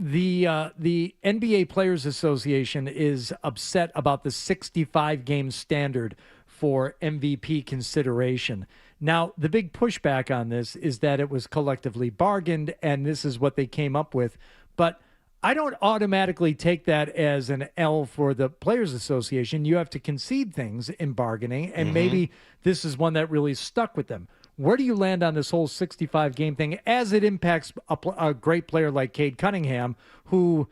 NBA Players Association is upset about the 65-game standard for MVP consideration. Now, the big pushback on this is that it was collectively bargained, and this is what they came up with. But I don't automatically take that as an L for the Players Association. You have to concede things in bargaining, and maybe this is one that really stuck with them. Where do you land on this whole 65-game thing as it impacts a great player like Cade Cunningham, who,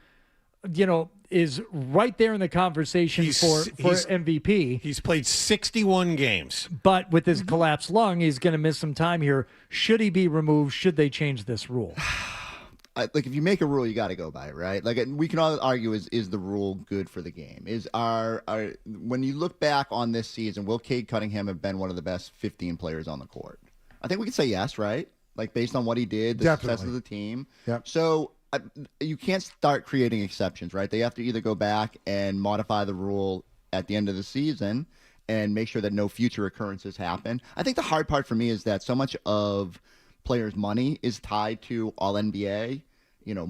is right there in the conversation for MVP? He's played 61 games. But with his collapsed lung, he's going to miss some time here. Should he be removed? Should they change this rule? Like, if you make a rule, you got to go by it, right? Like, we can all argue, is the rule good for the game? When you look back on this season, will Cade Cunningham have been one of the best 15 players on the court? I think we could say yes, right? Like, based on what he did, the success of the team. Yep. So you can't start creating exceptions, right? They have to either go back and modify the rule at the end of the season and make sure that no future occurrences happen. I think the hard part for me is that so much of players' money is tied to All-NBA,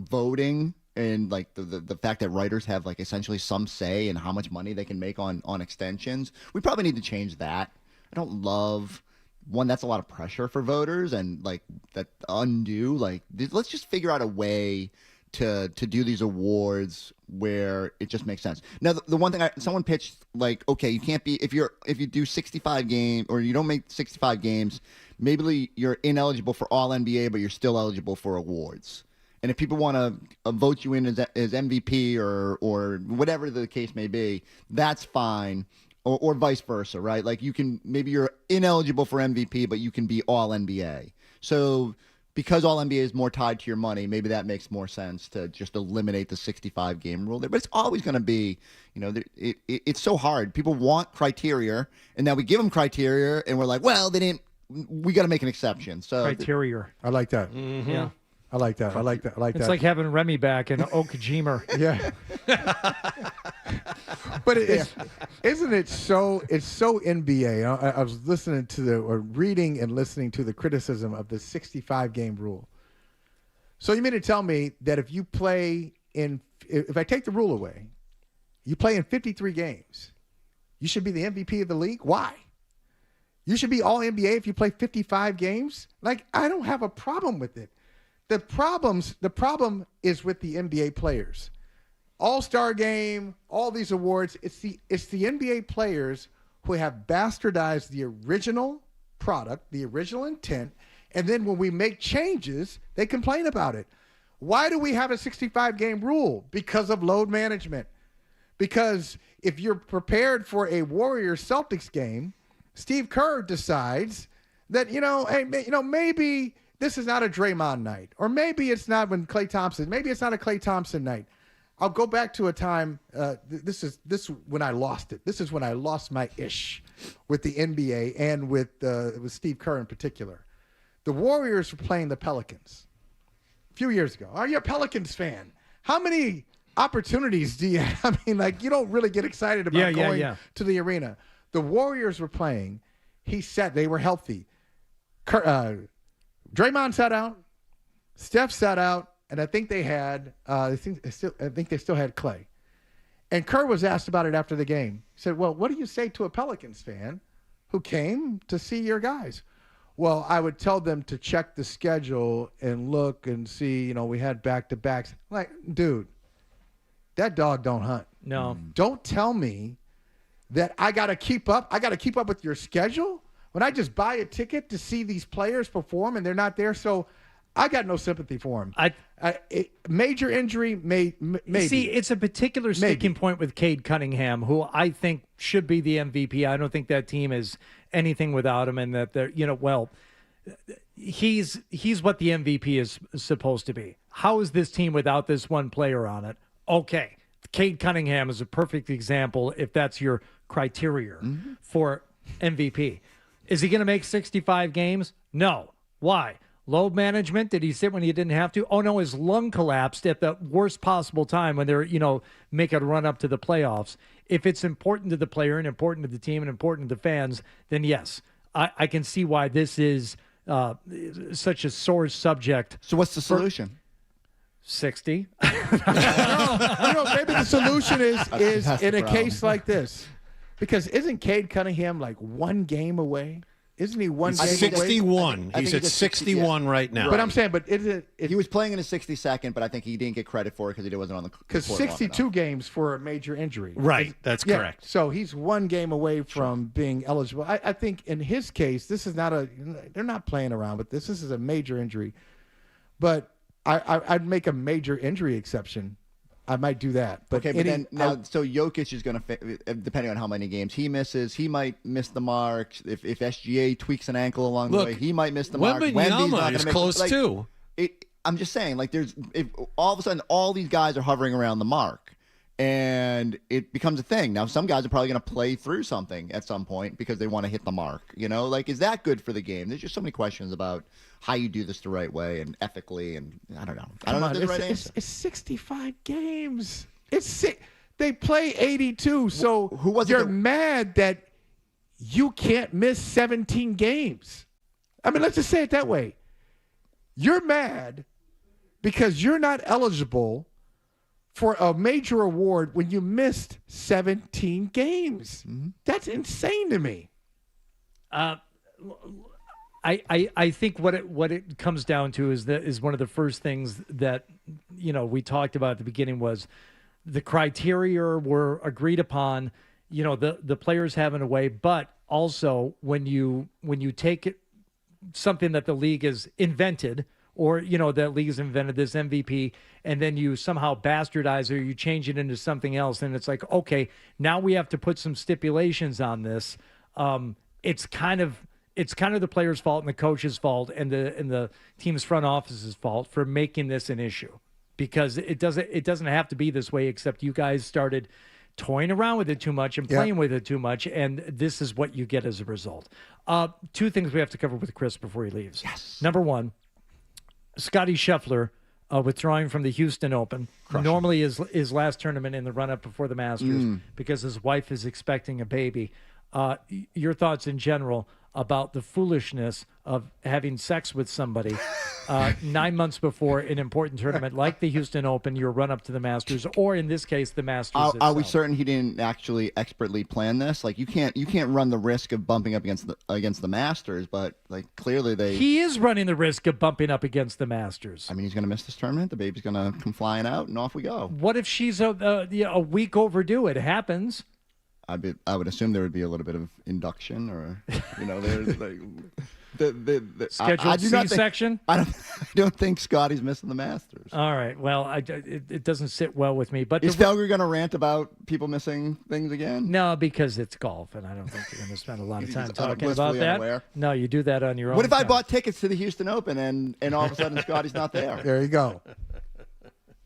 voting, and like the fact that writers have like essentially some say in how much money they can make on extensions. We probably need to change that. I don't love one, that's a lot of pressure for voters, and like that undue, like let's just figure out a way to do these awards where it just makes sense. Now, the one thing someone pitched, like, okay, you can't be, if you do 65 games or you don't make 65 games, maybe you're ineligible for All NBA, but you're still eligible for awards. And if people want to vote you in as MVP or whatever the case may be, that's fine. Or vice versa, right? Like maybe you're ineligible for MVP, but you can be All NBA. So because All NBA is more tied to your money, maybe that makes more sense to just eliminate the 65-game rule there. But it's always going to be, it's so hard. People want criteria, and now we give them criteria, and we're like, well, they didn't. We got to make an exception. So Criteria. I like that. Mm-hmm. Yeah. I like that. It's like having Remy back and Okajimer. Yeah. But isn't it so? It's so NBA. I was reading and listening to the criticism of the 65-game rule. So you mean to tell me that if I take the rule away, you play in 53 games, you should be the MVP of the league? Why? You should be All NBA if you play 55 games? Like, I don't have a problem with it. The problem is with the NBA players. All-Star Game, all these awards, it's the NBA players who have bastardized the original product, the original intent, and then when we make changes, they complain about it. Why do we have a 65-game rule? Because of load management. Because if you're prepared for a Warriors-Celtics game, Steve Kerr decides that, maybe this is not a Draymond night, or maybe it's not maybe it's not a Klay Thompson night. I'll go back to a time, this is when I lost it. This is when I lost my ish with the NBA and with Steve Kerr in particular. The Warriors were playing the Pelicans a few years ago. Are you a Pelicans fan? How many opportunities do you have? I mean, you don't really get excited about going to the arena. The Warriors were playing. They were healthy. Draymond sat out. Steph sat out. And I think they had, I think they still had Clay. And Kerr was asked about it after the game. He said, well, what do you say to a Pelicans fan who came to see your guys? Well, I would tell them to check the schedule and look and see, we had back-to-backs. Like, dude, that dog don't hunt. No. Don't tell me that I got to keep up. I got to keep up with your schedule when I just buy a ticket to see these players perform and they're not there. So I got no sympathy for him. Major injury, maybe. See, it's a particular sticking point with Cade Cunningham, who I think should be the MVP. I don't think that team is anything without him, and that they're, he's what the MVP is supposed to be. How is this team without this one player on it? Okay, Cade Cunningham is a perfect example if that's your criteria for MVP. Is he going to make 65 games? No. Why? Load management? Did he sit when he didn't have to? Oh, no, his lung collapsed at the worst possible time when they're, make a run up to the playoffs. If it's important to the player and important to the team and important to the fans, then yes, I can see why this is such a sore subject. So what's the solution? 60. Maybe the solution is in a case like this. Because isn't Cade Cunningham like one game away? Isn't he one game 61. away? He's at 61 right now. But I'm saying, he was playing in his 62nd, but I think he didn't get credit for it because he wasn't on the court. Because 62 games for a major injury. Right, that's correct. So he's one game away from being eligible. I think in his case, this is not they're not playing around with this. This is a major injury. But I'd make a major injury exception. I might do that. But okay, but then now, so Jokic is going to, depending on how many games he misses, he might miss the mark. If SGA tweaks an ankle along the way, he might miss the mark. Wembanyama is close too. I'm just saying, if all of a sudden all these guys are hovering around the mark, and it becomes a thing. Now, some guys are probably going to play through something at some point because they want to hit the mark. Is that good for the game? There's just so many questions about how you do this the right way and ethically, and I don't know. I don't know if there's the right answer. It's 65 games. They play 82, so you're mad that you can't miss 17 games. I mean, let's just say it that way. You're mad because you're not eligible for a major award when you missed 17 games. That's insane to me. I think what it comes down to is one of the first things that we talked about at the beginning was the criteria were agreed upon. The players having a way, but also when you take something that the league has invented, or that league has invented this MVP, and then you somehow bastardize or you change it into something else, and it's like, okay, now we have to put some stipulations on this. It's kind of the player's fault and the coach's fault and the team's front office's fault for making this an issue, because it doesn't have to be this way, except you guys started toying around with it too much and playing with it too much, and this is what you get as a result. Two things we have to cover with Chris before he leaves. Yes. Number one, Scotty Scheffler withdrawing from the Houston Open. Normally his last tournament in the run-up before the Masters because his wife is expecting a baby. Your thoughts in general about the foolishness of having sex with somebody 9 months before an important tournament like the Houston Open, your run-up to the Masters, or in this case, the Masters Are we certain he didn't actually expertly plan this? Like, you can't run the risk of bumping up against the Masters, but clearly he is running the risk of bumping up against the Masters. I mean, he's going to miss this tournament. The baby's going to come flying out, and off we go. What if she's a week overdue? It happens. I would assume there would be a little bit of induction, or there's the scheduled C-section. I don't think Scotty's missing the Masters. All right. Well, it doesn't sit well with me. But is Felger going to rant about people missing things again? No, because it's golf, and I don't think you're going to spend a lot of time talking about that. Unaware. No, you do that on your own. What if I bought tickets to the Houston Open and all of a sudden Scotty's not there? There you go.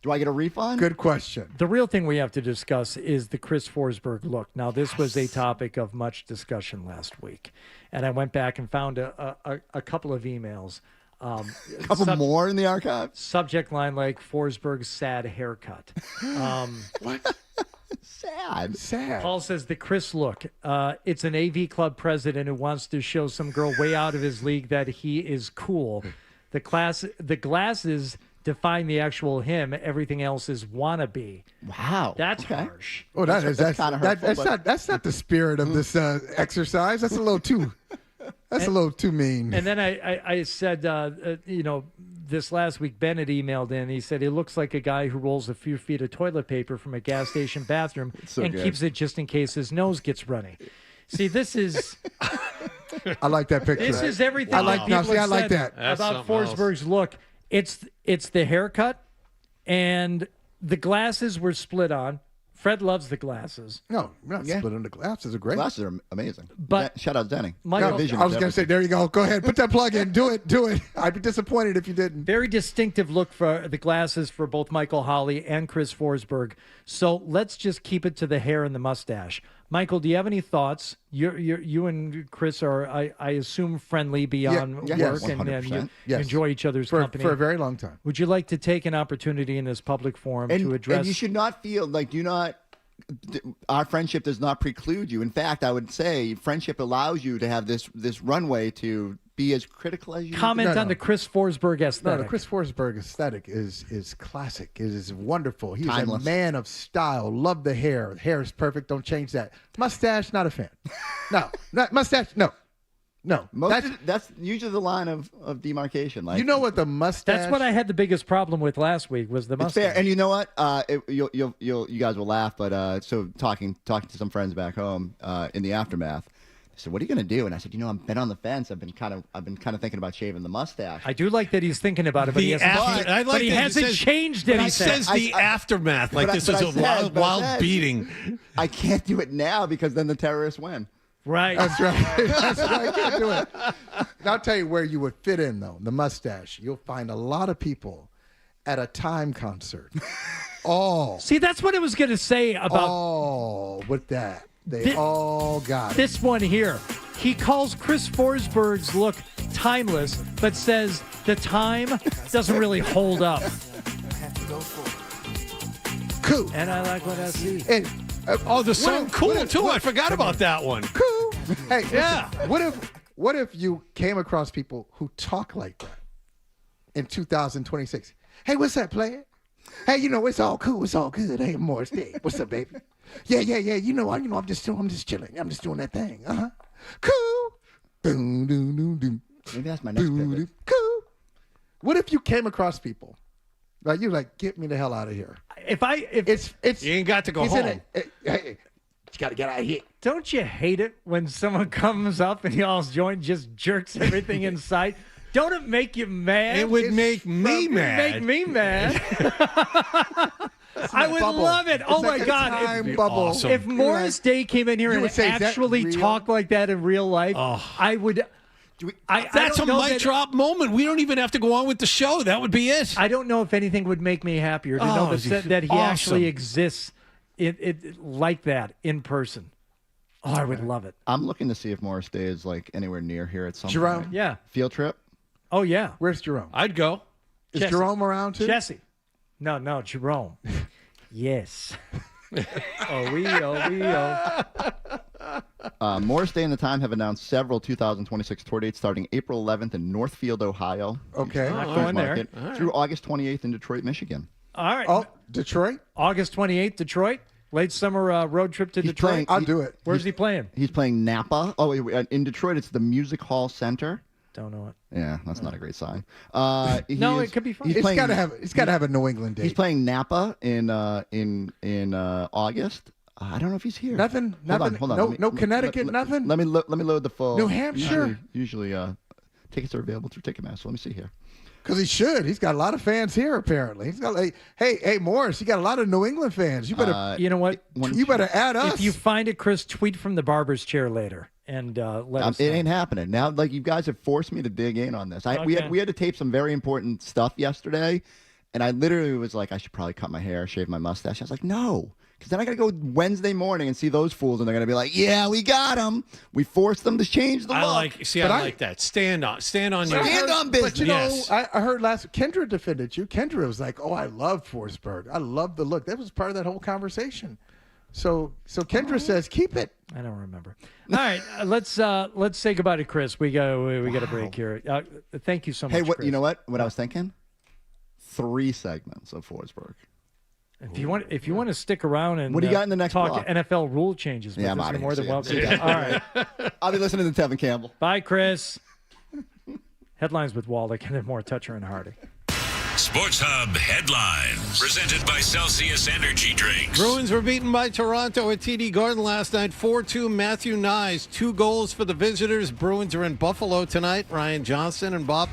Do I get a refund? Good question. The real thing we have to discuss is the Chris Forsberg look. Now, this was a topic of much discussion last week, and I went back and found a couple of emails. A couple more in the archive? Subject line like Forsberg's sad haircut. What? Sad. Paul says the Chris look. It's an AV club president who wants to show some girl way out of his league that he is cool. The glasses define the actual him. Everything else is wannabe. Wow. That's harsh. Oh, that's kind of hurtful. That's not the spirit of this exercise. That's a little too. That's a little too mean. And then I said, this last week, Bennett emailed in. He said he looks like a guy who rolls a few feet of toilet paper from a gas station bathroom and keeps it just in case his nose gets runny. See, this is. I like that picture. This is everything. I like. People I like that about Forsberg's look. It's the haircut, and the glasses were split on. Fred loves the glasses. No, we're not splitting the glasses. Are great. Glasses are amazing. But shout out Denny. Michael, I was going to say, there you go. Go ahead, put that plug in. Do it. I'd be disappointed if you didn't. Very distinctive look for the glasses for both Michael Holley and Chris Forsberg. So let's just keep it to the hair and the mustache. Michael, do you have any thoughts? You and Chris are, I assume, friendly beyond work, and you enjoy each other's company for a very long time. Would you like to take an opportunity in this public forum to address? And you should not feel like our friendship does not preclude you. In fact, I would say friendship allows you to have this runway to be as critical as you comment on the Chris Forsberg aesthetic. No, the Chris Forsberg aesthetic is classic. It is wonderful. He's Timeless. a man of style. Love the hair. The hair is perfect. Don't change that. Mustache, not a fan. No, not mustache. No. That's usually the line of demarcation. Like, you know what the mustache? That's what I had the biggest problem with last week was the mustache. It's fair. And you know what? You guys will laugh, but so talking to some friends back home in the aftermath. They said, "What are you going to do?" And I said, "I've been on the fence. I've been kind of thinking about shaving the mustache." I do like that he's thinking about it, but he hasn't changed anything. He says the aftermath, like this is a wild beating. I can't do it now because then the terrorists win. Right. That's right. That's right. I can't do it. Now, I'll tell you where you would fit in, though. The mustache. You'll find a lot of people at a Time concert. See, that's what I was going to say about. With that. They all got it. This one here. He calls Chris Forsberg's look timeless, but says the time doesn't really hold up. Cool. And I like what I see. And, the song Cool, too. I forgot about that one. Cool. Hey, yeah. Listen, what if you came across people who talk like that in 2026? Hey, what's that, player? Hey, it's all cool. It's all good. Hey, Morris Day. What's up, baby? Yeah. I'm just chilling. I'm just doing that thing. Cool. Boom, doom, doom, doom. Maybe that's my next pivot. Cool. What if you came across people? Like you get me the hell out of here. If it's you ain't got to go home. Hey, you got to get out of here. Don't you hate it when someone comes up and y'all's joint just jerks everything in sight? Don't it make you mad? It would make me mad. Make me mad. I would love it. Oh my God! Awesome. If Morris Day came in here and actually talked like that in real life, I would. That's a mic drop moment. We don't even have to go on with the show. That would be it. I don't know if anything would make me happier to know that he actually exists like that in person. Oh, I would love it. I'm looking to see if Morris Day is anywhere near here at some Jerome? point. Yeah. Field trip? Oh, yeah. Where's Jerome? I'd go. Is Jerome around too? Jesse. No, Jerome. Yes. Morris Day and The Time have announced several 2026 tour dates starting April 11th in Northfield, Ohio. Okay. Not going there. Through August 28th in Detroit, Michigan. All right. Oh, Detroit? August 28th, Detroit. Late summer road trip to Detroit. I'll do it. Where's he playing? He's playing Napa. Oh, in Detroit, it's the Music Hall Center. Don't know it. Yeah, that's not a great sign. It could be fun. It's got to have a New England date. He's playing Napa in August. I don't know if he's here. Nothing. Hold on. No Connecticut. Nothing. Let me load the full. New Hampshire. Usually, tickets are available through Ticketmaster. Let me see here. Because he should. He's got a lot of fans here. Apparently, he's got hey Morris. You got a lot of New England fans. You better. You know what? You better add us. If you find it, Chris, tweet from the barber's chair later and let us know. It ain't happening now. You guys have forced me to dig in on this. We had to tape some very important stuff yesterday, and I literally was like, I should probably cut my hair, shave my mustache. I was like, no. Because then I got to go Wednesday morning and see those fools, and they're going to be like, yeah, we got them. We forced them to change the look. I like that. Stand on business. But you know, I heard Kendra defended you. Kendra was like, oh, I love Forsberg. I love the look. That was part of that whole conversation. So Kendra says, keep it. I don't remember. All right, let's say goodbye to Chris. We got a break here. Thank you so much. Hey, Chris. You know what I was thinking? 3 segments of Forsberg. If you want to stick around and what do you got in the next talk block? NFL rule changes, Yeah, I'm you're outta more here. than See ya. welcome. See ya. All right. I'll be listening to Tevin Campbell. Bye, Chris. Headlines with Wallach and then more Toucher and Hardy. Sports Hub headlines presented by Celsius Energy Drinks. Bruins were beaten by Toronto at TD Garden last night, 4-2. Matthew Nyes, 2 goals for the visitors. Bruins are in Buffalo tonight. Ryan Johnson and Bob.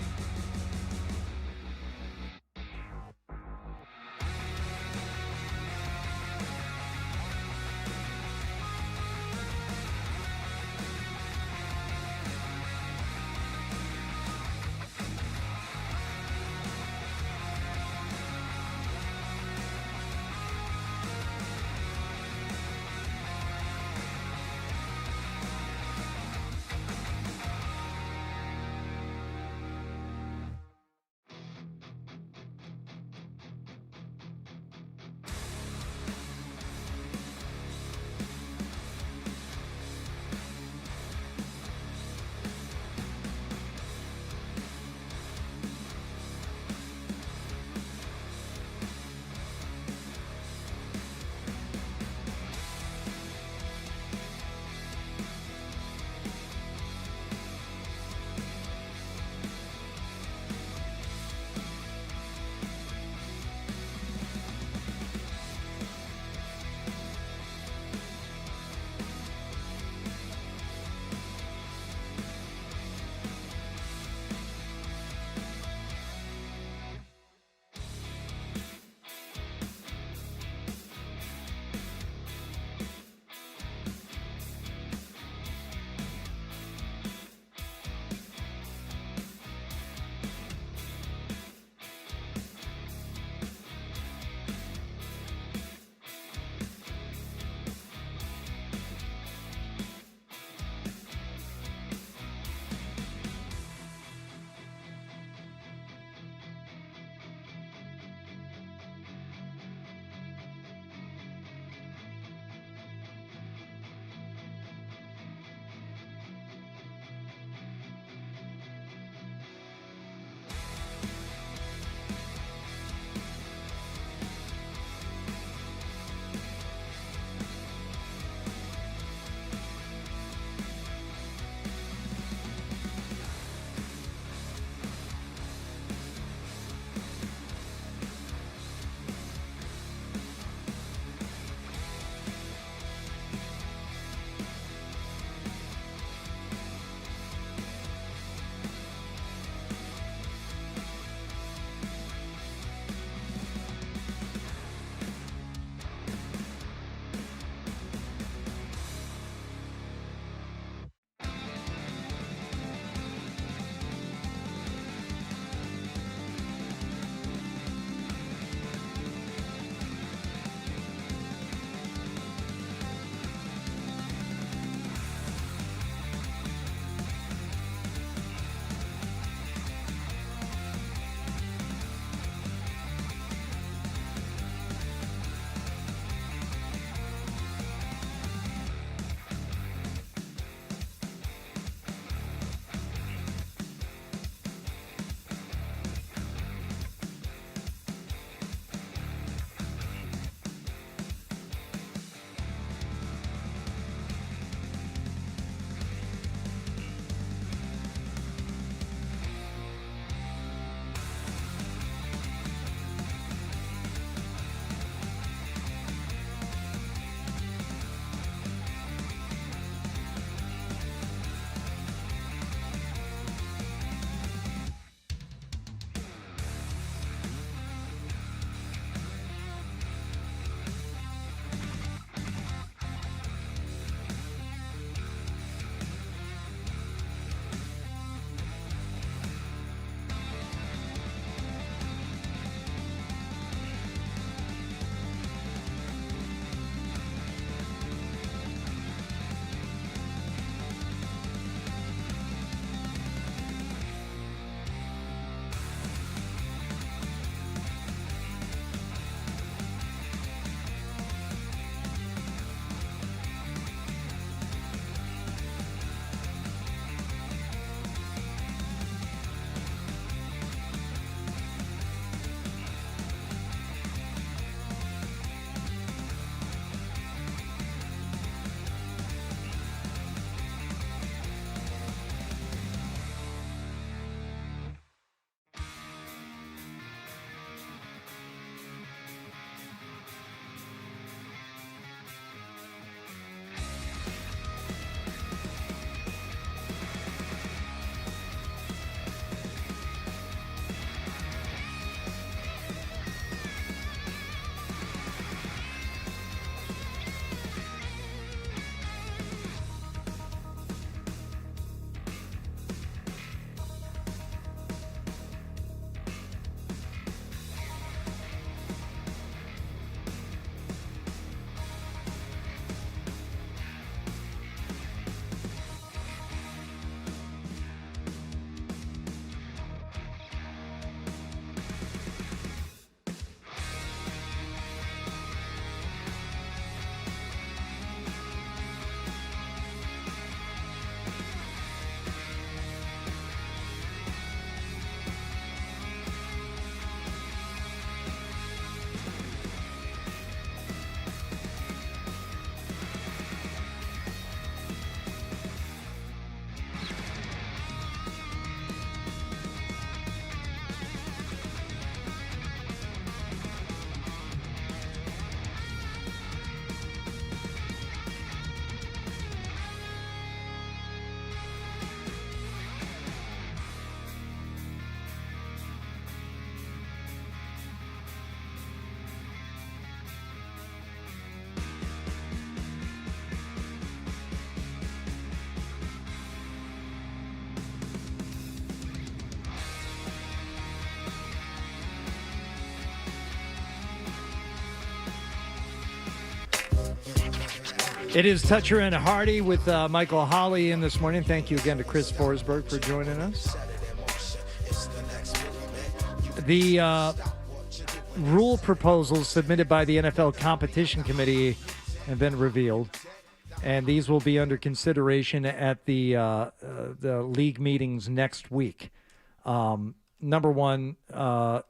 It is Toucher and Hardy with Michael Holley in this morning. Thank you again to Chris Forsberg for joining us. The rule proposals submitted by the NFL Competition Committee have been revealed, and these will be under consideration at the league meetings next week. Number one, a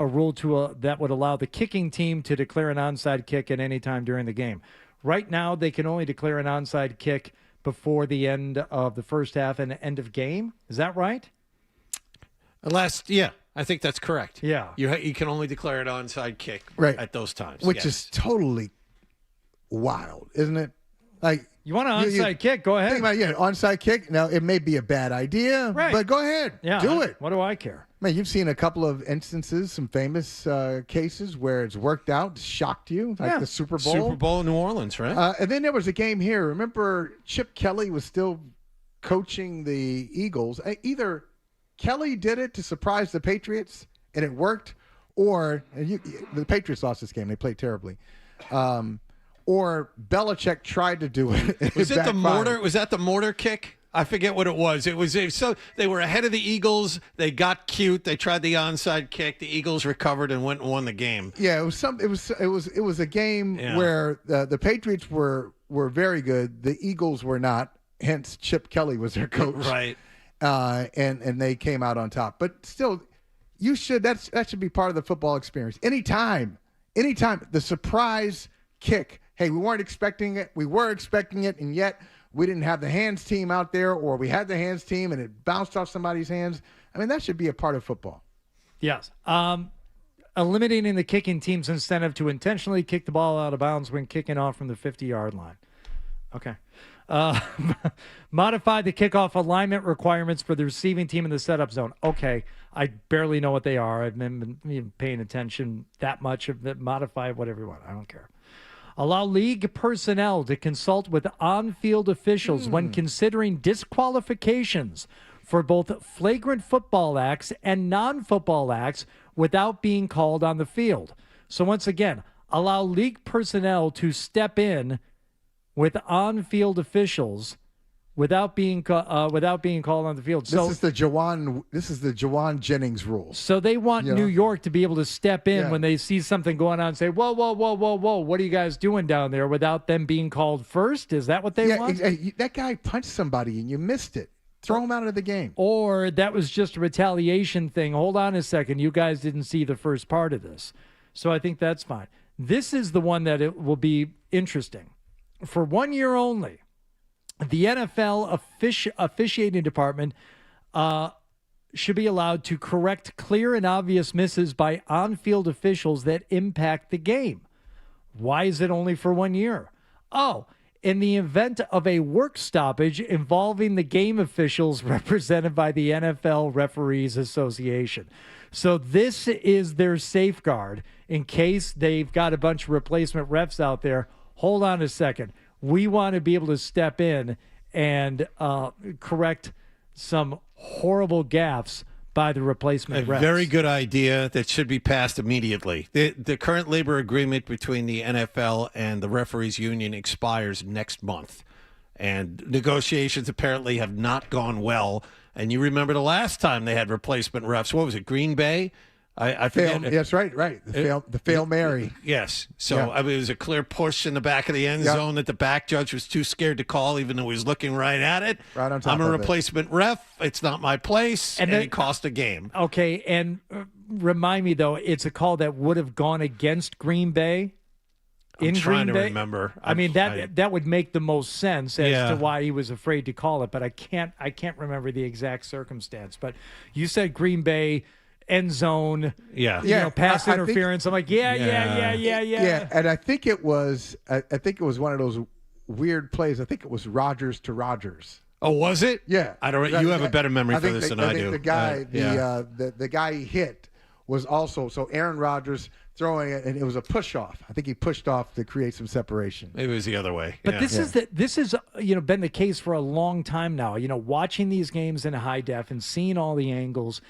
rule that would allow the kicking team to declare an onside kick at any time during the game. Right now, they can only declare an onside kick before the end of the first half and end of game. Is that right? Yeah, I think that's correct. Yeah. You can only declare an onside kick at those times. Which is totally wild, isn't it? Like, you want an onside kick? Go ahead. Think about onside kick. Now, it may be a bad idea, but go ahead. Yeah, do it. What do I care? Man, you've seen a couple of instances, some famous cases where it's worked out, shocked you, like the Super Bowl. Super Bowl in New Orleans, right? And then there was a game here. Remember, Chip Kelly was still coaching the Eagles. Either Kelly did it to surprise the Patriots, and it worked, or the Patriots lost this game. They played terribly. Or Belichick tried to do it. Was it the mortar? Was that the mortar kick? I forget what it was. So they were ahead of the Eagles. They got cute. They tried the onside kick. The Eagles recovered and went and won the game. Yeah, it was a game where the Patriots were very good. The Eagles were not. Hence, Chip Kelly was their coach. Right. And they came out on top. But still, that should be part of the football experience. Anytime, the surprise kick. Hey, we weren't expecting it. We were expecting it, and yet we didn't have the hands team out there, or we had the hands team and it bounced off somebody's hands. I mean, that should be a part of football. Yes. Eliminating the kicking team's incentive to intentionally kick the ball out of bounds when kicking off from the 50-yard line. Okay. Modify the kickoff alignment requirements for the receiving team in the setup zone. Okay. I barely know what they are. I've been paying attention that much. Modify whatever you want. I don't care. Allow league personnel to consult with on-field officials when considering disqualifications for both flagrant football acts and non-football acts without being called on the field. So once again, allow league personnel to step in with on-field officials without being called on the field. This is the Jawan Jennings rule. So they want New York to be able to step in when they see something going on and say, whoa, what are you guys doing down there, without them being called first? Is that what they want? That guy punched somebody and you missed it. Throw him out of the game. Or that was just a retaliation thing. Hold on a second. You guys didn't see the first part of this. So I think that's fine. This is the one that it will be interesting. For 1 year only, the NFL officiating department should be allowed to correct clear and obvious misses by on-field officials that impact the game. Why is it only for 1 year? In the event of a work stoppage involving the game officials represented by the NFL Referees Association. So this is their safeguard in case they've got a bunch of replacement refs out there. Hold on a second. We want to be able to step in and correct some horrible gaffes by the replacement refs. A very good idea that should be passed immediately. The current labor agreement between the NFL and the referees union expires next month. And negotiations apparently have not gone well. And you remember the last time they had replacement refs. What was it, Green Bay? I forget. Yes, right. The fail Mary. Yes. So I mean, it was a clear push in the back of the end zone that the back judge was too scared to call, even though he was looking right at it. Right on top I'm a replacement ref. It's not my place, and it cost a game. Okay, and remind me though, it's a call that would have gone against Green Bay. I'm trying to remember. I mean that would make the most sense as to why he was afraid to call it, but I can't remember the exact circumstance. But you said Green Bay. End zone, pass interference. I'm like, yeah. And I think it was one of those weird plays. I think it was Rodgers to Rodgers. Oh, was it? Yeah. I don't. You have a better memory for this than I do. The guy, the guy he hit was also Aaron Rodgers throwing it, and it was a push off. I think he pushed off to create some separation. It was the other way. But this is been the case for a long time now. Watching these games in high def and seeing all the angles.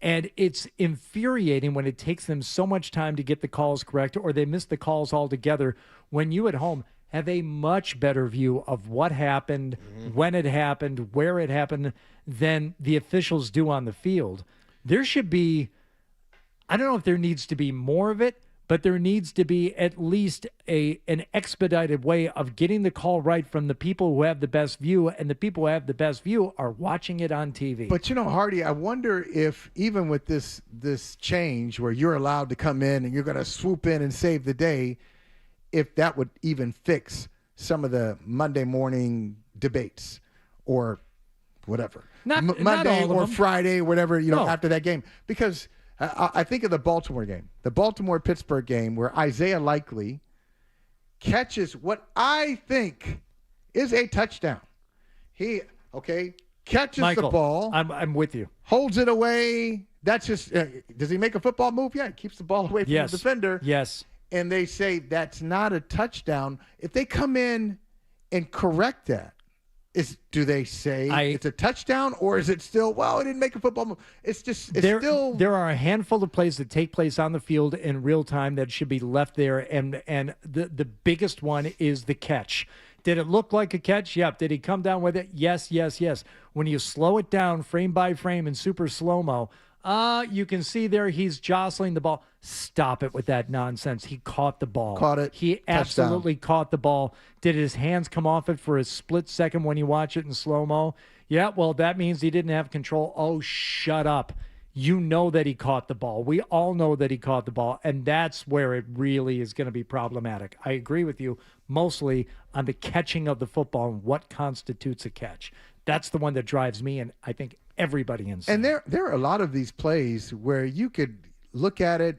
And it's infuriating when it takes them so much time to get the calls correct, or they miss the calls altogether when you at home have a much better view of what happened, when it happened, where it happened, than the officials do on the field. There should be, I don't know if there needs to be more of it, but there needs to be at least an expedited way of getting the call right from the people who have the best view, and the people who have the best view are watching it on TV. But, Hardy, I wonder if even with this change where you're allowed to come in and you're going to swoop in and save the day, if that would even fix some of the Monday morning debates or whatever. Not Monday all of or them. Friday, whatever, No. after that game. Because I think of the Baltimore game, the Baltimore-Pittsburgh game, where Isaiah Likely catches what I think is a touchdown. He, catches Michael, the ball. I'm with you. Holds it away. That's just does he make a football move? Yeah, he keeps the ball away from Yes. the defender. Yes. And they say that's not a touchdown. If they come in and correct that, do they say it's a touchdown, or is it still, well, it didn't make a football move? It's still. There are a handful of plays that take place on the field in real time that should be left there, and the biggest one is the catch. Did it look like a catch? Yep. Did he come down with it? Yes, yes, yes. When you slow it down frame by frame in super slow-mo, you can see there he's jostling the ball. Stop it with that nonsense. He caught the ball. Caught it. He absolutely caught the ball. Did his hands come off it for a split second when you watch it in slow-mo? Yeah, well, that means he didn't have control. Oh, shut up. You know that he caught the ball. We all know that he caught the ball, and that's where it really is going to be problematic. I agree with you mostly on the catching of the football and what constitutes a catch. That's the one that drives me, and I think everybody inside. And there are a lot of these plays where you could look at it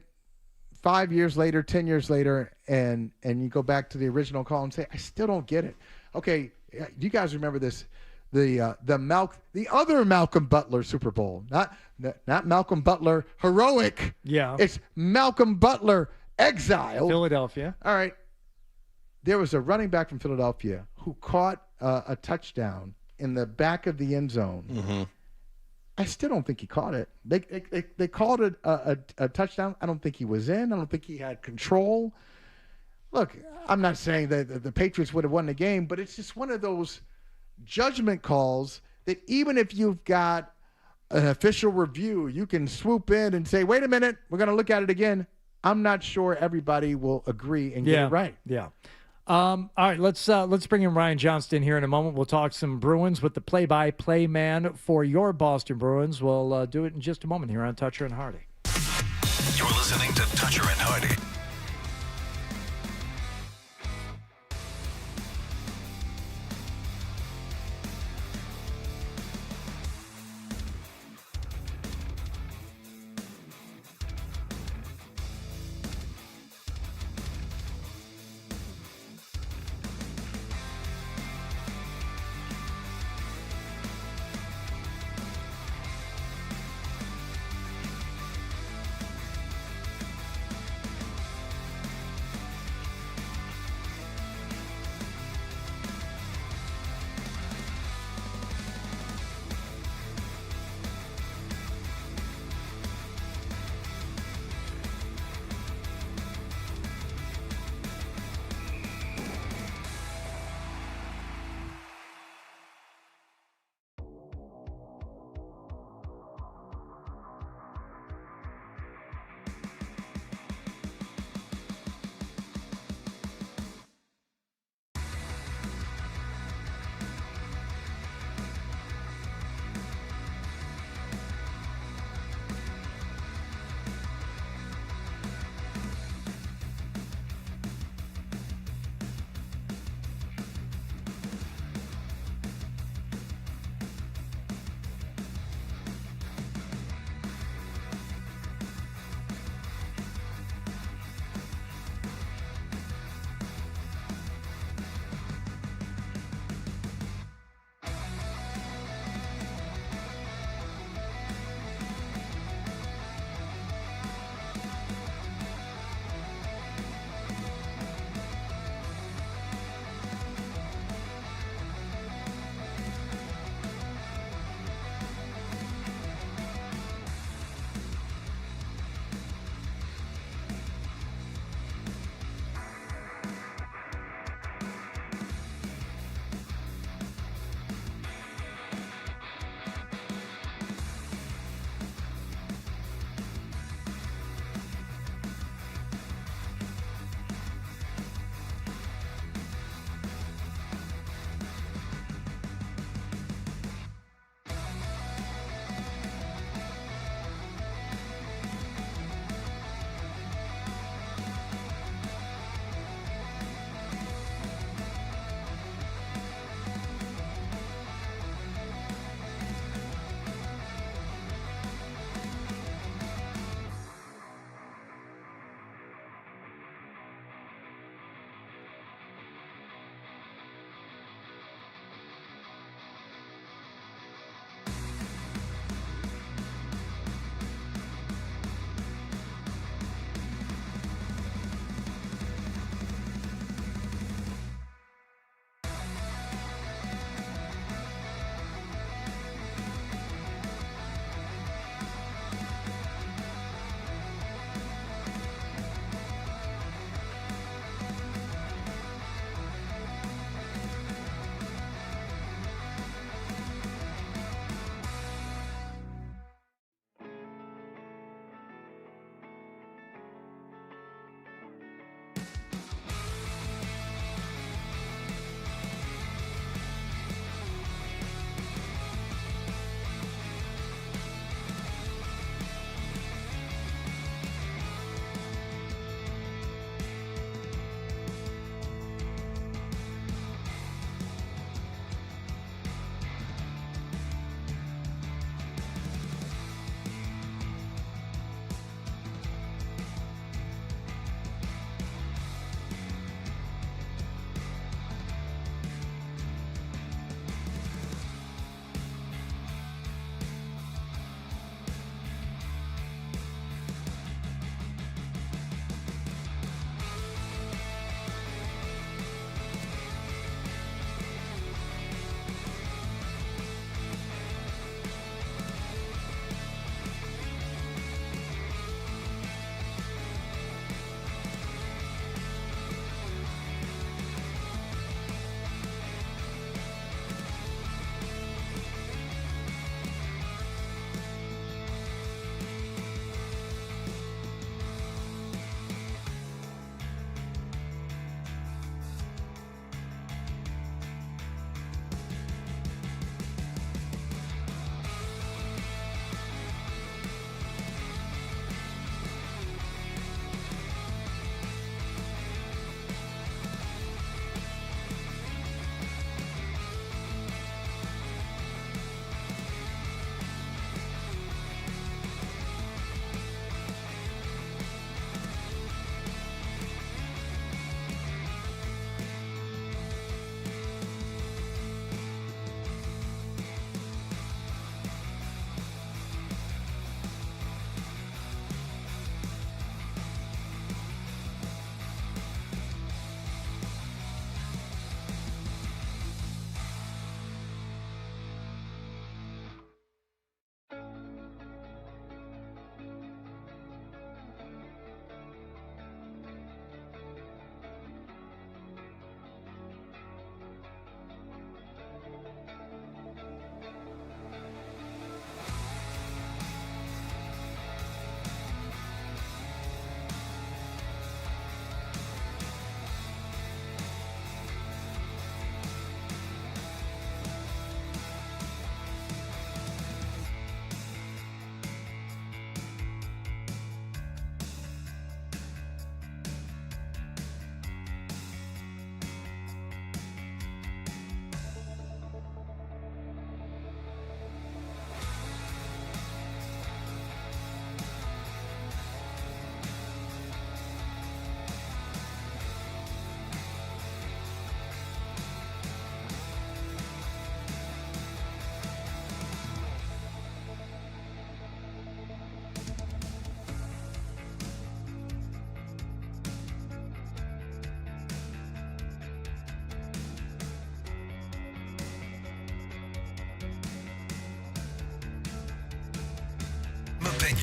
5 years later, 10 years later, and you go back to the original call and say, I still don't get it. Okay, do you guys remember this? The other Malcolm Butler Super Bowl, not Malcolm Butler heroic. Yeah, it's Malcolm Butler exile. Philadelphia. All right, there was a running back from Philadelphia who caught a touchdown in the back of the end zone. Mm-hmm. I still don't think he caught it. They called it a touchdown. I don't think he was in. I don't think he had control. Look, I'm not saying that the Patriots would have won the game, but it's just one of those judgment calls that even if you've got an official review, you can swoop in and say, wait a minute, we're going to look at it again. I'm not sure everybody will agree and get it right. Yeah. All right, let's bring in Ryan Johnston here in a moment. We'll talk some Bruins with the play-by-play man for your Boston Bruins. We'll do it in just a moment here on Toucher and Hardy. You're listening to Toucher and Hardy.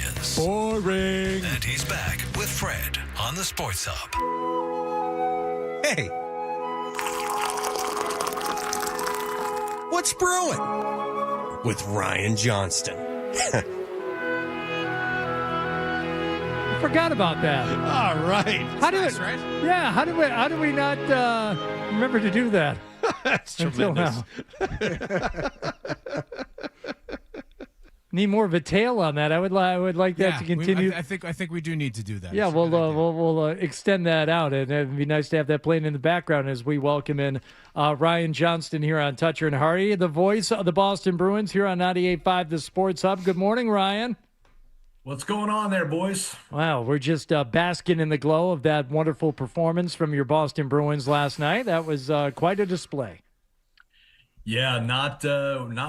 opinions. Boring. And he's back with Fred on the Sports Hub. Hey. What's brewing? With Ryan Johnston. Forgot about that. All right. Yeah. How do we not remember to do that? That's until tremendous. now. Need more of a tail on that. I would like that to continue. I think we do need to do that. Yeah, we'll extend that out, and it'd be nice to have that playing in the background as we welcome in Ryan Johnston here on Toucher and Hardy, the voice of the Boston Bruins here on 98.5 The Sports Hub. Good morning, Ryan. What's going on there, boys? Wow, we're just basking in the glow of that wonderful performance from your Boston Bruins last night. That was quite a display. Yeah, not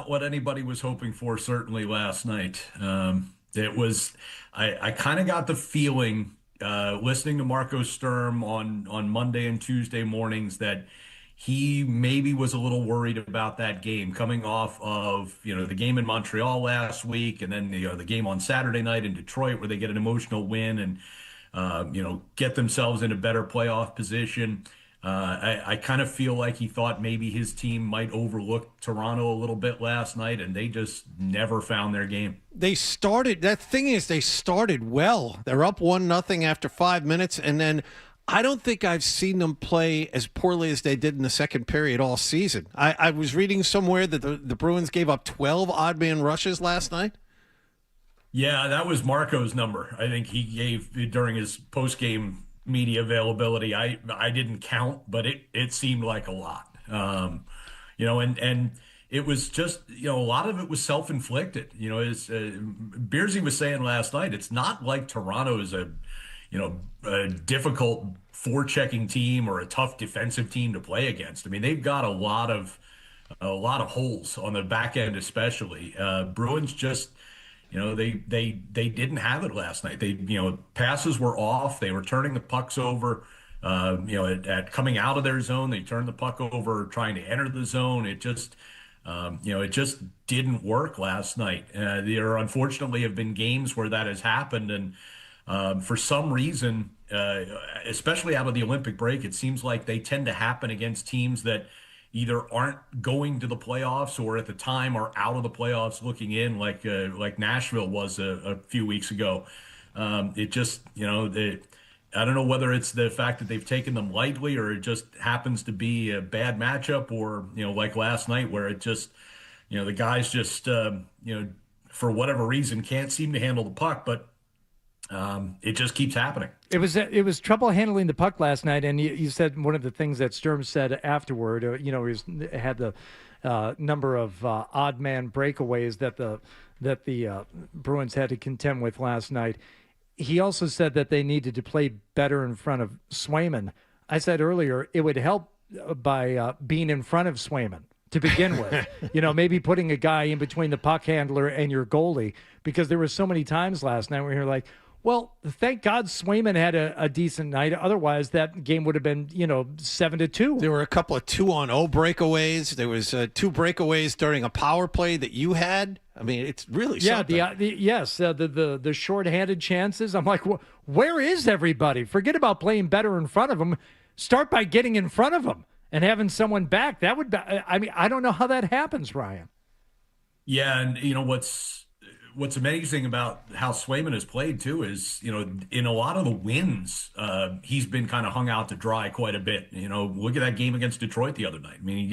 what anybody was hoping for, certainly last night. It was, I kind of got the feeling, listening to Marco Sturm on Monday and Tuesday mornings, that he maybe was a little worried about that game coming off of, the game in Montreal last week, and then the game on Saturday night in Detroit where they get an emotional win and, get themselves in a better playoff position. I kind of feel like he thought maybe his team might overlook Toronto a little bit last night, and they just never found their game. They started well. They're up 1-0 after 5 minutes, and then I don't think I've seen them play as poorly as they did in the second period all season. I was reading somewhere that the Bruins gave up 12 odd man rushes last night. Yeah, that was Marco's number. I think he gave during his post-game media availability. I didn't count, but it seemed like a lot. And it was just, a lot of it was self-inflicted. As Beersy was saying last night, it's not like Toronto is a difficult forechecking team or a tough defensive team to play against. I mean, they've got a lot of holes on the back end, especially. Bruins just, they didn't have it last night. They, passes were off. They were turning the pucks over, at coming out of their zone. They turned the puck over trying to enter the zone. It just, it just didn't work last night. There unfortunately have been games where that has happened, and for some reason, especially out of the Olympic break, it seems like they tend to happen against teams that either aren't going to the playoffs or at the time are out of the playoffs looking in, like Nashville was a few weeks ago. It just, I don't know whether it's the fact that they've taken them lightly or it just happens to be a bad matchup, or, like last night where it just, the guys just, for whatever reason can't seem to handle the puck, but it just keeps happening. It was trouble handling the puck last night, and you said one of the things that Sturm said afterward. He had the number of odd man breakaways that the Bruins had to contend with last night. He also said that they needed to play better in front of Swayman. I said earlier it would help by being in front of Swayman to begin with. Maybe putting a guy in between the puck handler and your goalie, because there were so many times last night where you're like, well, thank God Swayman had a decent night. Otherwise, that game would have been, 7-2. There were a couple of 2-on-0 breakaways. There was 2 breakaways during a power play that you had. I mean, it's really something. The shorthanded chances. I'm like, where is everybody? Forget about playing better in front of them. Start by getting in front of them and having someone back. That would be, I don't know how that happens, Ryan. Yeah, and what's amazing about how Swayman has played too is, in a lot of the wins, he's been kind of hung out to dry quite a bit. Look at that game against Detroit the other night. I mean,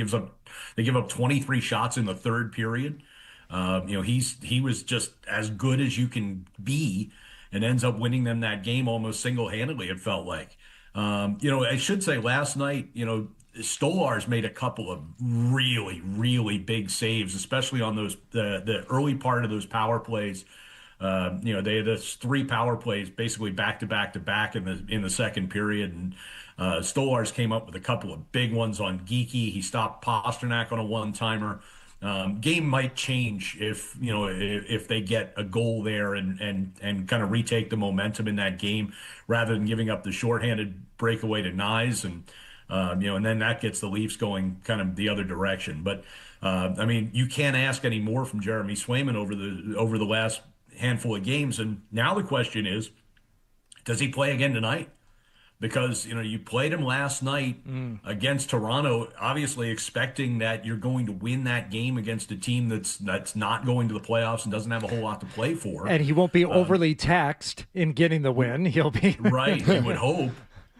they give up 23 shots in the third period. He was just as good as you can be, and ends up winning them that game almost single-handedly, it felt like. I should say last night, Stolarz made a couple of really, really big saves, especially on those the early part of those power plays. They had those 3 power plays basically back to back to back in the second period, and Stolarz came up with a couple of big ones on Geekie. He stopped Pasternak on a one-timer. Game might change if they get a goal there and kind of retake the momentum in that game rather than giving up the shorthanded breakaway to Nyes and then that gets the Leafs going kind of the other direction. But you can't ask any more from Jeremy Swayman over the last handful of games. And now the question is, does he play again tonight? Because, you played him last night against Toronto, obviously expecting that you're going to win that game against a team that's not going to the playoffs and doesn't have a whole lot to play for. And he won't be overly taxed in getting the win. He'll be right, you would hope.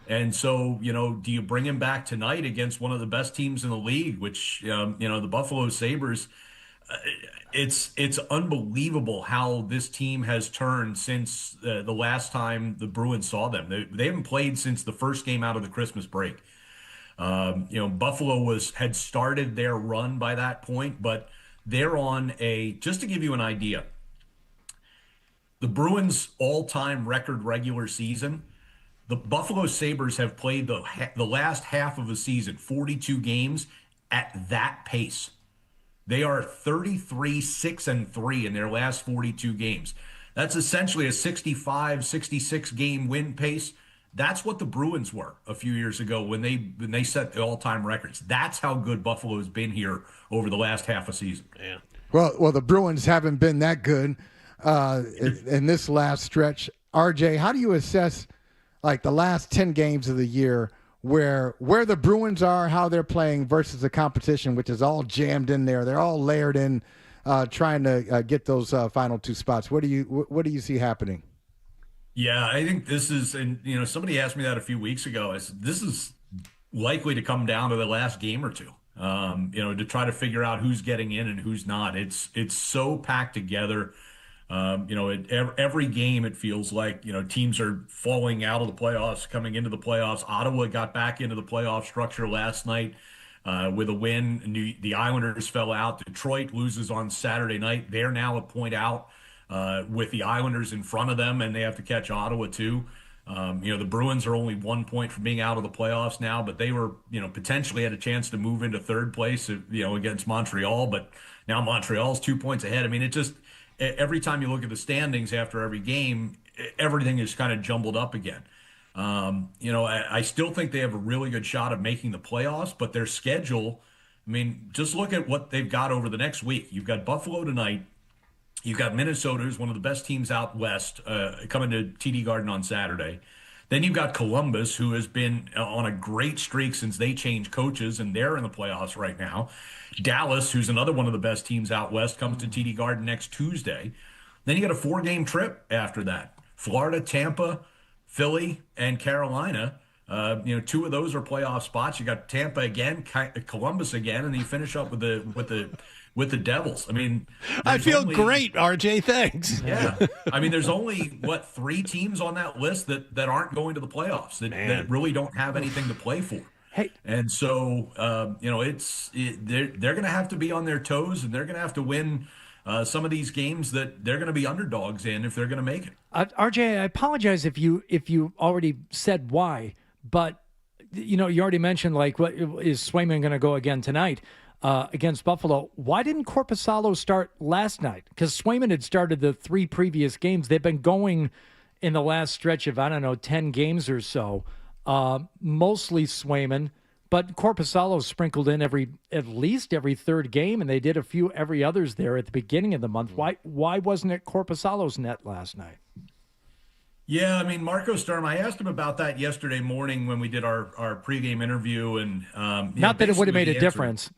And so, do you bring him back tonight against one of the best teams in the league, which, the Buffalo Sabres? It's unbelievable how this team has turned since the last time the Bruins saw them. They haven't played since the first game out of the Christmas break. Buffalo had started their run by that point, but they're on just to give you an idea, the Bruins' all-time record regular season, the Buffalo Sabres have played the last half of the season, 42 games, at that pace. They are 33-6-3 in their last 42 games. That's essentially a 65, 66 game win pace. That's what the Bruins were a few years ago when they set the all-time records. That's how good Buffalo's been here over the last half a season. Yeah. Well, the Bruins haven't been that good in this last stretch. RJ, how do you assess like the last 10 games of the year where the Bruins are, how they're playing versus the competition, which is all jammed in there? They're all layered in, trying to get those final two spots. What do you see happening? Yeah, I think this is, and somebody asked me that a few weeks ago. I said this is likely to come down to the last game or two. To try to figure out who's getting in and who's not. It's so packed together. Every game it feels like, teams are falling out of the playoffs, coming into the playoffs. Ottawa got back into the playoff structure last night with a win. The Islanders fell out. Detroit loses on Saturday night. They're now a point out with the Islanders in front of them, and they have to catch Ottawa too. The Bruins are only 1 point from being out of the playoffs now, but they were, potentially had a chance to move into third place, against Montreal, but now Montreal's 2 points ahead. I mean, it just, every time you look at the standings after every game, everything is kind of jumbled up again. I still think they have a really good shot of making the playoffs, but their schedule, just look at what they've got over the next week. You've got Buffalo tonight. You've got Minnesota, who's one of the best teams out west, coming to TD Garden on Saturday. Then you've got Columbus, who has been on a great streak since they changed coaches, and they're in the playoffs right now. Dallas, who's another one of the best teams out west, comes to TD Garden next Tuesday. Then you got a 4-game trip after that. Florida, Tampa, Philly, and Carolina. 2 of those are playoff spots. You got Tampa again, Columbus again, and then you finish up with the Devils. I feel great, RJ. Thanks. Yeah. There's only, 3 teams on that list that aren't going to the playoffs, that really don't have anything to play for. Hey. And so, they're going to have to be on their toes, and they're going to have to win some of these games that they're going to be underdogs in if they're going to make it. RJ, I apologize if you already said why, but you already mentioned what is Swayman going to go again tonight against Buffalo. Why didn't Korposalo start last night? Because Swayman had started the 3 previous games. They've been going in the last stretch of 10 games or so. Mostly Swayman, but Korposalo sprinkled in at least every third game, and they did a few every others there at the beginning of the month. Why wasn't it Korposalo's net last night? Yeah, Marco Sturm, I asked him about that yesterday morning when we did our pregame interview, and not that it would have made a difference.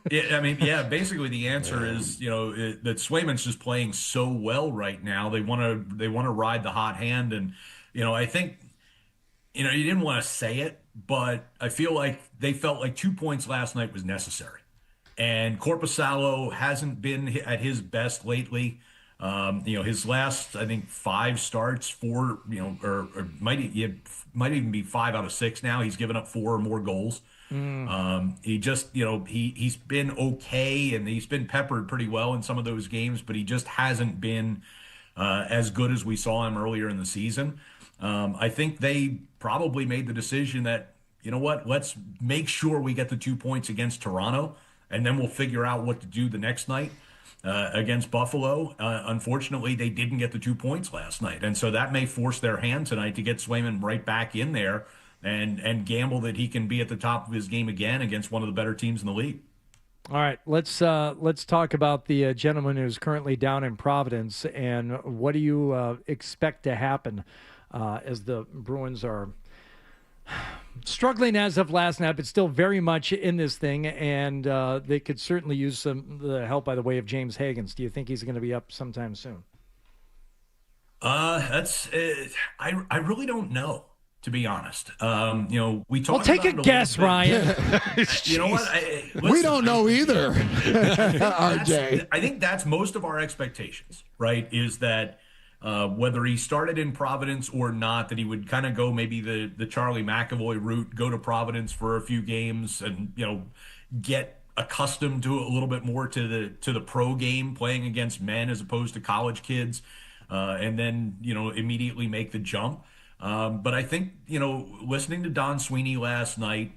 Basically the answer is that Swayman's just playing so well right now. They want to ride the hot hand, and I think you didn't want to say it, but I feel like they felt like 2 points last night was necessary, and Korposalo hasn't been at his best lately. His last, I think, 5 starts, 4, or might even be 5 out of 6 now. He's given up 4 or more goals. He just, he's been okay, and he's been peppered pretty well in some of those games, but he just hasn't been as good as we saw him earlier in the season. I think they probably made the decision that, let's make sure we get the 2 points against Toronto, and then we'll figure out what to do the next night. Against Buffalo. Unfortunately, they didn't get the 2 points last night. And so that may force their hand tonight to get Swayman right back in there and gamble that he can be at the top of his game again against one of the better teams in the league. All right, let's talk about the gentleman who's currently down in Providence, and what do you expect to happen as the Bruins are struggling as of last night, but still very much in this thing, and they could certainly use the help by the way of James Hagens. Do you think he's going to be up sometime soon? I really don't know, to be honest. We talked. Well, take a guess, Ryan. You know what? We don't know either. RJ. I think that's most of our expectations, right? Is that whether he started in Providence or not, that he would kind of go maybe the Charlie McAvoy route, go to Providence for a few games, and get accustomed to a little bit more to the pro game, playing against men as opposed to college kids, and then immediately make the jump. But I think, listening to Don Sweeney last night,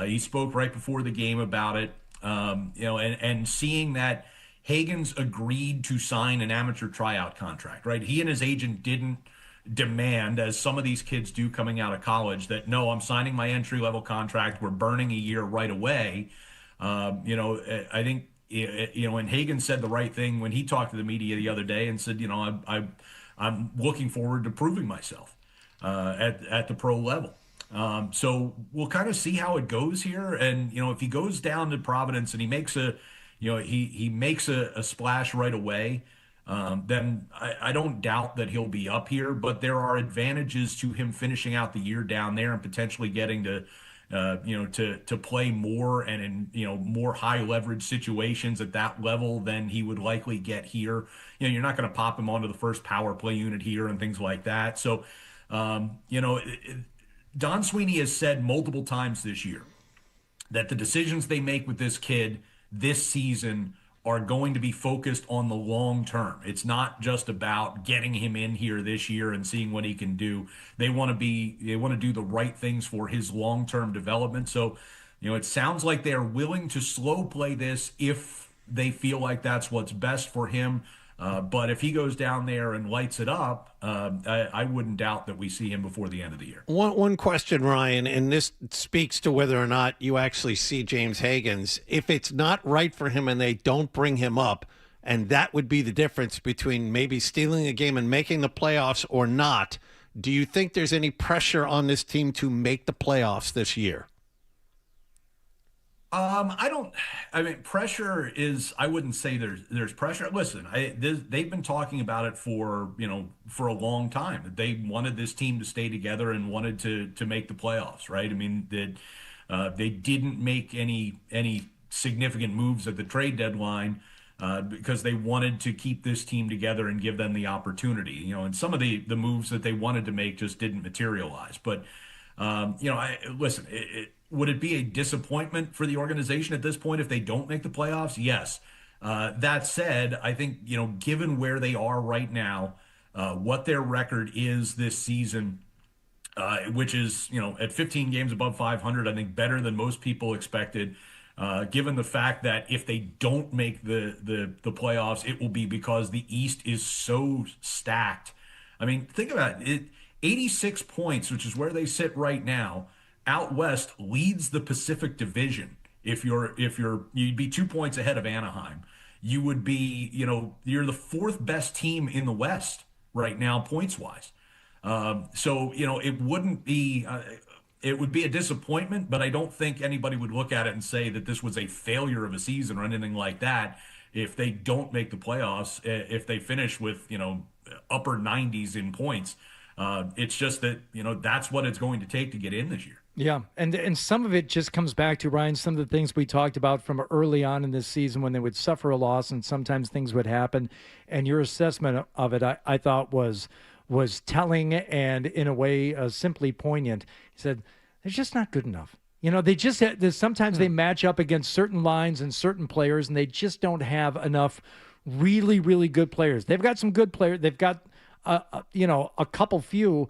he spoke right before the game about it, and seeing that Hagens agreed to sign an amateur tryout contract, right? He and his agent didn't demand, as some of these kids do coming out of college, that, no, I'm signing my entry-level contract, we're burning a year right away. I think, and Hagens said the right thing when he talked to the media the other day and said, I'm looking forward to proving myself at the pro level. So we'll kind of see how it goes here. And, if he goes down to Providence and he makes he makes a splash right away, then I don't doubt that he'll be up here. But there are advantages to him finishing out the year down there and potentially getting to play more and in, more high leverage situations at that level than he would likely get here. You're not going to pop him onto the first power play unit here and things like that. So, Don Sweeney has said multiple times this year that the decisions they make with this kid this season are going to be focused on the long term. It's not just about getting him in here this year and seeing what he can do. They want to do the right things for his long-term development. So, it sounds like they're willing to slow play this if they feel like that's what's best for him. But if he goes down there and lights it up, I wouldn't doubt that we see him before the end of the year. One question, Ryan, and this speaks to whether or not you actually see James Hagens. If it's not right for him and they don't bring him up, and that would be the difference between maybe stealing a game and making the playoffs or not, do you think there's any pressure on this team to make the playoffs this year? Pressure is, I wouldn't say there's pressure. Listen, they've been talking about it for a long time. They wanted this team to stay together and wanted to make the playoffs, right? They didn't make any significant moves at the trade deadline because they wanted to keep this team together and give them the opportunity, and some of the moves that they wanted to make just didn't materialize. But, listen, would it be a disappointment for the organization at this point if they don't make the playoffs? Yes. That said, I think, given where they are right now, what their record is this season, which is, at 15 games above 500, I think better than most people expected, given the fact that if they don't make the playoffs, it will be because the East is so stacked. Think about it. 86 points, which is where they sit right now. Out West leads the Pacific Division. If you'd be 2 points ahead of Anaheim. You would be, you're the fourth best team in the West right now, points wise. So, it wouldn't be, it would be a disappointment, but I don't think anybody would look at it and say that this was a failure of a season or anything like that. If they don't make the playoffs, if they finish with, upper 90s in points, it's just that, that's what it's going to take to get in this year. Yeah, and some of it just comes back to, Ryan, some of the things we talked about from early on in this season when they would suffer a loss and sometimes things would happen. And your assessment of it, I thought was telling and in a way simply poignant. He said, they're just not good enough. Sometimes they match up against certain lines and certain players, and they just don't have enough really, really good players. They've got some good players. They've got, a couple few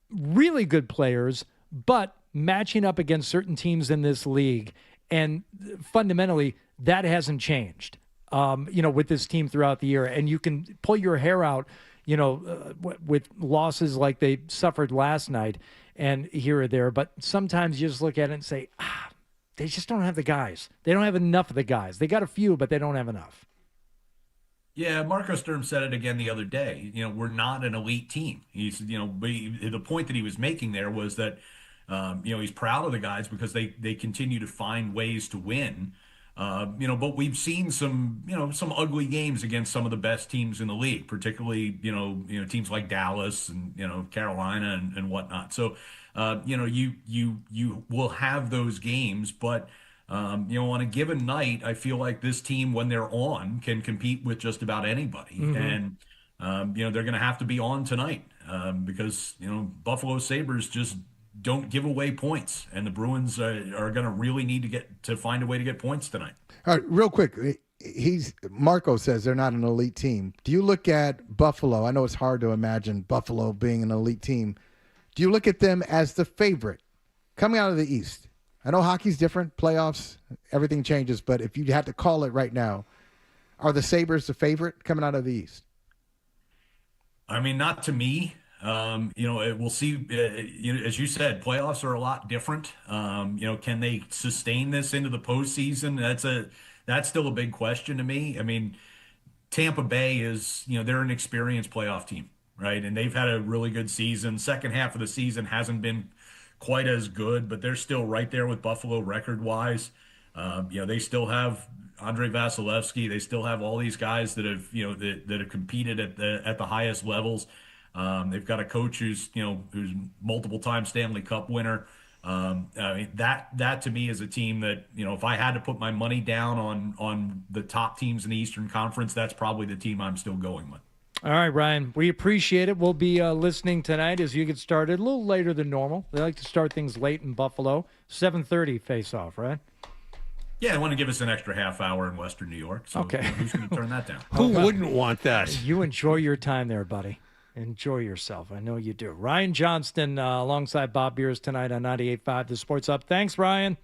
really good players, but matching up against certain teams in this league. And fundamentally, that hasn't changed, with this team throughout the year. And you can pull your hair out, with losses like they suffered last night and here or there. But sometimes you just look at it and say, they just don't have the guys. They don't have enough of the guys. They got a few, but they don't have enough. Yeah, Marco Sturm said it again the other day. We're not an elite team. He's, the point that he was making there was that, he's proud of the guys because they continue to find ways to win. But we've seen some ugly games against some of the best teams in the league, particularly, teams like Dallas and, Carolina and whatnot. So, you will have those games, but on a given night, I feel like this team, when they're on, can compete with just about anybody. Mm-hmm. And, they're going to have to be on tonight because, Buffalo Sabres just don't give away points. And the Bruins are going to really need to find a way to get points tonight. All right, real quick. Marco says they're not an elite team. Do you look at Buffalo? I know it's hard to imagine Buffalo being an elite team. Do you look at them as the favorite coming out of the East? I know hockey's different, playoffs, everything changes, but if you had to call it right now, are the Sabres the favorite coming out of the East? I mean, not to me. We'll see. As you said, playoffs are a lot different. Can they sustain this into the postseason? That's still a big question to me. I mean, Tampa Bay is, they're an experienced playoff team, right? And they've had a really good season. Second half of the season hasn't been quite as good, but they're still right there with Buffalo record-wise. They still have Andrei Vasilevsky. They still have all these guys that have, that have competed at the highest levels. They've got a coach who's multiple-time Stanley Cup winner. I mean, that to me is a team that, if I had to put my money down on the top teams in the Eastern Conference, that's probably the team I'm still going with. All right, Ryan, we appreciate it. We'll be listening tonight as you get started a little later than normal. They like to start things late in Buffalo. 7:30 face-off, right? Yeah, I want to give us an extra half hour in Western New York. So okay. Who's going to turn that down? Who wouldn't want that? You enjoy your time there, buddy. Enjoy yourself. I know you do. Ryan Johnston alongside Bob Beers tonight on 98.5 The Sports Hub. Thanks, Ryan.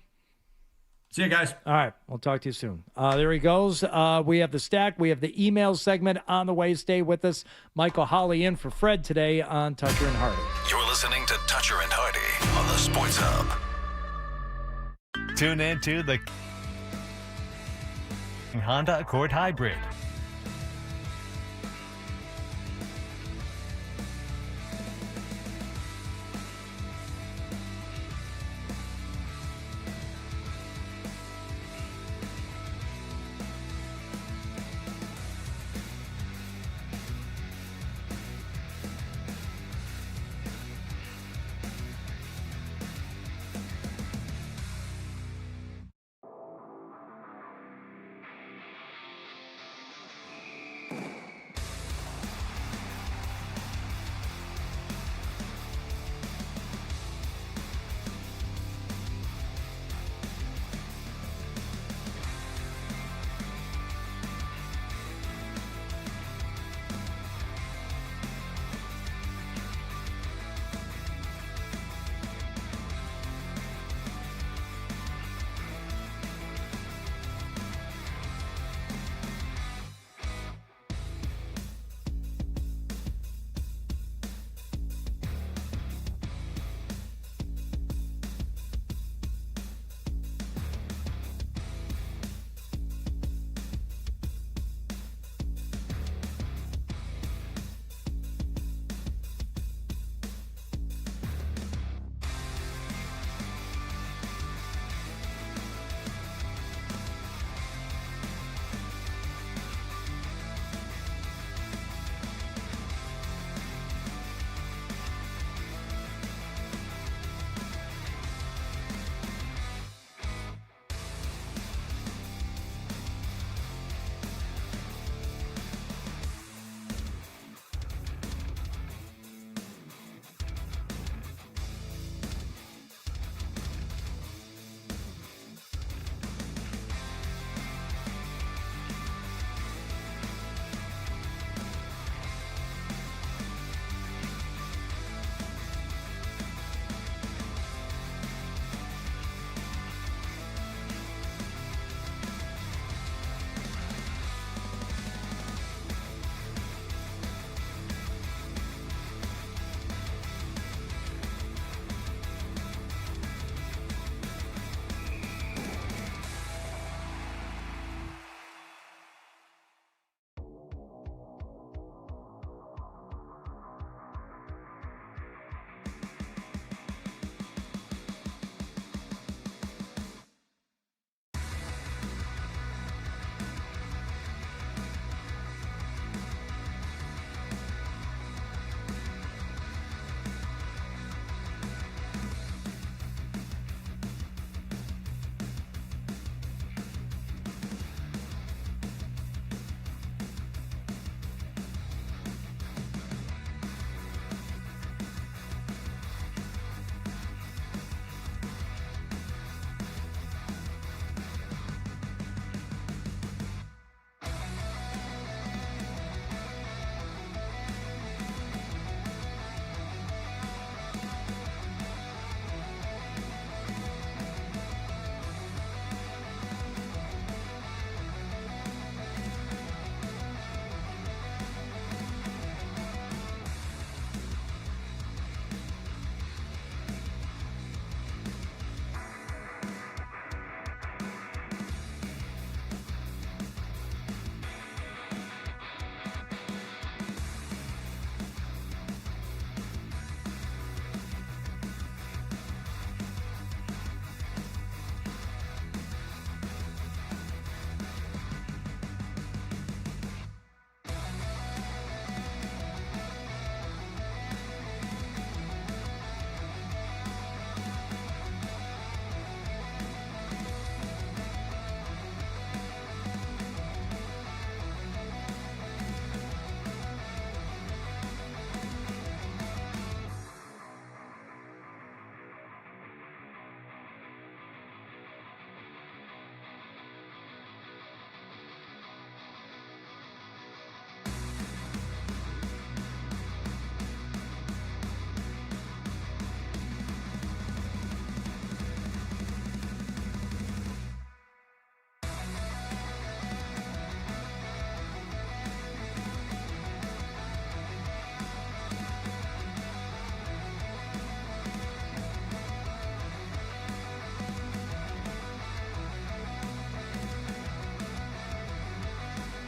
See you guys. All right. We'll talk to you soon. There he goes. We have the stack. We have the email segment on the way. Stay with us. Michael Holley in for Fred today on Toucher and Hardy. You're listening to Toucher and Hardy on the Sports Hub. Tune in to the Honda Accord Hybrid.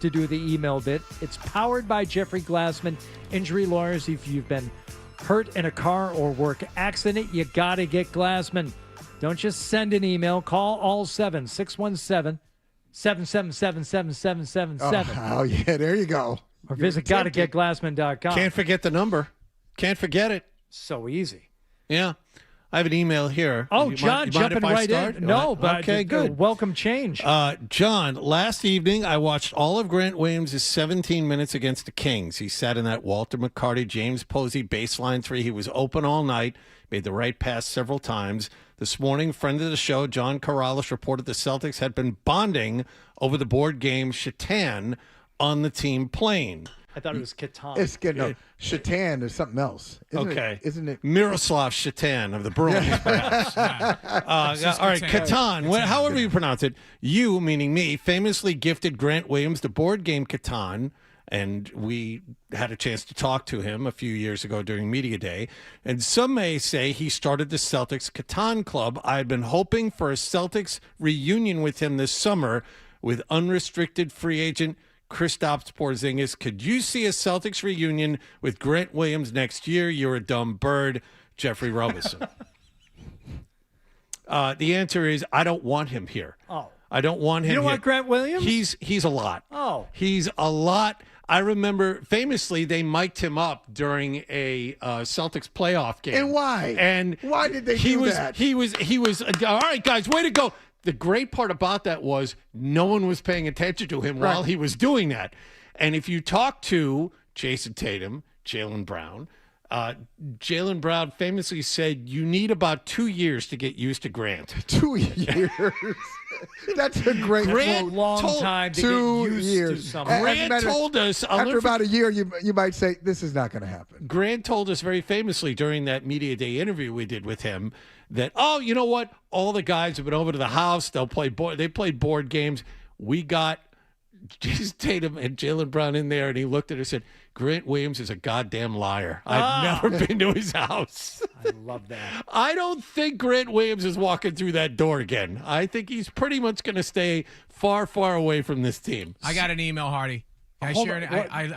to do the email bit. It's powered by Jeffrey Glassman. Injury lawyers, if you've been hurt in a car or work accident, you got to get Glassman. Don't just send an email. Call all 617-777-7777. Oh, yeah, there you go. Or visit gottagetglassman.com. Can't forget the number. Can't forget it. So easy. Yeah. I have an email here. Oh, You John, mind jumping if I right start? in. No, but okay, good. Welcome change. John, last evening I watched all of Grant Williams' 17 minutes against the Kings. He sat in that Walter McCarty, James Posey baseline three. He was open all night, made the right pass several times. This morning, friend of the show, John Corrales, reported the Celtics had been bonding over the board game Katan on the team plane. I thought it was Katan. It's good. No, Katan is something else. Isn't it? Miroslav Katan of the Bruins, perhaps. All right, Katan, however you pronounce it. You, meaning me, famously gifted Grant Williams the board game Katan, and we had a chance to talk to him a few years ago during Media Day. And some may say he started the Celtics Katan Club. I had been hoping for a Celtics reunion with him this summer with unrestricted free agent Kristaps Porzingis. Could you see a Celtics reunion with Grant Williams next year? You're a dumb bird, Jeffrey Robeson. The answer is I don't want him here. Oh. I don't want him here. You don't want Grant Williams? He's a lot. Oh. He's a lot. I remember famously they mic'd him up during a Celtics playoff game. And why? And why did they do that? He was all right, guys, way to go. The great part about that was no one was paying attention to him while he was doing that. And if you talk to Jason Tatum, Jaylen Brown famously said, you need about 2 years to get used to Grant. 2 years? That's a great Grant long time to 2 get used years. to something. Grant told us. After about a year, you might say, this is not going to happen. Grant told us very famously during that Media Day interview we did with him that, oh, you know what? All the guys have been over to the house. They played board games. We got Jason Tatum and Jaylen Brown in there, and he looked at her and said, Grant Williams is a goddamn liar. I've never been to his house. I love that. I don't think Grant Williams is walking through that door again. I think he's pretty much going to stay far, far away from this team. I got an email, Hardy. Can I share it? I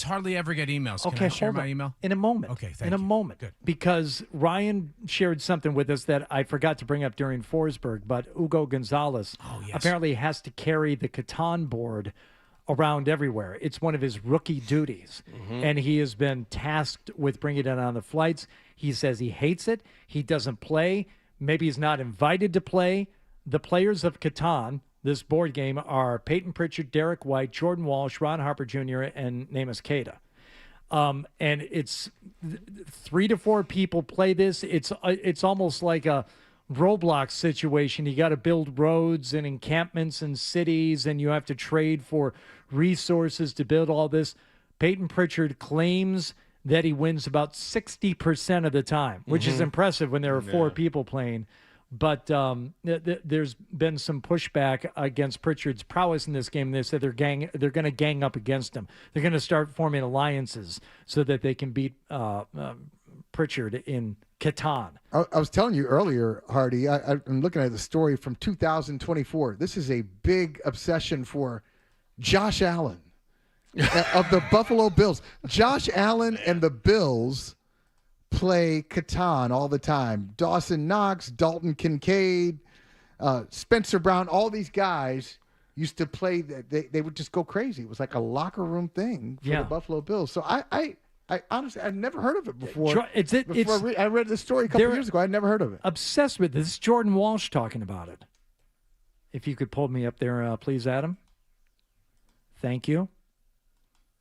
hardly ever get emails. Can I share my email? In a moment. Okay, thank you. In a moment. Good. Because Ryan shared something with us that I forgot to bring up during Forsberg, but Hugo Gonzalez apparently has to carry the Katan board around everywhere. It's one of his rookie duties, and he has been tasked with bringing it on the flights. He says he hates it. He doesn't play. Maybe he's not invited to play. The players of Katan, this board game, are Peyton Pritchard, Derek White, Jordan Walsh, Ron Harper Jr., and Neemias Queta. And it's 3 to 4 people play this. It's almost like a Roblox situation. You got to build roads and encampments and cities, and you have to trade for resources to build all this. Peyton Pritchard claims that he wins about 60% of the time, which is impressive when there are 4 people playing. But there's been some pushback against Pritchard's prowess in this game. They said they're going to gang up against him. They're going to start forming alliances so that they can beat Pritchard in Katan. I was telling you earlier, Hardy, I'm looking at the story from 2024. This is a big obsession for Josh Allen of the Buffalo Bills. Josh Allen and the Bills play Katan all the time. Dawson Knox, Dalton Kincaid, Spencer Brown, all these guys used to play. They would just go crazy. It was like a locker room thing for the Buffalo Bills. So I honestly, I've never heard of it before. I read the story a couple years ago. I'd never heard of it. Obsessed with this. This is Jordan Walsh talking about it. If you could pull me up there, please, Adam. Thank you.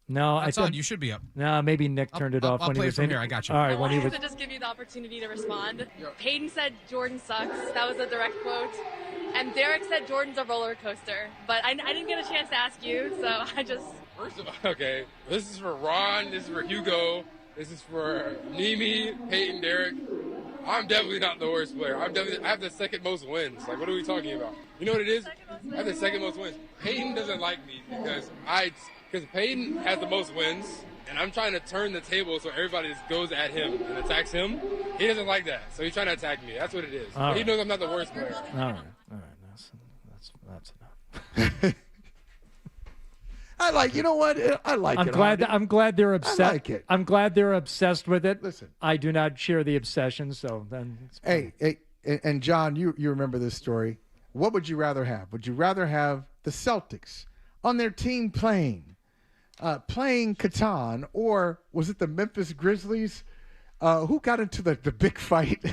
No, That's on. You should be up. No, maybe Nick turned it off I'll when play he it was from in. here. I got you. All right, when he I was. have to just give you the opportunity to respond. Peyton said Jordan sucks. That was a direct quote. And Derek said Jordan's a roller coaster. But I didn't get a chance to ask you, so I just... First of all, okay, this is for Ron, this is for Hugo, this is for Nimi, Peyton, Derek. I'm definitely not the worst player. I have the second most wins. Like, what are we talking about? You know what it is? I have the second most wins. Peyton doesn't like me because Peyton has the most wins, and I'm trying to turn the table so everybody just goes at him and attacks him. He doesn't like that, so he's trying to attack me. That's what it is. But he knows I'm not the worst player. All right. That's enough. I like. You know what? I like I'm it. glad. Hardy. I'm glad they're obsessed. I like it. I'm glad they're obsessed with it. Listen, I do not share the obsession. So then, it's fine. hey, and John, you remember this story. What would you rather have? Would you rather have the Celtics on their team playing Katan, or was it the Memphis Grizzlies who got into the big fight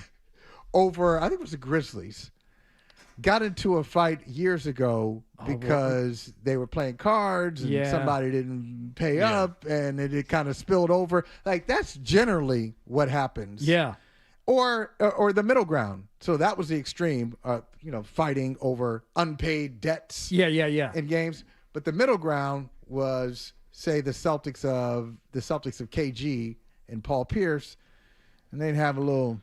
over? I think it was the Grizzlies. Got into a fight years ago because they were playing cards and somebody didn't pay up, and it kind of spilled over. Like, that's generally what happens. Yeah. Or the middle ground. So that was the extreme, fighting over unpaid debts. Yeah. In games. But the middle ground was, say, the Celtics of KG and Paul Pierce, and they'd have a little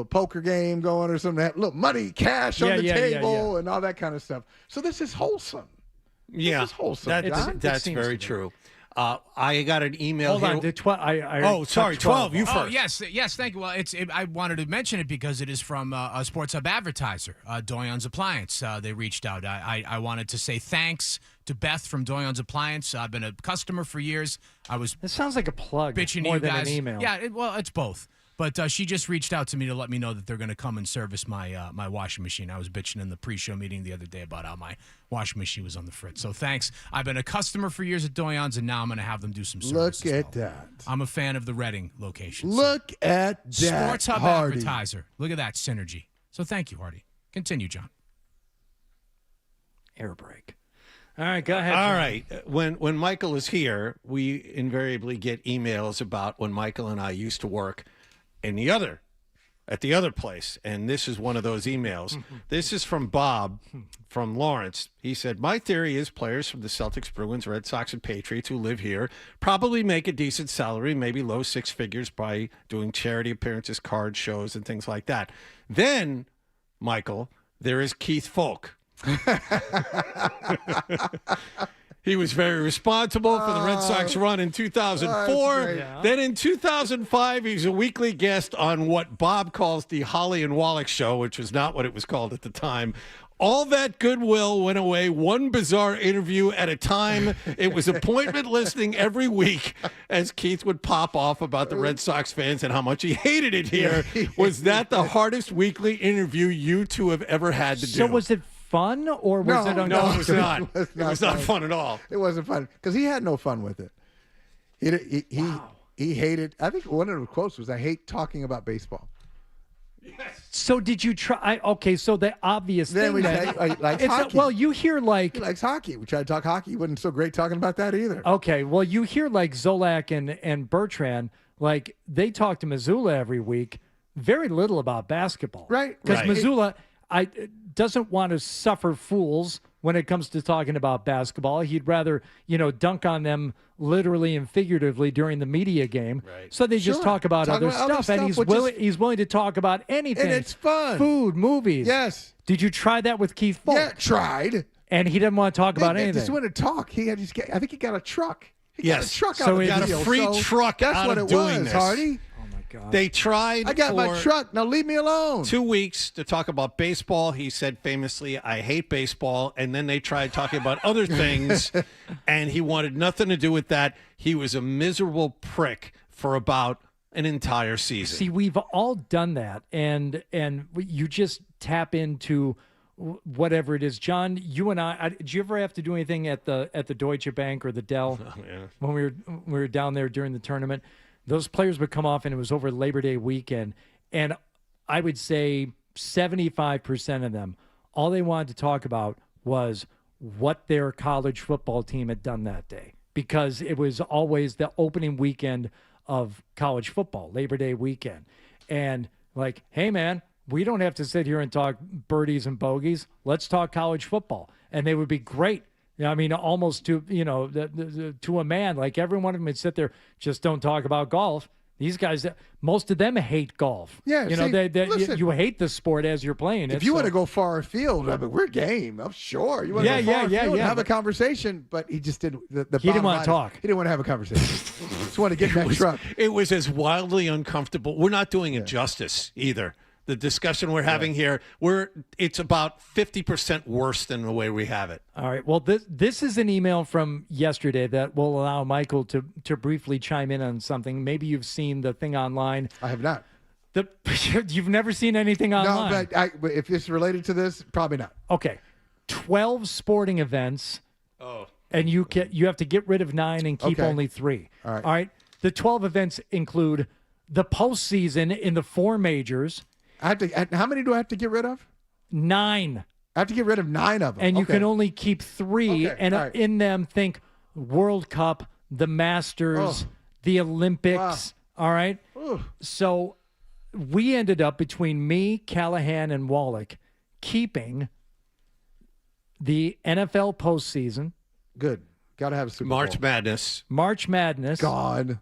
poker game going or something, have a little money, cash on the table and all that kind of stuff. So this is wholesome. Yeah, this is wholesome. That's very true. I got an email. Hold here. on, sorry, 12. You first. Yes, thank you. Well, I wanted to mention it because it is from a Sports Hub advertiser, Doyon's Appliance. They reached out. I wanted to say thanks to Beth from Doyon's Appliance. I've been a customer for years. This sounds like a plug bitching more you than guys. an email. Yeah, it's both. But she just reached out to me to let me know that they're going to come and service my my washing machine. I was bitching in the pre-show meeting the other day about how my washing machine was on the fritz. So thanks. I've been a customer for years at Doyon's, and now I'm going to have them do some service. Look at that. I'm a fan of the Reading location. Look at that, Sports Hub Hardy. advertiser. Look at that synergy. So thank you, Hardy. Continue, John. Air brake. All right, go ahead. All John. right. When Michael is here, we invariably get emails about when Michael and I used to work at the other place, and this is one of those emails. This is from Bob from Lawrence. He said, my theory is players from the Celtics, Bruins, Red Sox, and Patriots who live here probably make a decent salary, maybe low six figures, by doing charity appearances, card shows, and things like that. Then, Michael, there is Keith Foulke. He was very responsible for the Red Sox run in 2004. Then in 2005, he's a weekly guest on what Bob calls the Holley and Wallach Show, which was not what it was called at the time. All that goodwill went away, one bizarre interview at a time. It was appointment listening every week as Keith would pop off about the Red Sox fans and how much he hated it here. Was that the hardest weekly interview you two have ever had to do? So was it fun, or was it uncomfortable? No, it was not. It was not fun at all. It wasn't fun because he had no fun with it. He hated. I think one of the quotes was, "I hate talking about baseball." Yes. So did you try? Okay, so the obvious thing hockey. Well, you hear he likes hockey. We tried to talk hockey. He wasn't so great talking about that either. Okay, well, you hear like Zolak and Bertrand, like they talk to Missoula every week. Very little about basketball, right? Because Missoula doesn't want to suffer fools when it comes to talking about basketball. He'd rather, dunk on them literally and figuratively during the media game. Right. So they just talk about other stuff, and he's willing to talk about anything. And it's fun. Food, movies. Yes. Did you try that with Keith Foulke? Yeah, tried. And he didn't want to talk about anything. Just want to talk. I think he got a truck. He got a truck out so of he the got deal. a free truck that's out what of it doing was, this. Hardy. God. They tried. I got my truck. Now leave me alone. 2 weeks to talk about baseball. He said famously, I hate baseball. And then they tried talking about other things, and he wanted nothing to do with that. He was a miserable prick for about an entire season. See, we've all done that, and you just tap into whatever it is. John, you and I did you ever have to do anything at the Deutsche Bank or the Dell when we were down there during the tournament? Those players would come off, and it was over Labor Day weekend, and I would say 75% of them, all they wanted to talk about was what their college football team had done that day, because it was always the opening weekend of college football, Labor Day weekend. And like, hey, man, we don't have to sit here and talk birdies and bogeys. Let's talk college football. And they would be great. I mean, almost to, to a man. Like, every one of them would sit there, just don't talk about golf. These guys, most of them hate golf. Yeah, listen, you hate the sport as you're playing it. If you want to go far afield, I mean, we're game. I'm sure. You want to go far afield, have a conversation, but he just didn't. He didn't want to talk. He didn't want to have a conversation. Just want to get in that truck. It was as wildly uncomfortable. We're not doing it justice either. The discussion we're having here, it's about 50% worse than the way we have it. All right. Well, this is an email from yesterday that will allow Michael to briefly chime in on something. Maybe you've seen the thing online. I have not. You've never seen anything online? No, but if it's related to this, probably not. Okay. 12 sporting events. Oh. And you have to get rid of 9 and keep only 3. All right. All right. The 12 events include the postseason in the 4 majors. How many do I have to get rid of? 9. I have to get rid of 9 of them. And you can only keep 3. Okay. And All right. in them, think World Cup, the Masters, the Olympics. Wow. All right. Ooh. So we ended up, between me, Callahan, and Wallach, keeping the NFL postseason. Good. Got to have a Super March Bowl. March Madness. God.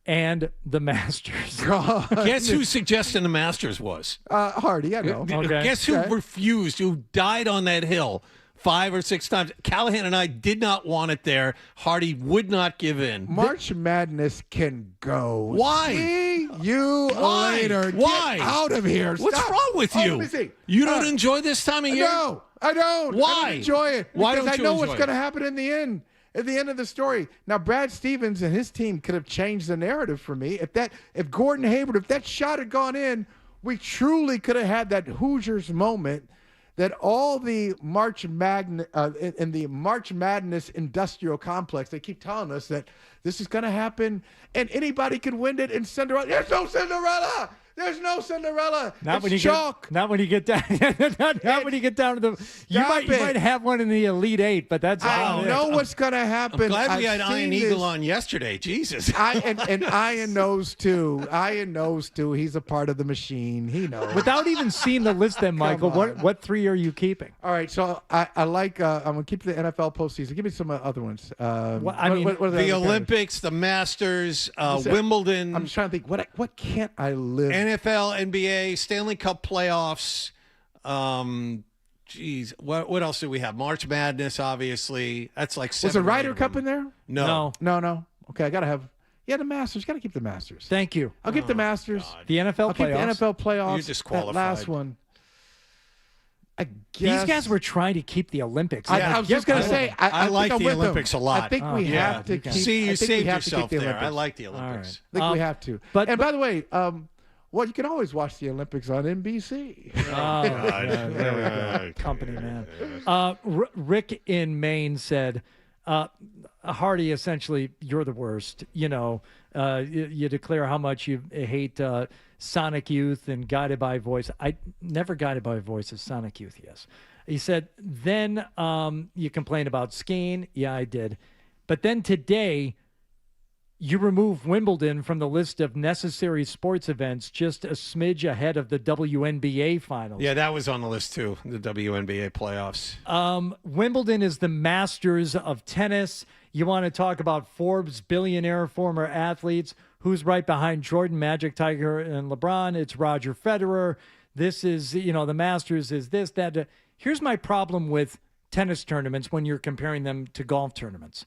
And the Masters. God. Guess who suggesting the Masters was? Hardy, I know. Okay. Guess who refused, who died on that hill 5 or 6 times? Callahan and I did not want it there. Hardy would not give in. March Madness can go. Why? See you later. Why? Get out of here. What's Stop. wrong with Oh, you? let me see. You don't enjoy this time of year? No, I don't. Why? I don't enjoy it. Why because don't you I know what's enjoy going to happen in the end. At the end of the story. Now, Brad Stevens and his team could have changed the narrative for me. If Gordon Hayward, if that shot had gone in, we truly could have had that Hoosiers moment that all the March Madness in the March Madness industrial complex, they keep telling us that this is going to happen and anybody can win it in Cinderella. There's no Cinderella. There's no Cinderella. Not it's when you chalk. Not when you get down. Not when you get down to the. You might have one in the Elite 8, but that's. I know what's going to happen. I'm glad we I've had Iron seen Eagle this. on yesterday. Jesus. And Ian knows too. Ian knows too. He's a part of the machine. He knows. Without even seeing the list, then Michael, what 3 are you keeping? All right, so I like. I'm gonna keep the NFL postseason. Give me some other ones. I mean, what are The other Olympics, the Masters, Wimbledon. I'm just trying to think. What can't I live? NFL, NBA, Stanley Cup playoffs. Geez, what else do we have? March Madness, obviously. That's like 7 Was the or 8 Ryder of Cup them. in there? No. Okay, I gotta have. Yeah, the Masters. Got to keep the Masters. Thank you. I'll keep the Masters. The NFL I'll keep the playoffs. NFL playoffs. You're disqualified. That last one. I guess These guys were trying to keep the Olympics. I was just going to say, I like think I'm the with them. Olympics a lot. I think we have to keep. See, you I think we saved have to keep yourself the there. I Olympics. like the Olympics. I think we have to. But by the way, well, you can always watch the Olympics on NBC. Company man. Rick in Maine said, Hardy, essentially, you're the worst. You know, you declare how much you hate Sonic Youth and Guided by Voice. I never Guided by Voice of Sonic Youth, yes. He said, then you complain about skiing. Yeah, I did. But then today, you remove Wimbledon from the list of necessary sports events just a smidge ahead of the WNBA finals. Yeah, that was on the list too, the WNBA playoffs. Wimbledon is the Masters of tennis. You want to talk about Forbes billionaire former athletes. Who's right behind Jordan, Magic, Tiger, and LeBron? It's Roger Federer. This is, the Masters is this, that. Here's my problem with tennis tournaments when you're comparing them to golf tournaments.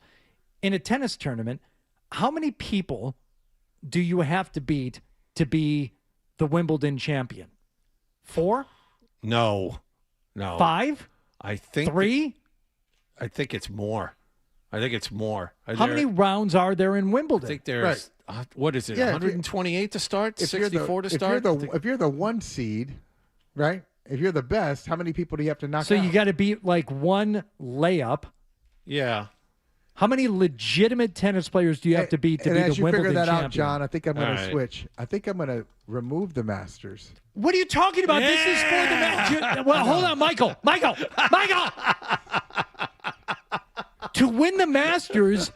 In a tennis tournament, how many people do you have to beat to be the Wimbledon champion? 4? No. 5? I think 3? I think it's more. How many rounds are there in Wimbledon? I think there's, what is it, 128 to start? 64 to start? If you're the 1 seed, right? If you're the best, how many people do you have to knock out? So you got to beat like 1 layup. Yeah. How many legitimate tennis players do you have to beat to be the Wimbledon champion? As you figure that out, John, I think I'm going All to right. switch. I think I'm going to remove the Masters. What are you talking about? This is for the match. Well, hold on, Michael. To win the Masters,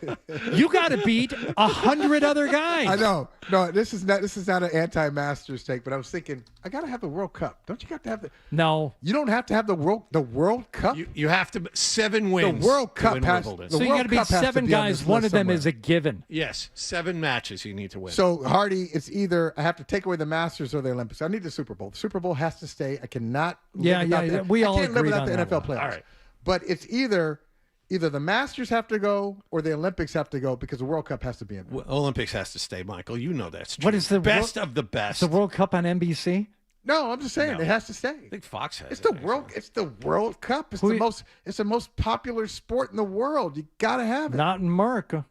you got to beat 100 other guys. I know. No, this is not an anti-Masters take, but I was thinking I got to have the World Cup. Don't you have to have the? No, you don't have to have the World Cup. You have to 7 wins. The World Cup to win has. Wimbledon. So you got to beat 7 guys. One of them is a given. Yes, 7 matches you need to win. So Hardy, it's either I have to take away the Masters or the Olympics. I need the Super Bowl. The Super Bowl has to stay. I cannot. Yeah. We all I can't live agreed without on the that NFL one. playoffs. All right. But it's either the Masters have to go or the Olympics have to go because the World Cup has to be in there. Olympics has to stay, Michael. You know that's true. What is the best of the best? The World Cup on NBC? No, I'm just saying it has to stay. I think Fox has. It's the World. It's the World Cup. It's It's the most popular sport in the world. You got to have it. Not in America.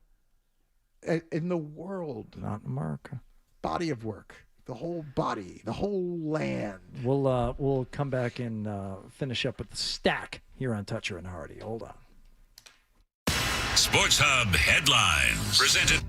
In the world. Not in America. Body of work. The whole body. The whole land. We'll come back and finish up with the stack here on Toucher and Hardy. Hold on. Sports Hub headlines presented.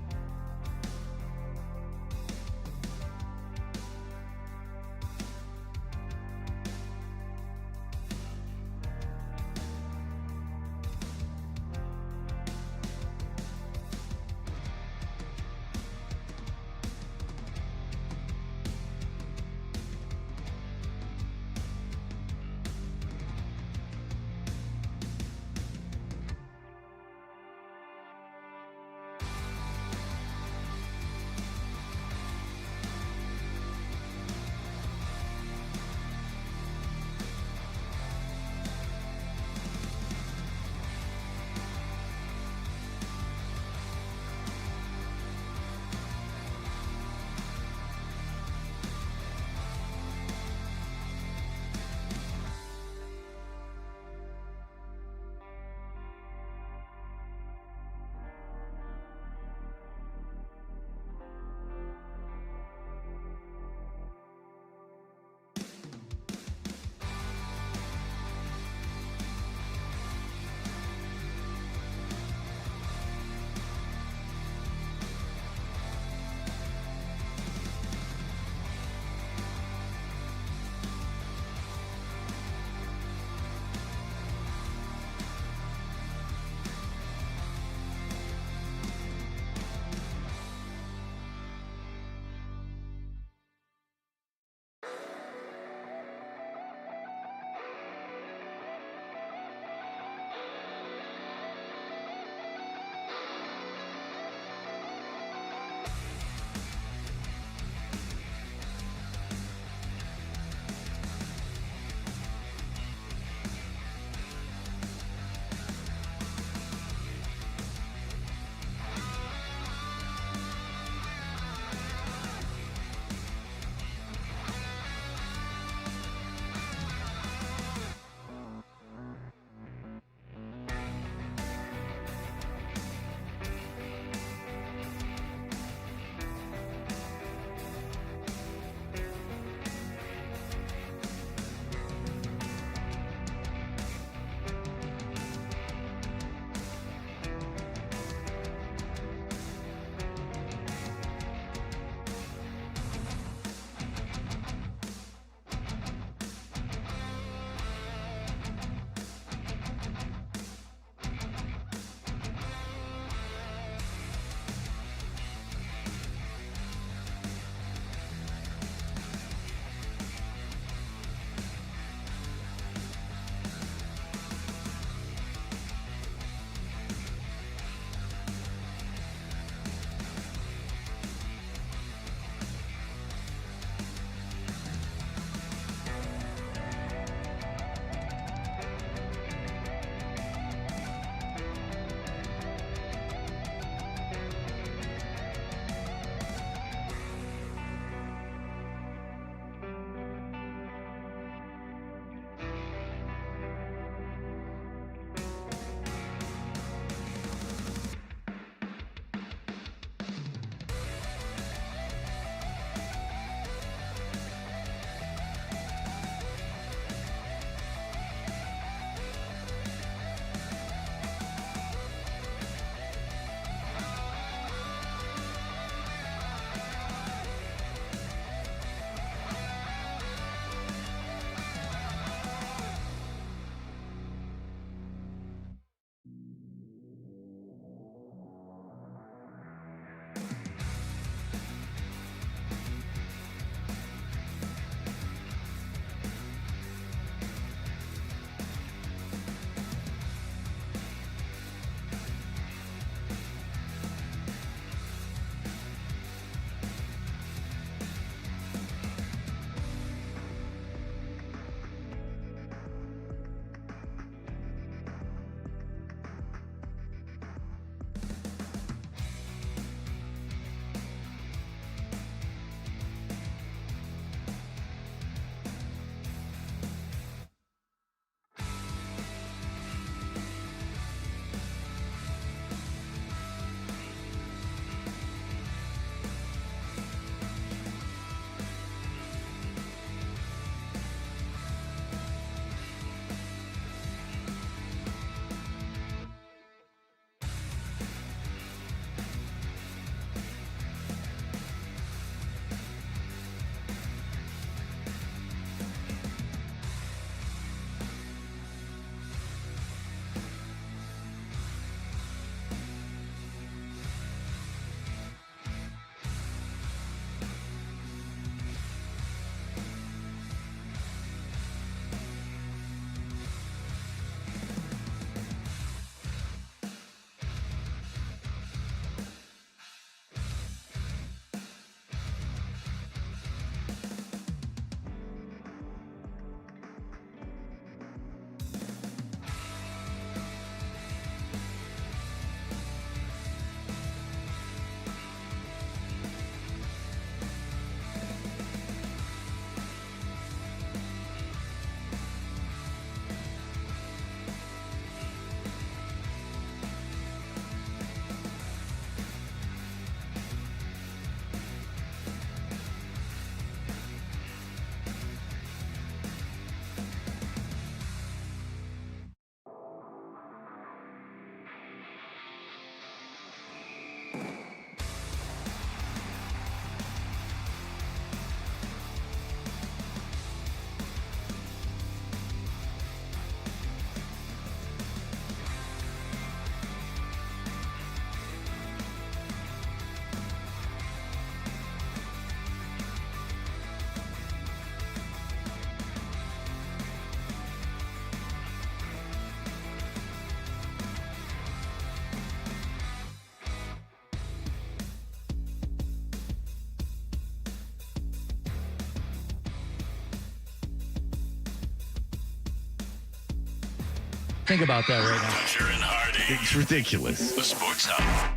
Think about that right now. Toucher and Hardy. It's ridiculous. The Sports Hub.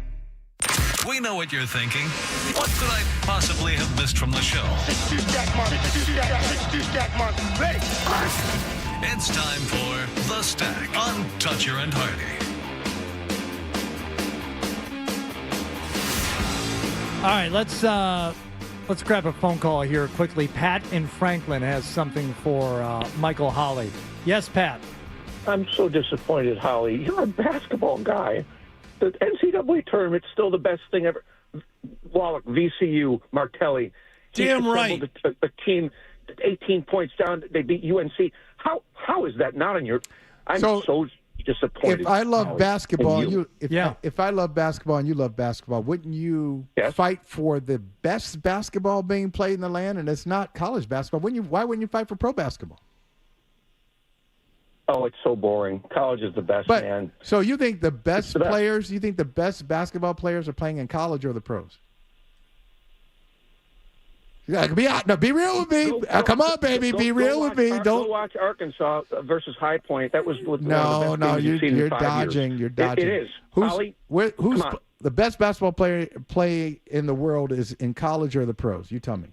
We know what you're thinking. What could I possibly have missed from the show? It's time for The Stack on Toucher and Hardy. All right, let's grab a phone call here quickly. Pat in Franklin has something for Michael Holley. Yes, Pat. I'm so disappointed, Holley. You're a basketball guy. The NCAA tournament's still the best thing ever. Wallach, VCU, Martelli. Damn right. A team 18 points down. They beat UNC. How is that not on your? I'm so disappointed. If I love Holley, basketball, and if I love basketball and you love basketball, wouldn't you fight for the best basketball being played in the land? And it's not college basketball. Why wouldn't you fight for pro basketball? Oh, it's so boring. College is the best, man. So you think the best players, you think the best basketball players are playing in college or the pros? Be real with me. Come on, baby. Be real with me. Go watch Arkansas versus High Point. That was one of the best games you've seen you're in 5 dodging. years. You're dodging. It is. Who's the best basketball player play in the world is in college or the pros? You tell me.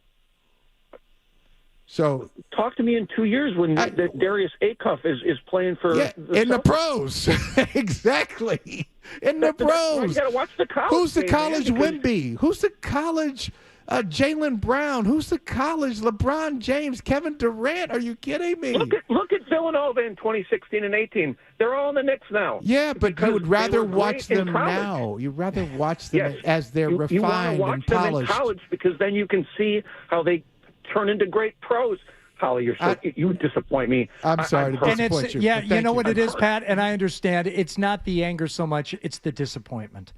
So talk to me in 2 years when Darius Acuff is playing for the pros. Exactly. In the pros. You got to watch the college. Who's the college Wemby? Who's the college Jaylen Brown? Who's the college LeBron James? Kevin Durant? Are you kidding me? Look at Villanova in 2016 and 18. They're all in the Knicks now. Yeah, but you would rather watch them now. You'd rather watch them as they're refined you want to watch and them polished. in college because then you can see how they turn into great pros. Holly, you disappoint me. I'm sorry to disappoint you. Yeah, you know what it is, Pat, and I understand. It's not the anger so much; it's the disappointment,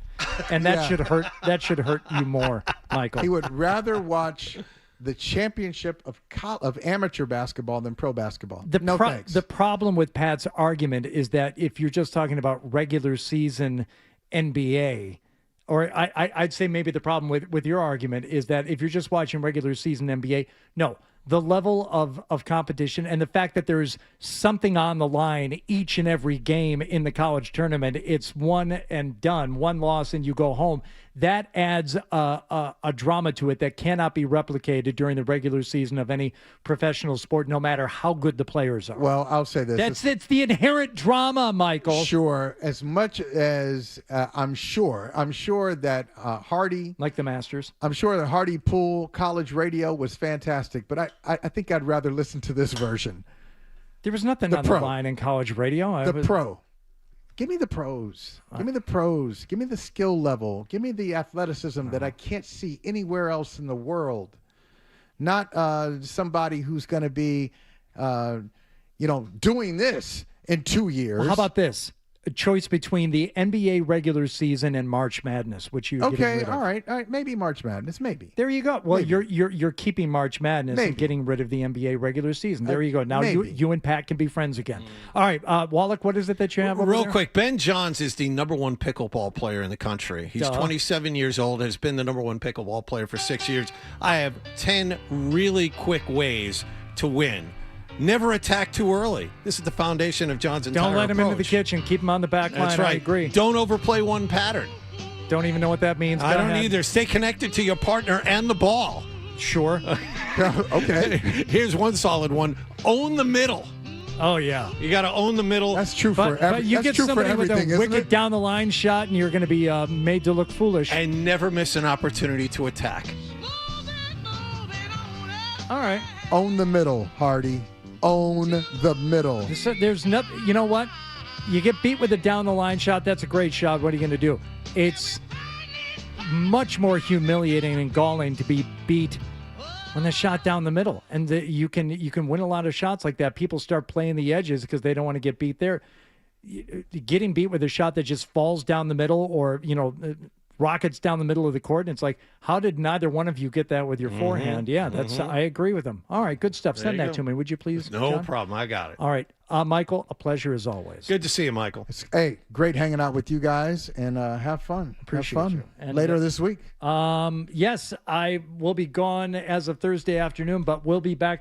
and that should hurt. That should hurt you more, Michael. He would rather watch the championship of amateur basketball than pro basketball. Thanks. The problem with Pat's argument is that if you're just talking about regular season NBA. Or I'd say maybe the problem with your argument is that if you're just watching regular season NBA, no, the level of competition and the fact that there's something on the line each and every game in the college tournament, it's one and done, one loss and you go home. That adds a drama to it that cannot be replicated during the regular season of any professional sport, no matter how good the players are. Well, I'll say this. It's the inherent drama, Michael. Sure. As much as I'm sure that Hardy. Like the Masters. I'm sure that Hardy Pool college radio was fantastic, but I think I'd rather listen to this version. There was nothing on the line in college radio. Pro. Give me the pros. Give me the pros. Give me the skill level. Give me the athleticism that I can't see anywhere else in the world. Not somebody who's going to be, doing this in 2 years. Well, how about this? A choice between the NBA regular season and March Madness, which you okay, all right, maybe March Madness, maybe. There you go. Well, maybe. you're keeping March Madness and getting rid of the NBA regular season. There you go. Now you and Pat can be friends again. All right, Wallach, what is it that you have over Real there? quick, Ben Johns is the #1 pickleball player in the country. He's 27 years old, has been the #1 pickleball player for 6 years. I have 10 really quick ways to win. Never attack too early. This is the foundation of John's entire Don't let him approach. into the kitchen. Keep him on the back line. That's right. I agree. Don't overplay one pattern. Don't even know what that means. I don't either. Stay connected to your partner and the ball. Sure. Okay. Here's one solid one. Own the middle. Oh, yeah. You got to own the middle. That's true But you get somebody with a wicked down the line shot, and you're going to be made to look foolish. And never miss an opportunity to attack. All right. Own the middle, Hardy. Own the middle. There's nothing. You know what? You get beat with a down the line shot. That's a great shot. What are you going to do? It's much more humiliating and galling to be beat on the shot down the middle. And you can win a lot of shots like that. People start playing the edges because they don't want to get beat there. Getting beat with a shot that just falls down the middle, or rockets down the middle of the court, and it's like, how did neither one of you get that with your forehand? Yeah, that's I agree with him. All right, good stuff. Send that to me, would you please? No John? problem. I got it. All right, Michael, a pleasure as always. Good to see you, Michael. Hey, great hanging out with you guys, and have fun. Appreciate have fun you. And later this week. Yes, I will be gone as of Thursday afternoon, but we'll be back